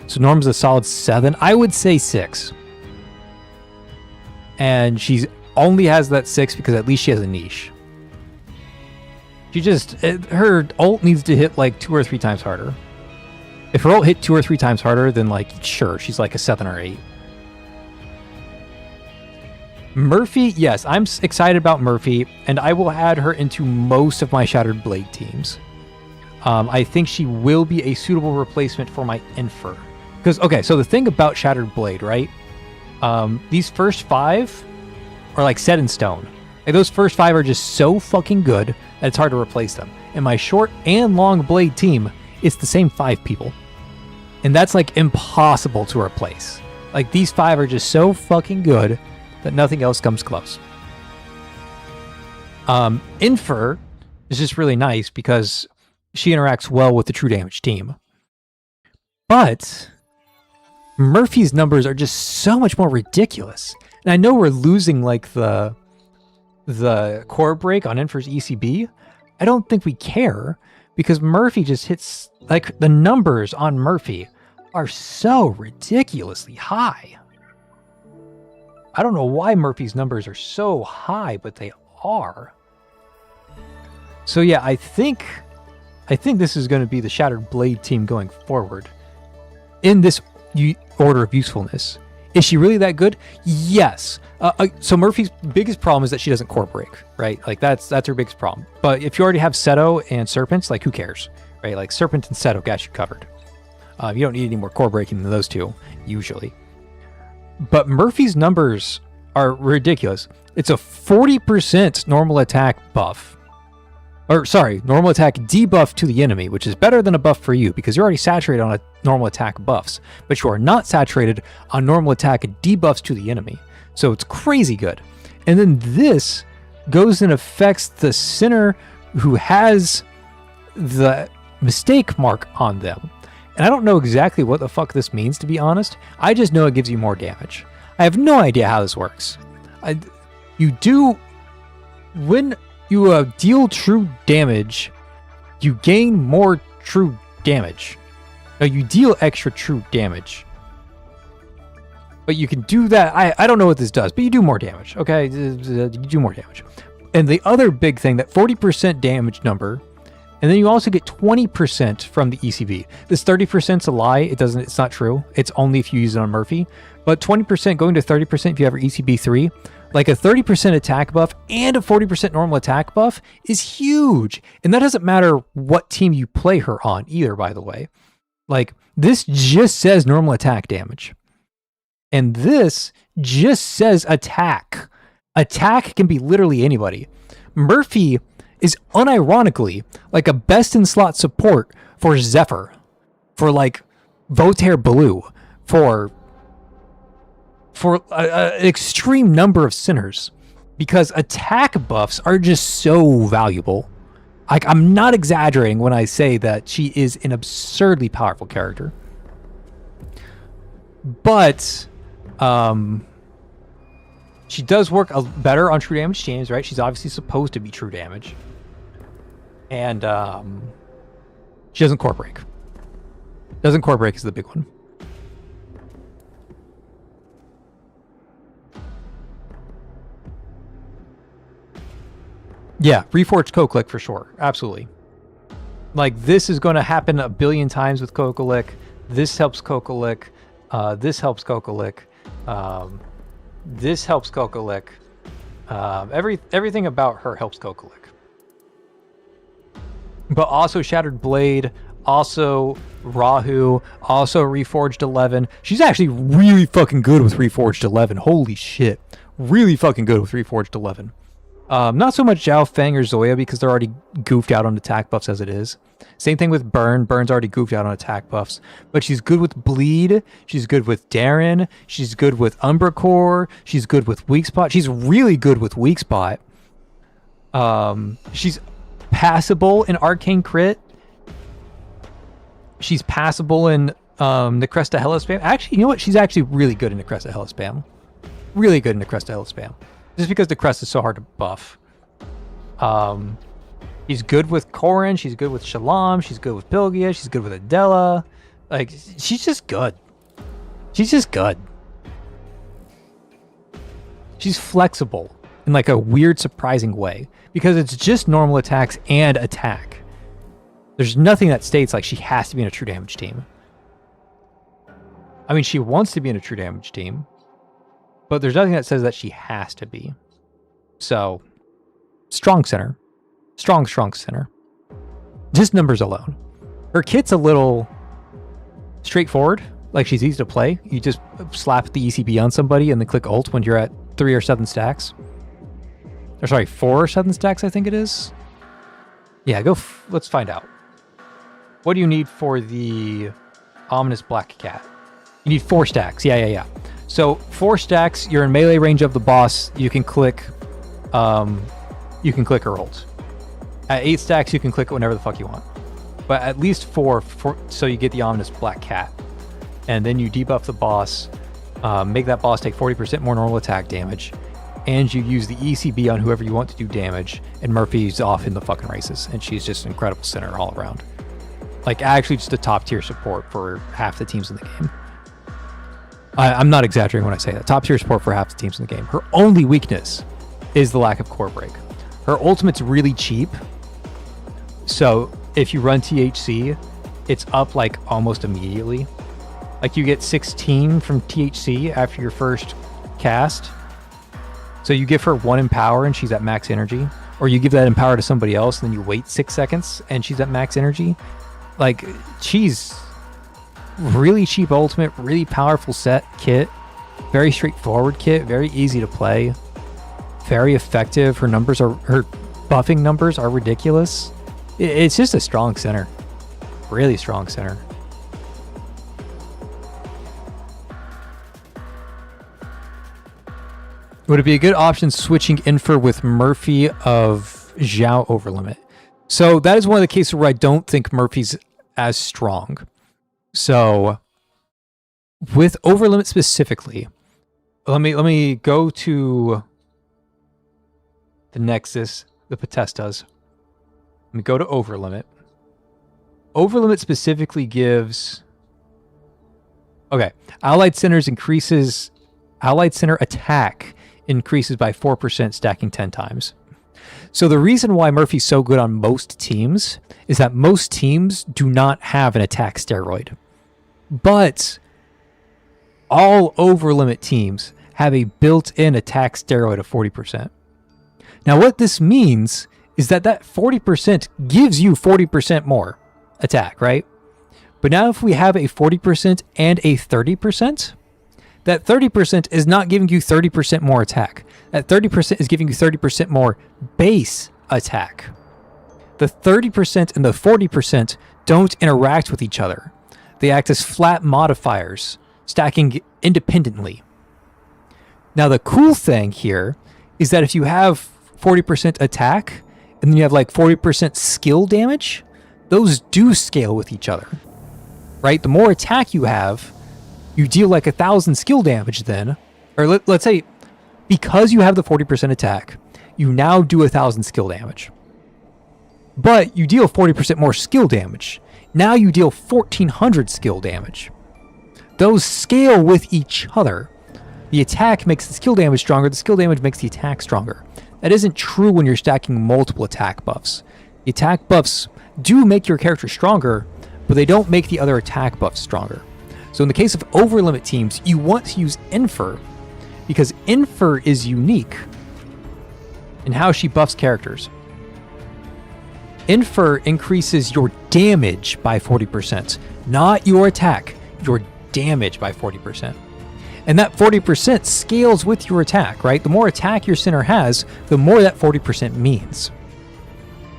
So Norm's a solid 7. I would say 6. And she only has that 6 because at least she has a niche. Her ult needs to hit like 2 or 3 times harder. If her ult hit 2 or 3 times harder, then like, sure, she's like a 7 or 8. Murphy, yes, I'm excited about Murphy, and I will add her into most of my Shattered Blade teams. I think she will be a suitable replacement for my Infer. Because, okay, so the thing about Shattered Blade, right? These first 5 are like set in stone. Like those first 5 are just so fucking good that it's hard to replace them. In my short and long Blade team, it's the same 5 people. And that's like impossible to replace. Like these 5 are just so fucking good that nothing else comes close. Infer is just really nice because she interacts well with the true damage team. But Murphy's numbers are just so much more ridiculous. And I know we're losing like the core break on Infer's ECB. I don't think we care because Murphy just hits, like the numbers on Murphy are so ridiculously high. I don't know why Murphy's numbers are so high, but they are. So yeah, I think this is going to be the Shattered Blade team going forward. In this order of usefulness. Is she really that good? Yes. So Murphy's biggest problem is that she doesn't core break, right? Like that's her biggest problem. But if you already have Seto and Serpents, like who cares, right? Like Serpent and Seto got you covered. You don't need any more core breaking than those two, usually. But Murphy's numbers are ridiculous. It's a 40% normal attack buff. Or, sorry, normal attack debuff to the enemy, which is better than a buff for you because you're already saturated on normal attack buffs, but you are not saturated on normal attack debuffs to the enemy. So it's crazy good. And then this goes and affects the center who has the mistake mark on them. And I don't know exactly what the fuck this means, to be honest. I just know it gives you more damage. I have no idea how this works. When you deal true damage, you gain more true damage. No, you deal extra true damage. But you can do that. I don't know what this does, but you do more damage. Okay, you do more damage. And the other big thing, that 40% damage number, and then you also get 20% from the ECB. This 30%'s a lie. It's not true. It's only if you use it on Murphy. But 20% going to 30% if you have her ECB 3, like a 30% attack buff and a 40% normal attack buff is huge. And that doesn't matter what team you play her on either, by the way. Like, this just says normal attack damage. And this just says attack. Attack can be literally anybody. Murphy is unironically like a best in slot support for Zephyr, for like Voltaire Blue, for an extreme number of sinners, because attack buffs are just so valuable. Like, I'm not exaggerating when I say that she is an absurdly powerful character. But she does work better on true damage teams, right? She's obviously supposed to be true damage. And she doesn't core break. Doesn't core break is the big one. Yeah, reforged Kokalik for sure. Absolutely. Like, this is going to happen a billion times with Kokalik. This helps Kokalik. This helps Kokalik. This helps Kokalik. Everything about her helps Kokalik. But also Shattered Blade, also Rahu, also Reforged 11. She's actually really fucking good with Reforged 11. Holy shit. Really fucking good with Reforged 11. Not so much Zhao Feng or Zoya because they're already goofed out on attack buffs as it is. Same thing with Burn. Burn's already goofed out on attack buffs. But she's good with Bleed. She's good with Darren. She's good with Umbra Core. She's good with Weak Spot. She's really good with Weak Spot. She's passable in Arcane Crit. She's passable in the Cresta Hella Spam. Actually, you know what? She's actually really good in the Cresta Hella Spam. Really good in the Cresta Hella Spam. Just because the crest is so hard to buff. She's good with Corrin. She's good with Shalom. She's good with Pilgia. She's good with Adela. Like, she's just good. She's just good. She's flexible in like a weird, surprising way. Because it's just normal attacks and attack. There's nothing that states like she has to be in a true damage team. I mean, she wants to be in a true damage team. But there's nothing that says that she has to be. So, strong center. Strong center. Just numbers alone. Her kit's a little straightforward. Like, she's easy to play. You just slap the ECB on somebody and then click ult when you're at 3 or 7 stacks. Or sorry, 4 or 7 stacks, I think it is. Yeah, let's find out. What do you need for the ominous black cat? You need 4 stacks. Yeah. So 4 stacks, you're in melee range of the boss. You can click her ult. At 8 stacks, you can click it whenever the fuck you want. But at least 4 so you get the ominous black cat. And then you debuff the boss, make that boss take 40% more normal attack damage, and you use the ECB on whoever you want to do damage, and Murphy's off in the fucking races, and she's just an incredible center all around. Like, actually just a top tier support for half the teams in the game. I'm not exaggerating when I say that. Top tier support for half the teams in the game. Her only weakness is the lack of core break. Her ultimate's really cheap. So if you run THC, it's up like almost immediately. Like, you get 16 from THC after your first cast. So you give her 1 empower and she's at max energy. Or you give that empower to somebody else and then you wait 6 seconds and she's at max energy. Like, she's really cheap ultimate, really powerful set kit, very straightforward kit, very easy to play, very effective. Her buffing numbers are ridiculous. It's just a strong center, really strong center. Would it be a good option switching Infer with Murphy of Zhao Overlimit? So that is one of the cases where I don't think Murphy's as strong. So with Overlimit specifically, let me go to the Nexus, the Potestas. Let me go to Overlimit. Overlimit specifically gives... Okay, Allied Centers increases Allied center attack increases by 4%, stacking 10 times. So the reason why Murphy's so good on most teams is that most teams do not have an attack steroid. But all overlimit teams have a built-in attack steroid of 40%. Now what this means is that 40% gives you 40% more attack, right? But now if we have a 40% and a 30%, that 30% is not giving you 30% more attack. That 30% is giving you 30% more base attack. The 30% and the 40% don't interact with each other. They act as flat modifiers, stacking independently. Now the cool thing here is that if you have 40% attack and then you have like 40% skill damage, those do scale with each other, right? The more attack you have, you deal like 1,000 skill damage then, or let's say because you have the 40% attack, you now do 1,000 skill damage. But you deal 40% more skill damage. Now you deal 1,400 skill damage. Those scale with each other. The attack makes the skill damage stronger, the skill damage makes the attack stronger. That isn't true when you're stacking multiple attack buffs. The attack buffs do make your character stronger, but they don't make the other attack buffs stronger. So in the case of overlimit teams, you want to use Infer, because Infer is unique in how she buffs characters. Infer increases your damage by 40%, not your attack, your damage by 40%. And that 40% scales with your attack, right? The more attack your center has, the more that 40% means.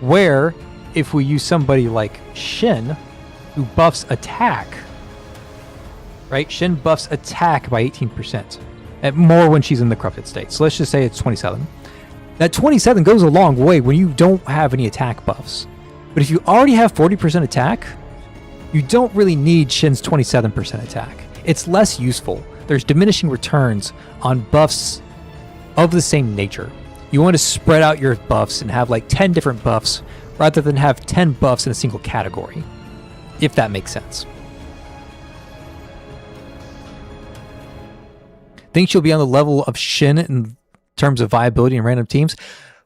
Where, if we use somebody like Shin, who buffs attack, right? Shin buffs attack by 18%, and more when she's in the corrupted state. So let's just say it's 27. That 27 goes a long way when you don't have any attack buffs. But if you already have 40% attack, you don't really need Shin's 27% attack. It's less useful. There's diminishing returns on buffs of the same nature. You want to spread out your buffs and have like 10 different buffs rather than have 10 buffs in a single category, if that makes sense. Think she'll be on the level of Shin in terms of viability in random teams?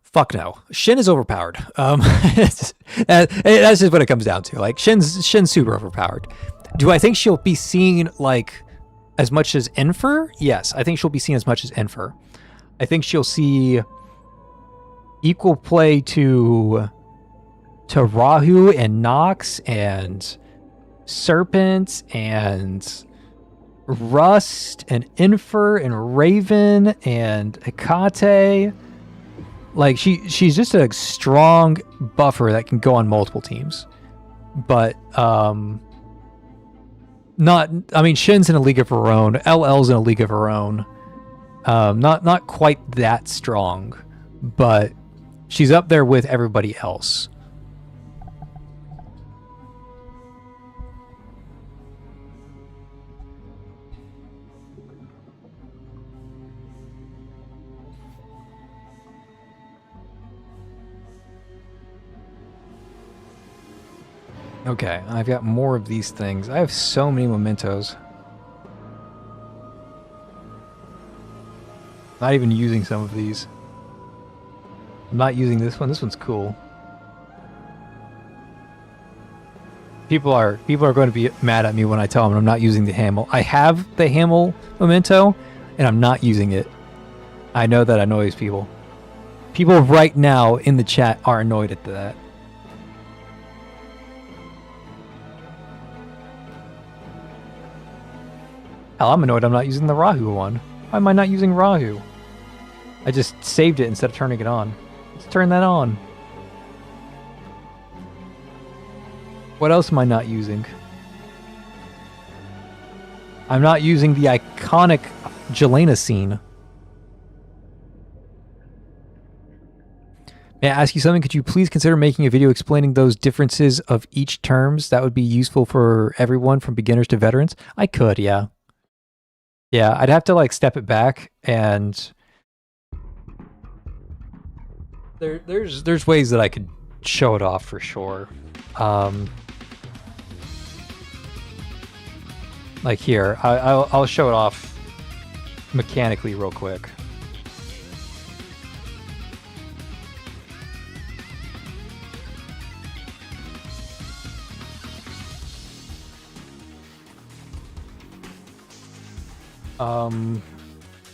Fuck no. Shin is overpowered. That's just what it comes down to. Like Shin's super overpowered. Do I think she'll be seen like as much as Infer? Yes, I think she'll be seen as much as Infer. I think she'll see equal play to Rahu and Nox and Serpent and Rust and Infer and Raven and Hecate. Like she's just a strong buffer that can go on multiple teams. But Shin's in a league of her own. LL's in a league of her own. Not quite that strong, but she's up there with everybody else. Okay, I've got more of these things. I have so many mementos. Not even using some of these. I'm not using this one. This one's cool. People are going to be mad at me when I tell them I'm not using the Hamel. I have the Hamel memento, and I'm not using it. I know that annoys people. People right now in the chat are annoyed at that. Hell, I'm annoyed I'm not using the Rahu one. Why am I not using Rahu? I just saved it instead of turning it on. Let's turn that on. What else am I not using? I'm not using the iconic Jelena scene. May I ask you something? Could you please consider making a video explaining those differences of each terms? That would be useful for everyone from beginners to veterans. I could, yeah. Yeah, I'd have to like step it back, and there's ways that I could show it off for sure. Like here, I'll show it off mechanically real quick.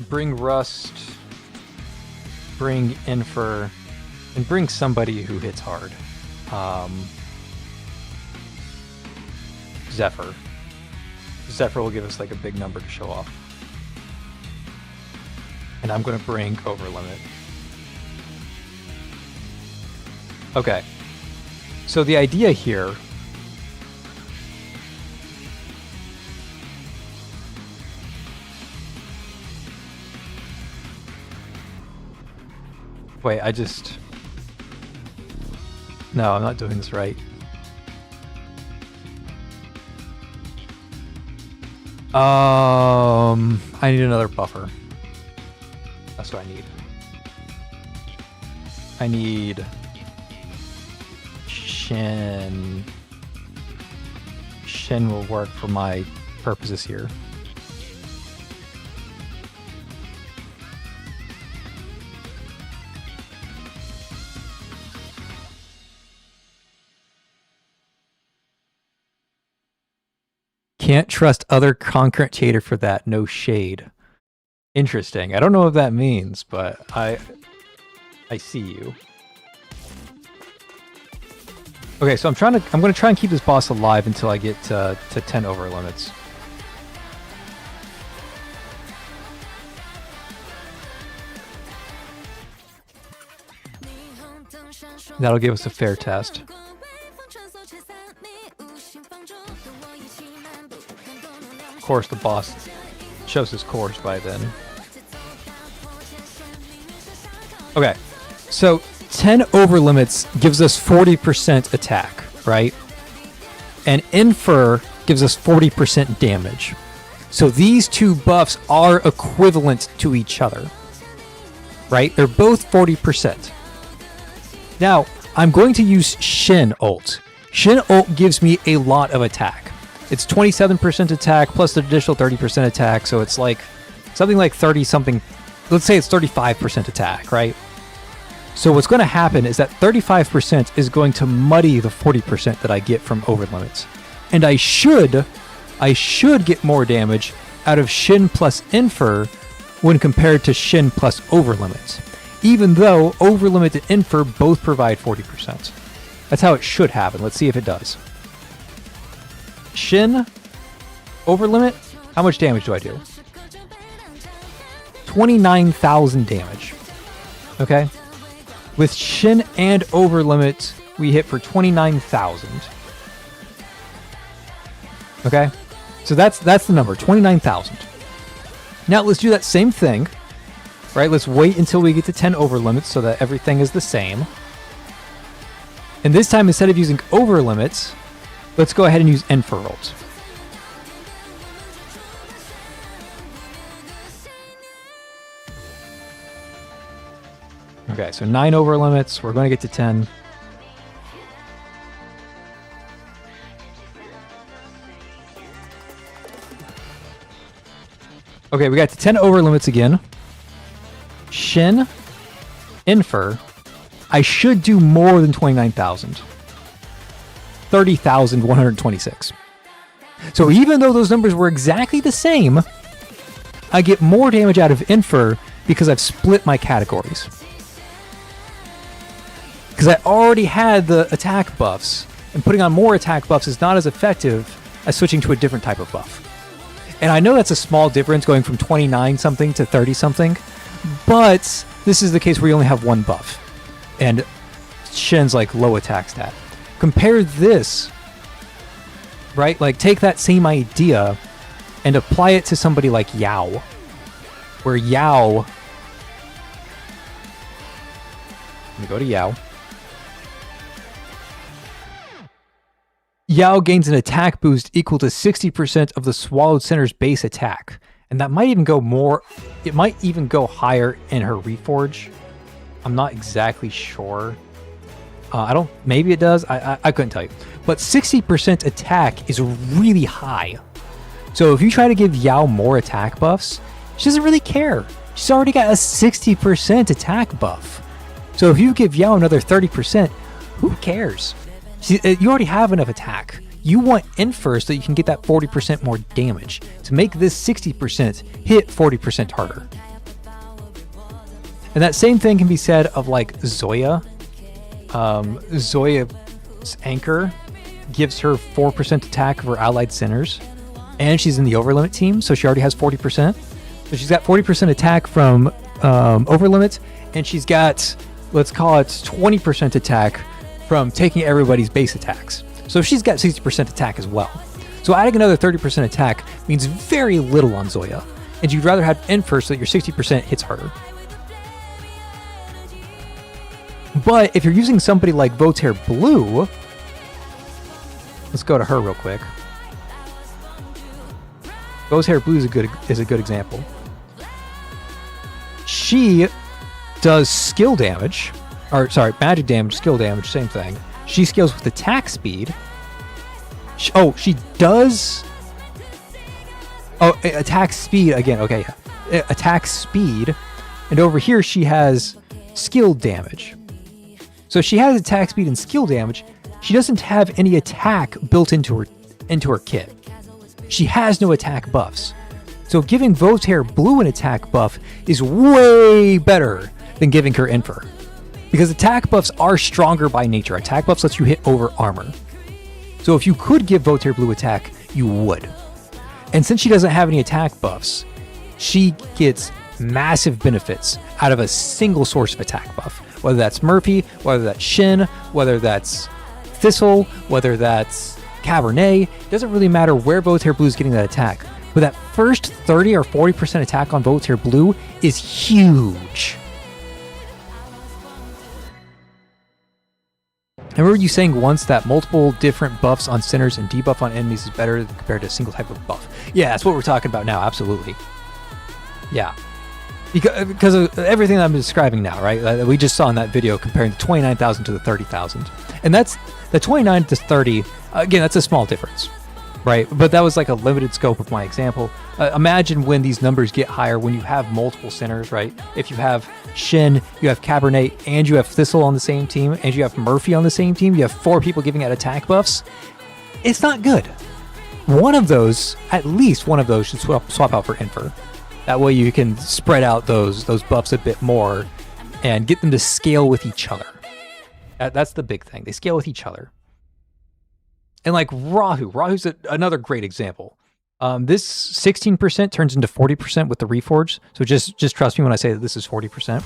Bring Rust, bring Infer, and bring somebody who hits hard. Zephyr. Zephyr will give us like a big number to show off. And I'm gonna bring Overlimit. Okay. So the idea here wait, no, I'm not doing this right. I need another buffer. That's what I need. I need Shin. Shin will work for my purposes here. Can't trust other concurrent shader for that. No shade. Interesting. I don't know what that means, but I see you. Okay, so I'm gonna try and keep this boss alive until I get to 10 over limits. That'll give us a fair test. Of course, the boss shows his course by then. Okay, so 10 over limits gives us 40% attack, right? And Infer gives us 40% damage. So these two buffs are equivalent to each other, right? They're both 40%. Now, I'm going to use Shin ult. Shin ult gives me a lot of attack. It's 27% attack plus the additional 30% attack, so it's like something like 30-something. Let's say it's 35% attack, right? So what's going to happen is that 35% is going to muddy the 40% that I get from over limits. And I should get more damage out of Shin plus Infer when compared to Shin plus over limits, even though over limit and Infer both provide 40%. That's how it should happen. Let's see if it does. Shin, over limit, how much damage do I do? 29,000 damage. Okay? With Shin and over limit, we hit for 29,000. Okay? So that's the number, 29,000. Now let's do that same thing. Right? Let's wait until we get to 10 over limits so that everything is the same. And this time, instead of using over limits, let's go ahead and use Infer ult. Okay, so 9 over limits. We're going to get to 10. Okay, we got to 10 over limits again. Shin, Infer. I should do more than 29,000. 30,126. So even though those numbers were exactly the same, I get more damage out of Infer because I've split my categories. Because I already had the attack buffs, and putting on more attack buffs is not as effective as switching to a different type of buff. And I know that's a small difference going from 29-something to 30-something, but this is the case where you only have one buff. And Shin's like low attack stat. Compare this, right? Like take that same idea and apply it to somebody like Yao. Where Yao... Let me go to Yao. Yao gains an attack boost equal to 60% of the Swallowed Center's base attack. And that might even go more... It might even go higher in her Reforge. I'm not exactly sure. Maybe it does. I couldn't tell you. But 60% attack is really high. So if you try to give Yao more attack buffs, She doesn't really care. She's already got a 60% attack buff. So if you give Yao another 30%, who cares? You already have enough attack. You want Infer so that you can get that 40% more damage to make this 60% hit 40% harder. And that same thing can be said of like Zoya. Zoya's Anchor gives her 4% attack of her allied centers, and she's in the overlimit team, so she already has 40%. So she's got 40% attack from overlimit, and she's got, let's call it 20% attack from taking everybody's base attacks. So she's got 60% attack as well. So adding another 30% attack means very little on Zoya, and you'd rather have Infer so that your 60% hits harder. But if you're using somebody like Voltaire Blue, let's go to her real quick. Voltaire Blue is a good example. She does skill damage, or sorry, magic damage, skill damage, same thing. She scales with attack speed. She does. Oh, attack speed again. Okay, yeah. Attack speed, and over here she has skill damage. So she has attack speed and skill damage. She doesn't have any attack built into her kit. She has no attack buffs. So giving Voltaire Blue an attack buff is way better than giving her Infer. Because attack buffs are stronger by nature. Attack buffs lets you hit over armor. So if you could give Voltaire Blue attack, you would. And since she doesn't have any attack buffs, she gets massive benefits out of a single source of attack buff. Whether that's Murphy, whether that's Shin, whether that's Thistle, whether that's Cabernet, it doesn't really matter where Voltaire Blue is getting that attack. But that first 30 or 40% attack on Voltaire Blue is huge. I remember you saying once that multiple different buffs on centers and debuff on enemies is better compared to a single type of buff. Yeah, that's what we're talking about now, absolutely. Yeah. Because of everything that I'm describing now, right? We just saw in that video comparing the 29,000 to the 30,000. And that's the 29 to 30, again, that's a small difference, right? But that was like a limited scope of my example. Imagine when these numbers get higher, when you have multiple centers, right? If you have Shin, you have Cabernet, and you have Thistle on the same team, and you have Murphy on the same team, you have 4 people giving out attack buffs, it's not good. One of those, at least one of those, should swap out for Infer. That way you can spread out those buffs a bit more and get them to scale with each other. That's the big thing. They scale with each other. And like Rahu's another great example. This 16% turns into 40% with the Reforge. So just trust me when I say that this is 40%.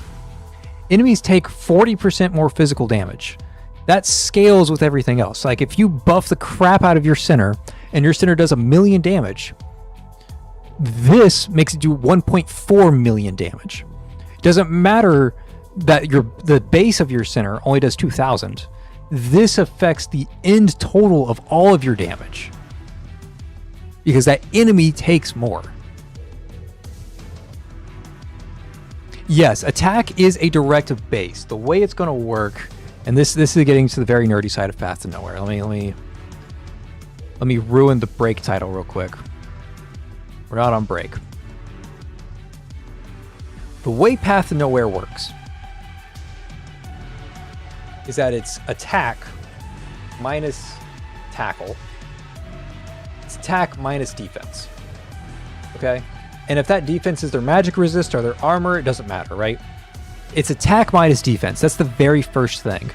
Enemies take 40% more physical damage. That scales with everything else. Like if you buff the crap out of your center and your center does 1 million damage, this makes it do 1.4 million damage. It doesn't matter that the base of your center only does 2,000. This affects the end total of all of your damage. Because that enemy takes more. Yes, attack is a directive base. The way it's going to work, and this is getting to the very nerdy side of Path to Nowhere. Let me ruin the break title real quick. We're not on break. The way Path to Nowhere works is that it's attack minus tackle. It's attack minus defense. Okay? And if that defense is their magic resist or their armor, it doesn't matter, right? It's attack minus defense. That's the very first thing.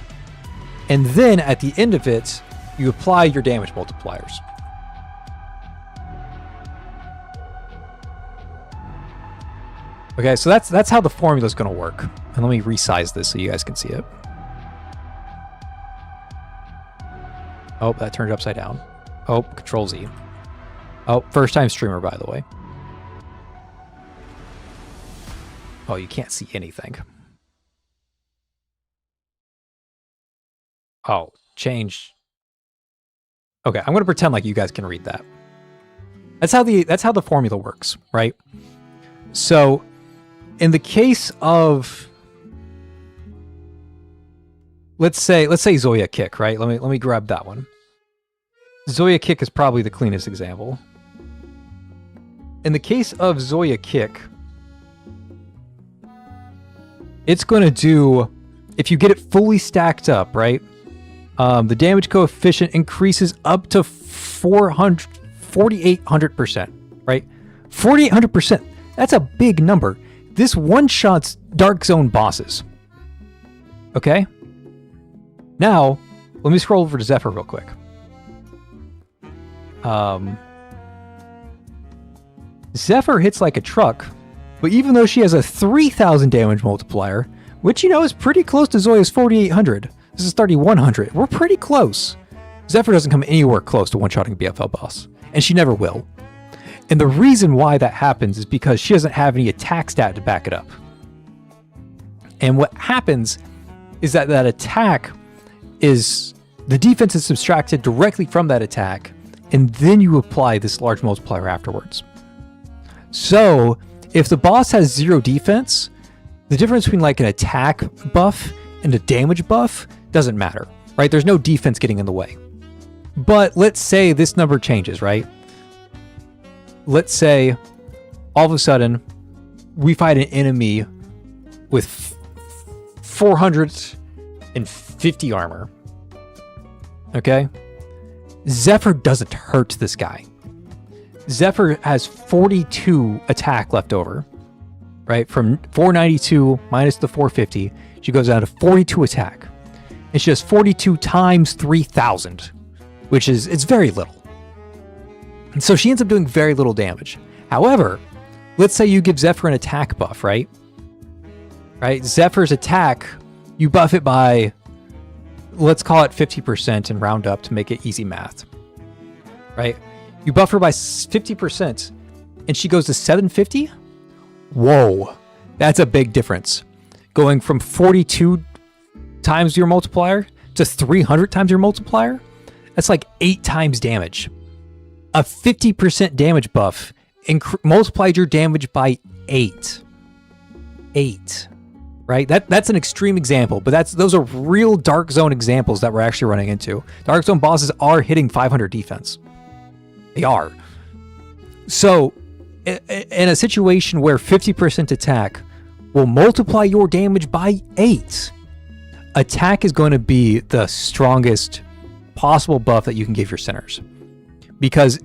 And then at the end of it, you apply your damage multipliers. Okay, so that's how the formula is going to work. And let me resize this so you guys can see it. Oh, that turned it upside down. Oh, Control Z. Oh, first time streamer, by the way. Oh, you can't see anything. Oh, change. Okay, I'm going to pretend like you guys can read that. That's how the formula works, right? So, in the case of, let's say Zoya Kick, right? Let me grab that one. Zoya Kick is probably the cleanest example. In the case of Zoya Kick, it's going to do, if you get it fully stacked up, right? The damage coefficient increases up to 4,800%, right? 4,800%. That's a big number. This one-shots Dark Zone bosses. Okay? Now, let me scroll over to Zephyr real quick. Zephyr hits like a truck, but even though she has a 3,000 damage multiplier, which, you know, is pretty close to Zoya's 4,800. This is 3,100. We're pretty close. Zephyr doesn't come anywhere close to one-shotting a BFL boss, and she never will. And the reason why that happens is because she doesn't have any attack stat to back it up. And what happens is that attack is, the defense is subtracted directly from that attack, and then you apply this large multiplier afterwards. So if the boss has 0 defense, the difference between like an attack buff and a damage buff doesn't matter, right? There's no defense getting in the way. But let's say this number changes, right? Let's say all of a sudden we fight an enemy with 450 armor. Okay? Zephyr doesn't hurt this guy. Zephyr has 42 attack left over, right? From 492 minus the 450, she goes down to 42 attack. And she has 42 times 3,000, which is, it's very little. And so she ends up doing very little damage. However, let's say you give Zephyr an attack buff, right? Right? Zephyr's attack, you buff it by, let's call it 50% and round up to make it easy math, right? You buff her by 50% and she goes to 750? Whoa, that's a big difference. Going from 42 times your multiplier to 300 times your multiplier, that's like 8 times damage. A 50% damage buff multiplied your damage by 8. 8. Right? That's an extreme example, but those are real Dark Zone examples that we're actually running into. Dark Zone bosses are hitting 500 defense. They are. So, in a situation where 50% attack will multiply your damage by 8, attack is going to be the strongest possible buff that you can give your sinners. Because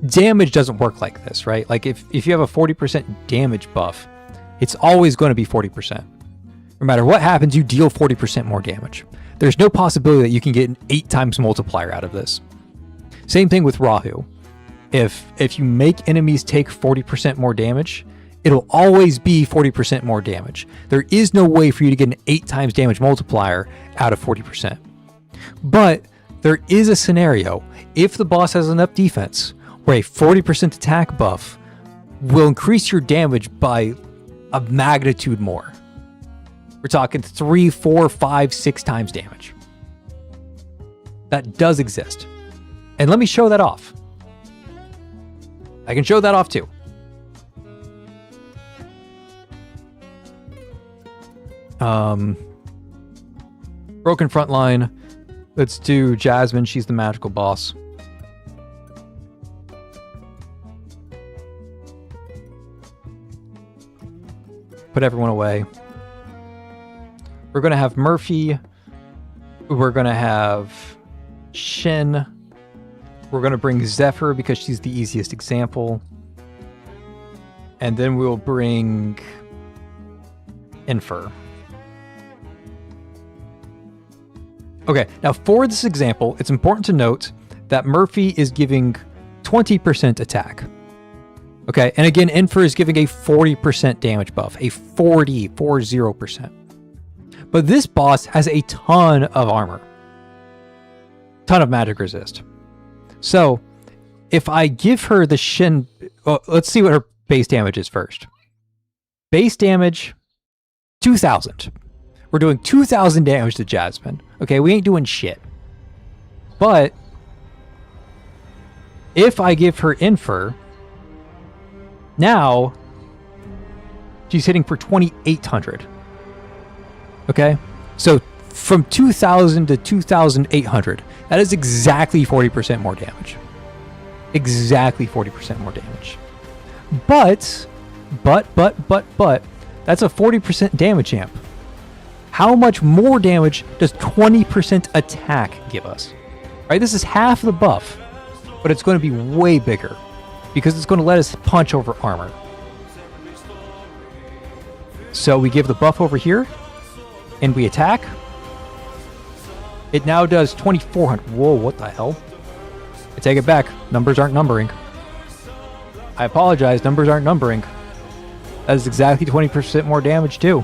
damage doesn't work like this, right? Like if you have a 40% damage buff, it's always going to be 40%. No matter what happens, you deal 40% more damage. There's no possibility that you can get an 8 times multiplier out of this. Same thing with Rahu. If you make enemies take 40% more damage, it'll always be 40% more damage. There is no way for you to get an 8 times damage multiplier out of 40%. But there is a scenario, if the boss has enough defense, where a 40% attack buff will increase your damage by a magnitude more. We're talking 3, 4, 5, 6 times damage. That does exist. And let me show that off. I can show that off too. Broken front line. Let's do Jasmine. She's the magical boss. Put everyone away. We're going to have Murphy. We're going to have Shin. We're going to bring Zephyr because she's the easiest example. And then we'll bring Infer. Okay, now for this example, it's important to note that Murphy is giving 20% attack. Okay, and again, Infer is giving a 40% damage buff, a 40%. But this boss has a ton of armor. Ton of magic resist. So, if I give her the Shin... Well, let's see what her base damage is first. Base damage, 2,000. We're doing 2,000 damage to Jasmine. Okay, we ain't doing shit. But, if I give her Infer, now, she's hitting for 2,800. Okay? So, from 2,000 to 2,800, that is exactly 40% more damage. Exactly 40% more damage. But, That's a 40% damage amp. How much more damage does 20% attack give us? Right, this is half the buff, but it's going to be way bigger because it's going to let us punch over armor. So we give the buff over here, and we attack. It now does 2,400. Whoa, what the hell? I take it back. Numbers aren't numbering. I apologize, numbers aren't numbering. That is exactly 20% more damage too.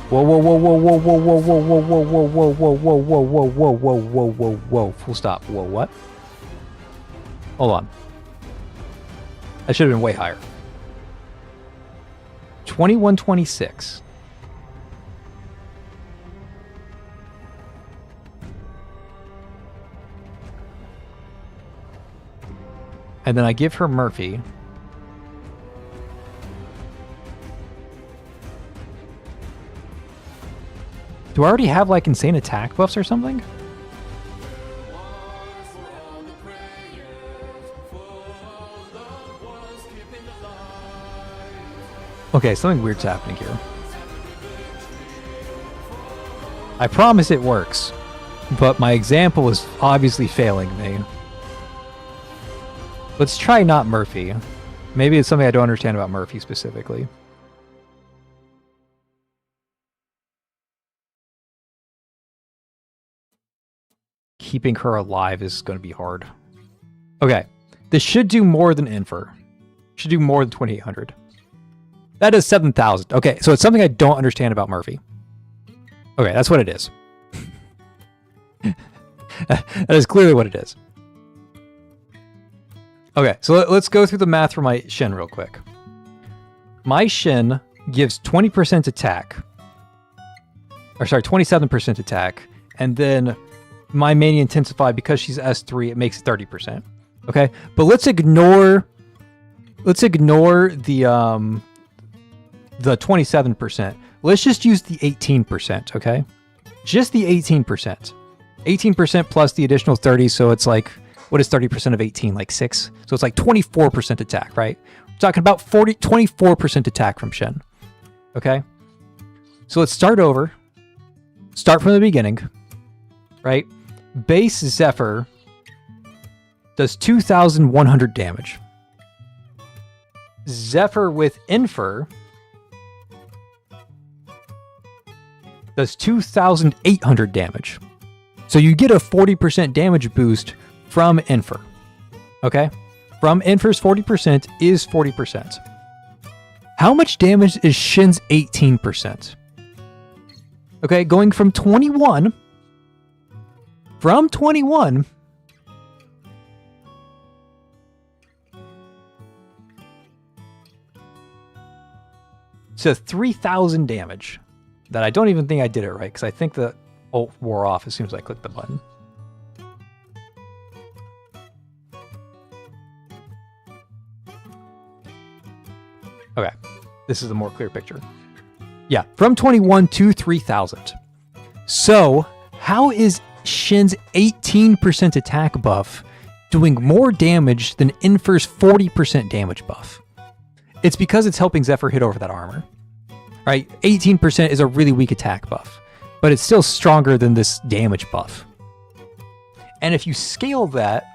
Whoa, whoa, whoa, whoa, whoa, whoa, whoa, whoa, whoa, whoa, whoa, whoa, whoa, whoa, whoa, whoa, whoa, whoa, whoa, whoa, full stop. Whoa, what? Hold on. That should have been way higher. 2126. And then I give her Murphy. Do I already have like insane attack buffs or something? Okay, something weird's happening here. I promise it works, but my example is obviously failing me. Let's try not Murphy. Maybe it's something I don't understand about Murphy specifically. Keeping her alive is going to be hard. Okay, this should do more than Infer. Should do more than 2,800. That is 7,000. Okay, so it's something I don't understand about Murphy. Okay, that's what it is. That is clearly what it is. Okay, so let's go through the math for my Shin real quick. My Shin gives 20% attack. Or sorry, 27% attack. And then my Mania Intensify, because she's S3, it makes it 30%. Okay, but let's ignore the 27%. Let's just use the 18%, okay? Just the 18%. 18% plus the additional 30, so it's like, what is 30% of 18? Like 6? So it's like 24% attack, right? We're talking about 24% attack from Shin. Okay? So let's start over. Start from the beginning, right? Base Zephyr does 2,100 damage. Zephyr with Infer does 2,800 damage. So you get a 40% damage boost from Infer. Okay? From Infer's 40% is 40%. How much damage is Shin's 18%? Okay, going from 21. From 21. To 3,000 damage. That I don't even think I did it right, because I think the ult wore off as soon as I clicked the button. Okay, this is a more clear picture. Yeah, from 21 to 3,000. So, how is Shin's 18% attack buff doing more damage than Infer's 40% damage buff? It's because it's helping Zephyr hit over that armor. Right? 18% is a really weak attack buff, but it's still stronger than this damage buff. And if you scale that,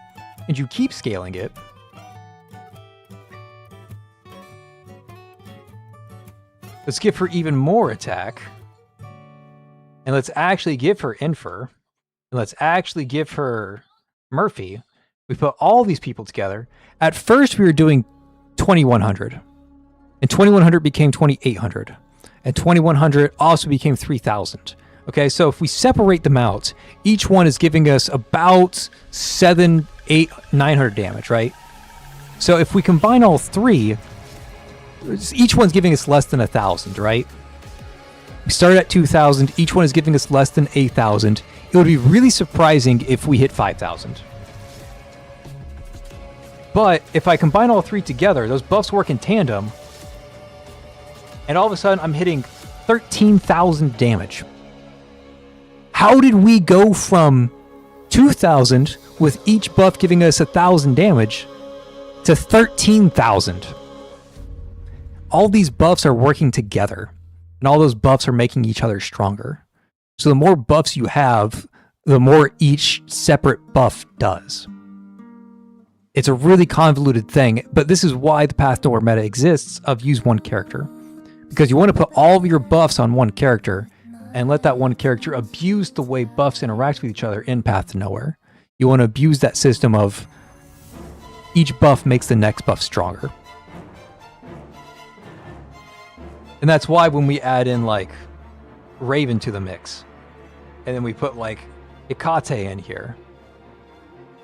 and you keep scaling it, let's give her even more attack. And let's actually give her Infer. And let's actually give her Murphy. We put all these people together. At first, we were doing 2,100. And 2,100 became 2,800. And 2,100 also became 3,000. Okay, so if we separate them out, each one is giving us about 700, 800, 900 damage, right? So if we combine all three, each one's giving us less than 1,000, right? We started at 2,000. Each one is giving us less than 8,000. It would be really surprising if we hit 5,000. But if I combine all three together, those buffs work in tandem. And all of a sudden, I'm hitting 13,000 damage. How did we go from 2,000 with each buff giving us 1,000 damage to 13,000? all these buffs are working together, and all those buffs are making each other stronger. So the more buffs you have, the more each separate buff does. It's a really convoluted thing, but this is why the Path Nowhere meta exists of use one character. Because you want to put all of your buffs on one character and let that one character abuse the way buffs interact with each other in Path to Nowhere. You want to abuse that system of each buff makes the next buff stronger. And that's why when we add in like Raven to the mix, and then we put like Ikate in here,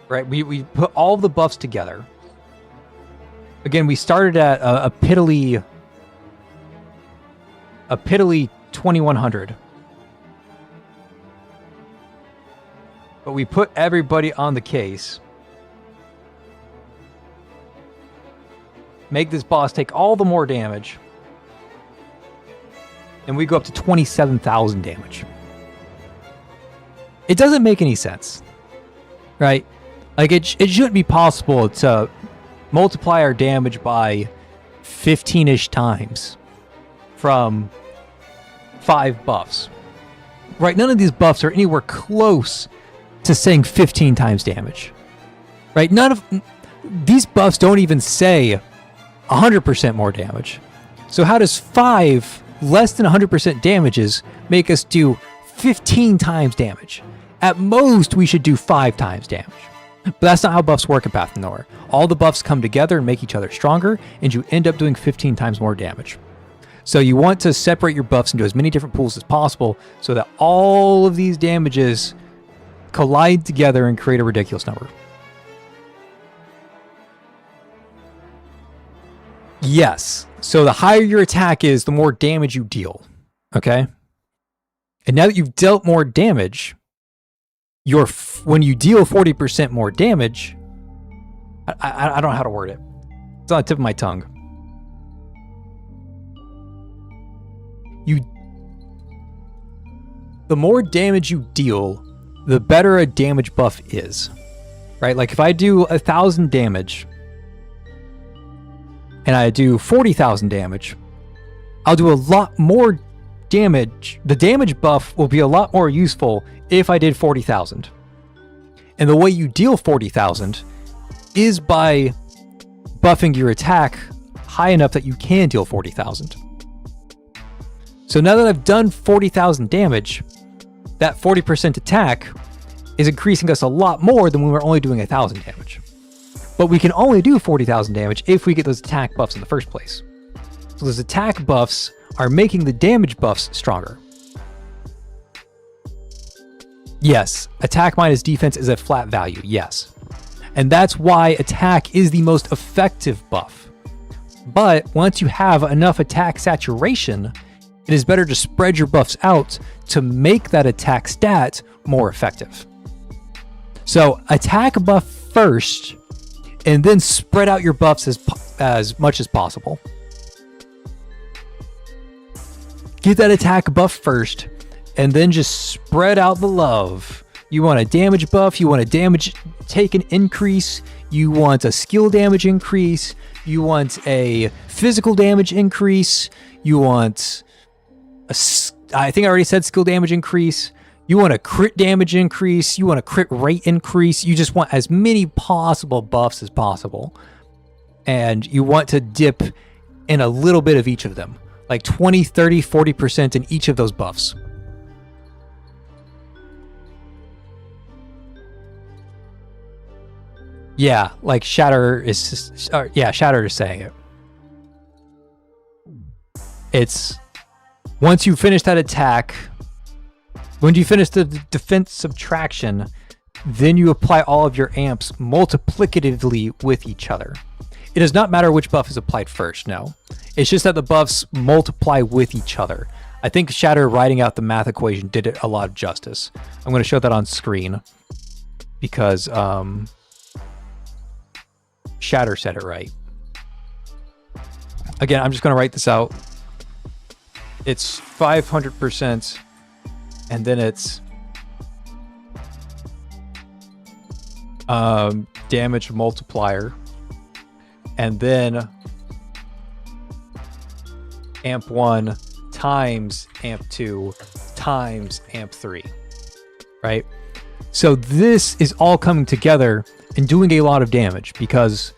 right? We put all the buffs together. Again, we started at a piddly 2100. But we put everybody on the case. Make this boss take all the more damage. And we go up to 27,000 damage. It doesn't make any sense, right? Like it shouldn't be possible to multiply our damage by 15-ish times from 5 buffs, right? None of these buffs are anywhere close to saying 15 times damage, right? None of these buffs don't even say 100% more damage. So how does 5 less than 100% damages make us do 15 times damage? At most, we should do 5 times damage. But that's not how buffs work in Path to Nowhere. All the buffs come together and make each other stronger, and you end up doing 15 times more damage. So you want to separate your buffs into as many different pools as possible so that all of these damages collide together and create a ridiculous number. Yes. So the higher your attack is, the more damage you deal. Okay? And now that you've dealt more damage, when you deal 40% more damage, I don't know how to word it. It's on the tip of my tongue. The more damage you deal, the better a damage buff is, right? Like if I do 1,000 damage and I do 40,000 damage, I'll do a lot more damage. The damage buff will be a lot more useful if I did 40,000. And the way you deal 40,000 is by buffing your attack high enough that you can deal 40,000. So now that I've done 40,000 damage, that 40% attack is increasing us a lot more than when we're only doing 1,000 damage. But we can only do 40,000 damage if we get those attack buffs in the first place. So those attack buffs are making the damage buffs stronger. Yes, attack minus defense is a flat value, yes. And that's why attack is the most effective buff. But once you have enough attack saturation, it is better to spread your buffs out to make that attack stat more effective. So attack buff first, and then spread out your buffs as much as possible. Get that attack buff first, and then just spread out the love. You want a damage buff, you want a damage taken increase, you want a skill damage increase, you want a physical damage increase, you want I think I already said skill damage increase. You want a crit damage increase. You want a crit rate increase. You just want as many possible buffs as possible. And you want to dip in a little bit of each of them. Like 20, 30, 40% in each of those buffs. Yeah, like Shatter is saying it. It's once you finish that attack, when you finish the defense subtraction, then you apply all of your amps multiplicatively with each other. It does not matter which buff is applied first, no. It's just that the buffs multiply with each other. I think Shatter writing out the math equation did it a lot of justice. I'm going to show that on screen because Shatter said it right. Again, I'm just going to write this out. It's 500%, and then it's damage multiplier, and then amp 1 times amp 2 times amp 3, right? So this is all coming together and doing a lot of damage, because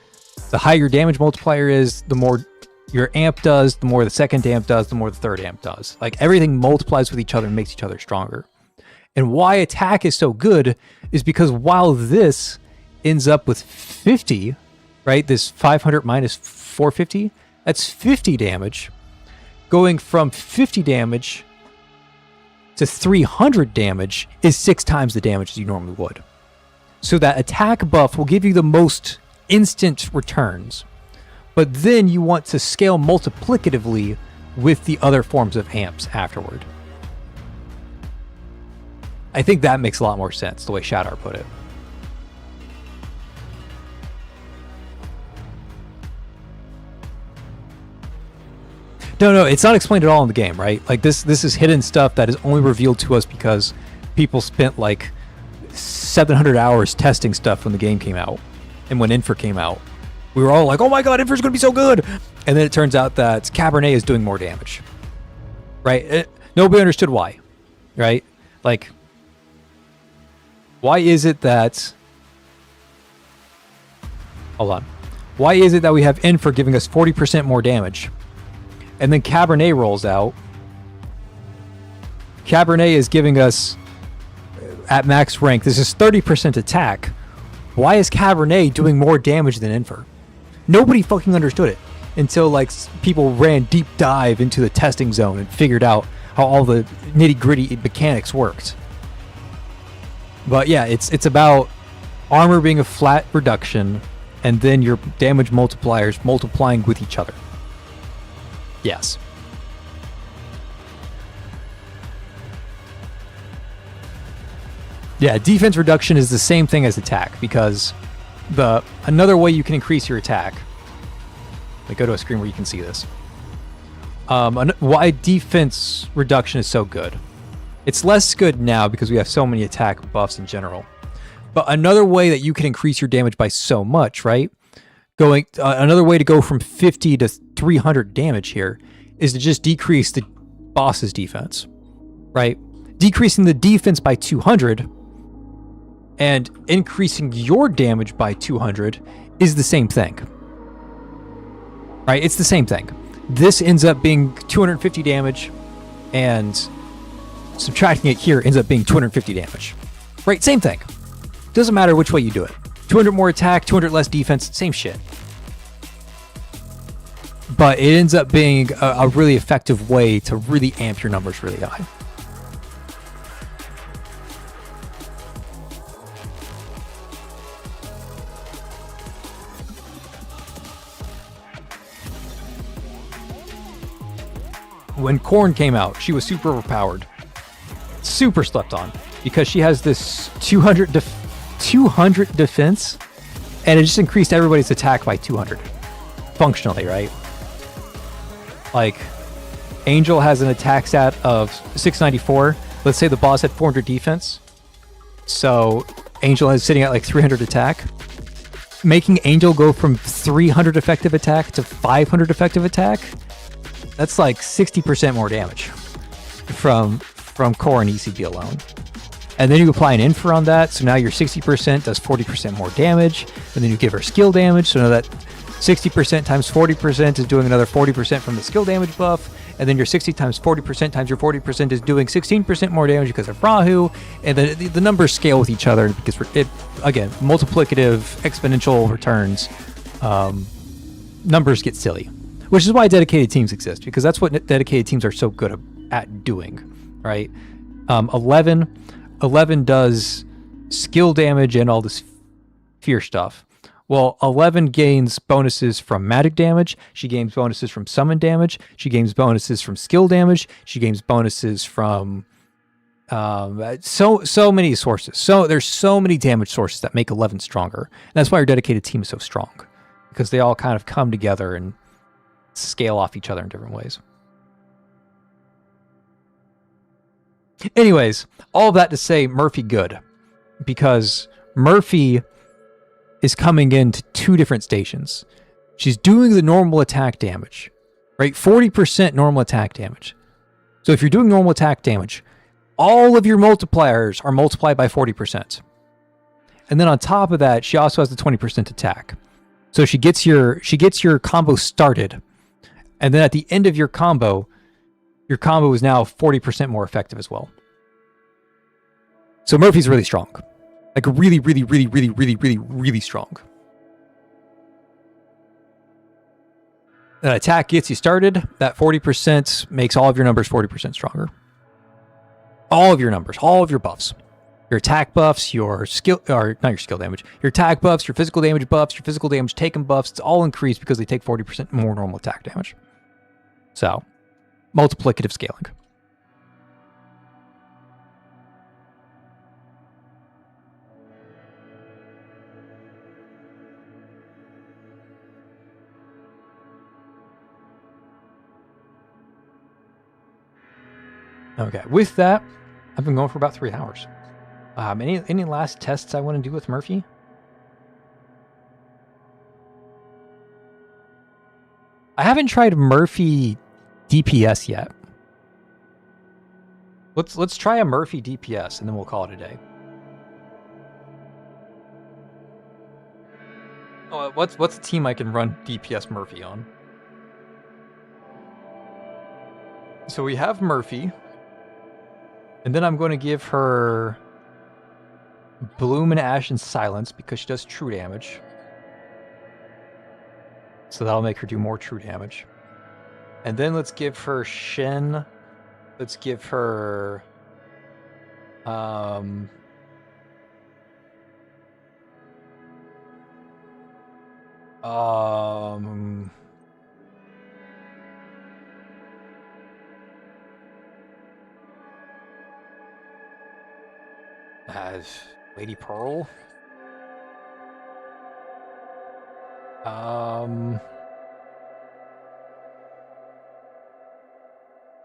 the higher your damage multiplier is, the more your amp does, the more the second amp does, the more the third amp does. Like, everything multiplies with each other and makes each other stronger. And why attack is so good is because while this ends up with 50, right? This 500 minus 450, that's 50 damage. Going from 50 damage to 300 damage is 6 times the damage as you normally would. So that attack buff will give you the most instant returns. But then you want to scale multiplicatively with the other forms of amps afterward. I think that makes a lot more sense, the way Shadar put it. No, it's not explained at all in the game, right? Like, this is hidden stuff that is only revealed to us because people spent like 700 hours testing stuff when the game came out. And when Infer came out, we were all like, oh my god, Infer's gonna be so good! And then it turns out that Cabernet is doing more damage. Right? Nobody understood why. Right? Like, why is it that... Hold on. Why is it that we have Infer giving us 40% more damage? And then Cabernet rolls out. Cabernet is giving us, at max rank, this is 30% attack. Why is Cabernet doing more damage than Infer? Nobody fucking understood it until like people ran deep dive into the testing zone and figured out how all the nitty gritty mechanics worked. But yeah, it's about armor being a flat reduction and then your damage multipliers multiplying with each other. Yes. Yeah, defense reduction is the same thing as attack, because another way you can increase your attack. Let me go to a screen where you can see this. Why defense reduction is so good. It's less good now because we have so many attack buffs in general. But another way that you can increase your damage by so much, right? Another way to go from 50 to 300 damage here is to just decrease the boss's defense, right? Decreasing the defense by 200 and increasing your damage by 200 is the same thing, right? It's the same thing. This ends up being 250 damage, and subtracting it here ends up being 250 damage, right? Same thing. Doesn't matter which way you do it. 200 more attack, 200 less defense, same shit. But it ends up being a really effective way to really amp your numbers really high. When Korn came out, she was super overpowered. Super slept on. Because she has this 200 defense, and it just increased everybody's attack by 200. Functionally, right? Like, Angel has an attack stat of 694. Let's say the boss had 400 defense. So Angel is sitting at like 300 attack. Making Angel go from 300 effective attack to 500 effective attack, that's like 60% more damage from core and ECB alone. And then you apply an Infer on that, so now your 60% does 40% more damage, and then you give her skill damage, so now that 60% times 40% is doing another 40% from the skill damage buff, and then your 60 times 40% times your 40% is doing 16% more damage because of Rahu, and then the numbers scale with each other because again, multiplicative exponential returns, numbers get silly, which is why dedicated teams exist, because that's what dedicated teams are so good at doing, right? 11 does skill damage and all this fear stuff. Well, 11 gains bonuses from magic damage. She gains bonuses from summon damage. She gains bonuses from skill damage. She gains bonuses from so many sources. So there's so many damage sources that make 11 stronger. And that's why our dedicated team is so strong, because they all kind of come together and scale off each other in different ways. Anyways, all of that to say Murphy good, because Murphy is coming into two different stations. She's doing the normal attack damage, right? 40% normal attack damage. So if you're doing normal attack damage, all of your multipliers are multiplied by 40%. And then on top of that, she also has the 20% attack. So she gets your combo started. And then at the end of your combo is now 40% more effective as well. So Murphy's really strong. Like really, really, really, really, really, really, really strong. That attack gets you started. That 40% makes all of your numbers 40% stronger. All of your numbers, all of your buffs. Your attack buffs, your skill, or not your skill damage, your attack buffs, your physical damage buffs, your physical damage taken buffs, it's all increased because they take 40% more normal attack damage. So, multiplicative scaling. Okay, with that, I've been going for about 3 hours. Any last tests I want to do with Murphy? I haven't tried Murphy DPS yet. Let's try a Murphy DPS and then we'll call it a day. Oh, what's the team I can run DPS Murphy on? So we have Murphy. And then I'm going to give her Bloom and Ash and Silence because she does true damage. So that'll make her do more true damage. And then let's give her Shen. Let's give her... Lady Pearl.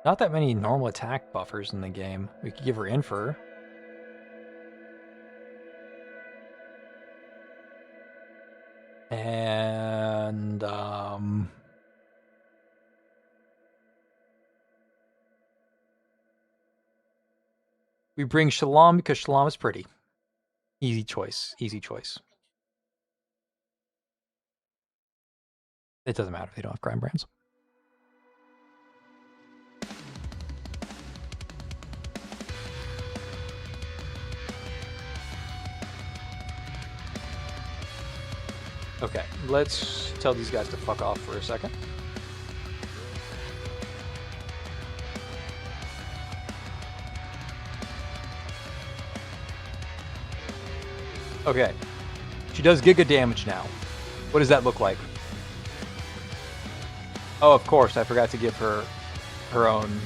Not that many normal attack buffers in the game. We could give her Infer. And we bring Shalom because Shalom is pretty. Easy choice. Easy choice. It doesn't matter if they don't have crime brands. Okay, let's tell these guys to fuck off for a second. Okay, she does giga damage now. What does that look like? Oh, of course, I forgot to give her her own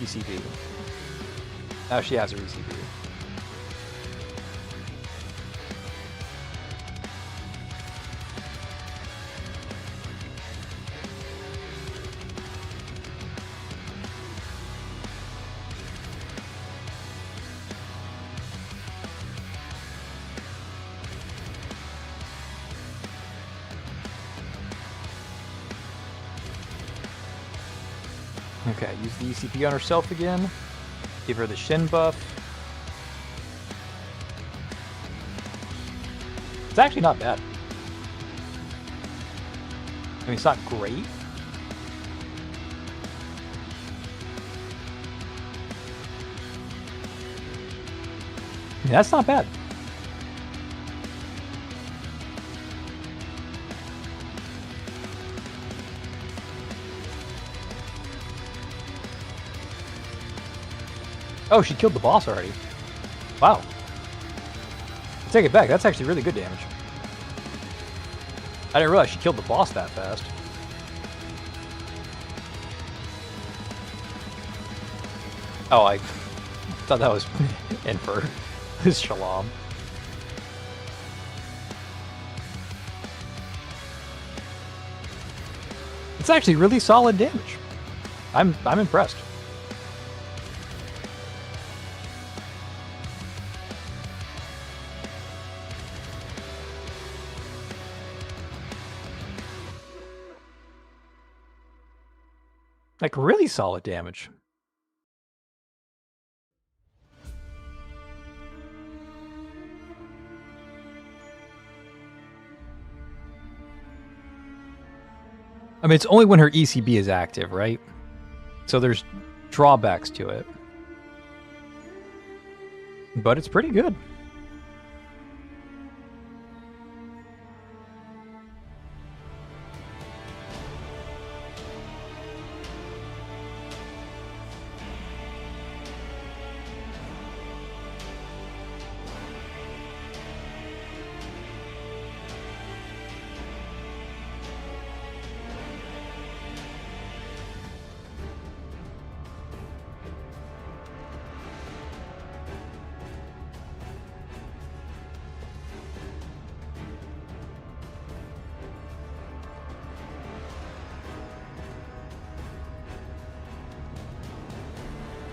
ECB. Now she has her ECB. Okay, use the ECP on herself again. Give her the Shin buff. It's actually not bad. I mean, it's not great. I mean, that's not bad. Oh, she killed the boss already. Wow. I take it back. That's actually really good damage. I didn't realize she killed the boss that fast. Oh, I thought that was Infer. This Shalom. It's actually really solid damage. I'm impressed. Like, really solid damage. I mean, it's only when her ECB is active, right? So there's drawbacks to it. But it's pretty good.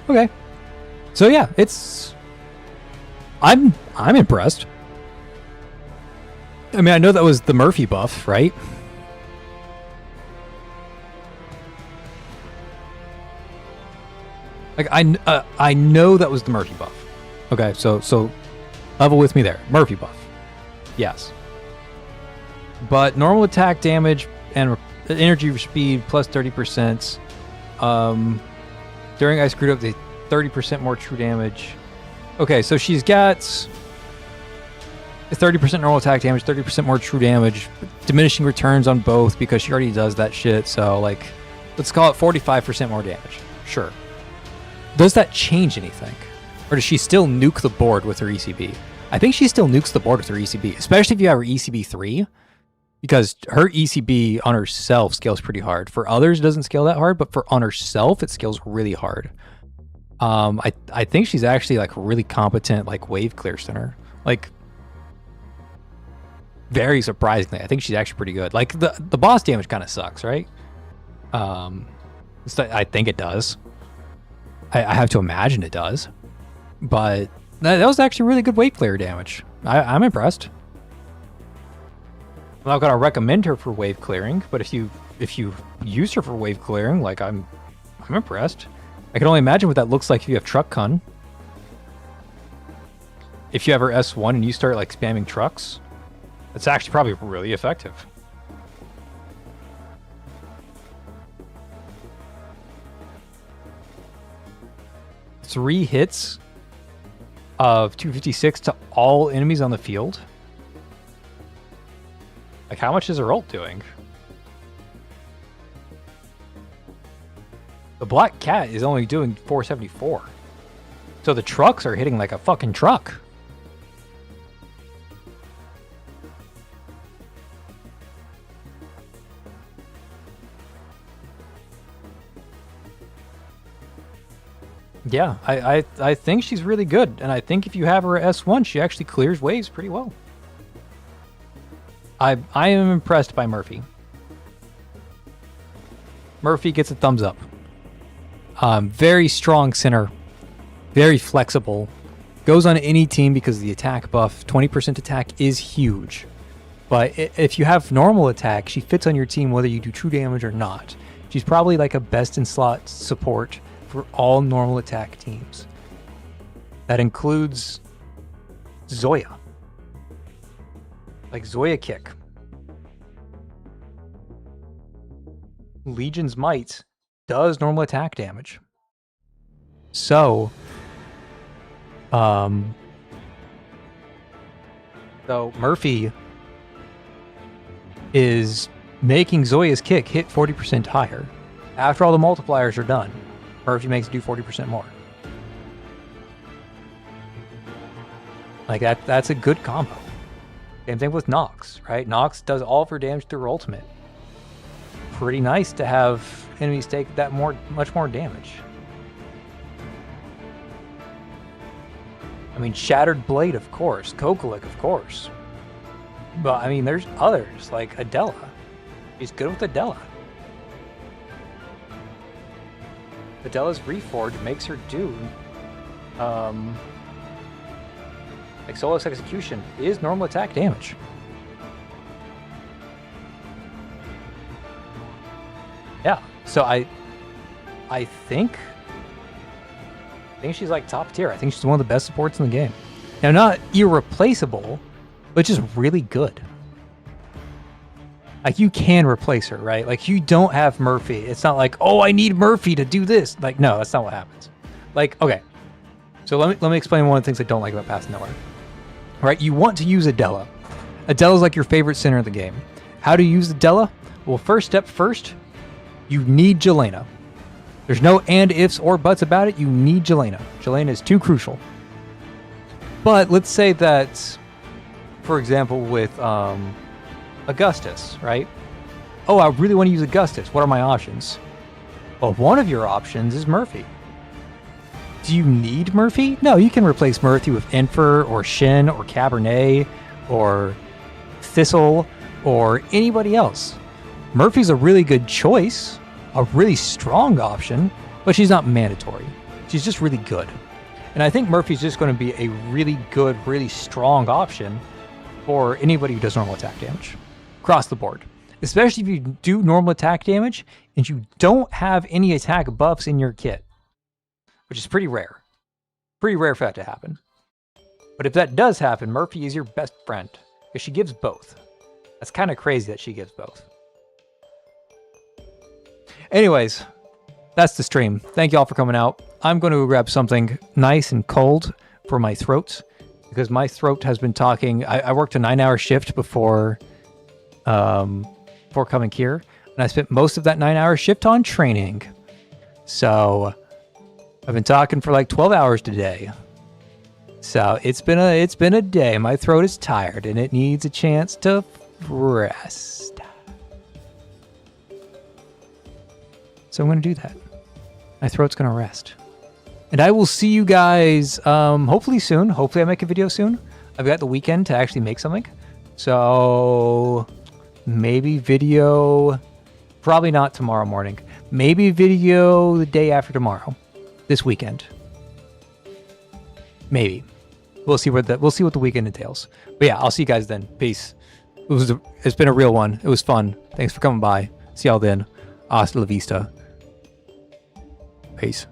Okay. So yeah, I'm impressed. I mean, I know that was the Murphy buff, right? Like I know that was the Murphy buff. Okay, so level with me there. Murphy buff. Yes. But normal attack damage and energy speed plus 30%. During I screwed up the 30% more true damage. Okay, so she's got 30% normal attack damage, 30% more true damage, diminishing returns on both because she already does that shit. So, like, let's call it 45% more damage. Sure. Does that change anything? Or does she still nuke the board with her ECB? I think she still nukes the board with her ECB, especially if you have her ECB 3. Because her ECB on herself scales pretty hard. For others, it doesn't scale that hard, but for on herself, it scales really hard. I think she's actually like really competent, like wave clear center. Like, very surprisingly, I think she's actually pretty good. Like the boss damage kind of sucks, right? I think it does. I have to imagine it does, but that was actually really good wave clear damage. I'm impressed. I'm not gonna recommend her for wave clearing, but if you use her for wave clearing, like I'm impressed. I can only imagine what that looks like if you have truck con. If you have her S1 and you start like spamming trucks, it's actually probably really effective. Three hits of 256 to all enemies on the field. Like, how much is her ult doing? The Black Cat is only doing 474. So the trucks are hitting like a fucking truck. Yeah, I think she's really good. And I think if you have her at S1, she actually clears waves pretty well. I am impressed by Murphy. Murphy gets a thumbs up. Very strong center. Very flexible. Goes on any team because of the attack buff. 20% attack is huge. But if you have normal attack, she fits on your team whether you do true damage or not. She's probably like a best in slot support for all normal attack teams. That includes Zoya. Like Zoya kick. Legion's Might does normal attack damage. So, Murphy is making Zoya's kick hit 40% higher. After all the multipliers are done, Murphy makes it do 40% more. Like that's a good combo. Same thing with Nox, right? Nox does all of her damage through her ultimate. Pretty nice to have enemies take that much more damage. I mean, Shattered Blade, of course. Kokolik, of course. But, I mean, there's others, like Adela. She's good with Adela. Adela's Reforge makes her do... like, Solus Execution is normal attack damage. Yeah, so I think she's like top tier. I think she's one of the best supports in the game. Now, not irreplaceable, but just really good. Like, you can replace her, right? Like, you don't have Murphy. It's not like, oh, I need Murphy to do this. Like, no, that's not what happens. Like, okay. So let me explain one of the things I don't like about Path to Nowhere. Right? You want to use Adela. Adela's like your favorite center of the game. How to use Adela? Well, first step first, you need Jelena. There's no and, ifs, or buts about it. You need Jelena. Jelena is too crucial. But let's say that, for example, with Augustus, right? Oh, I really want to use Augustus. What are my options? Well, one of your options is Murphy. Do you need Murphy? No, you can replace Murphy with Infer or Shin or Cabernet or Thistle or anybody else. Murphy's a really good choice, a really strong option, but she's not mandatory. She's just really good. And I think Murphy's just going to be a really good, really strong option for anybody who does normal attack damage across the board. Especially if you do normal attack damage and you don't have any attack buffs in your kit, which is pretty rare. Pretty rare for that to happen. But if that does happen, Murphy is your best friend because she gives both. That's kind of crazy that she gives both. Anyways, that's the stream. Thank you all for coming out. I'm going to grab something nice and cold for my throat because my throat has been talking. I worked a 9-hour shift before coming here, and I spent most of that 9-hour shift on training. So I've been talking for like 12 hours today. So it's been a day. My throat is tired and it needs a chance to rest. So I'm going to do that. My throat's going to rest. And I will see you guys hopefully soon. Hopefully I make a video soon. I've got the weekend to actually make something. So maybe video, probably not tomorrow morning. Maybe video the day after tomorrow. This weekend. Maybe. We'll see what the weekend entails. But yeah, I'll see you guys then. Peace. It's been a real one. It was fun. Thanks for coming by. See y'all then. Hasta la vista. Peace.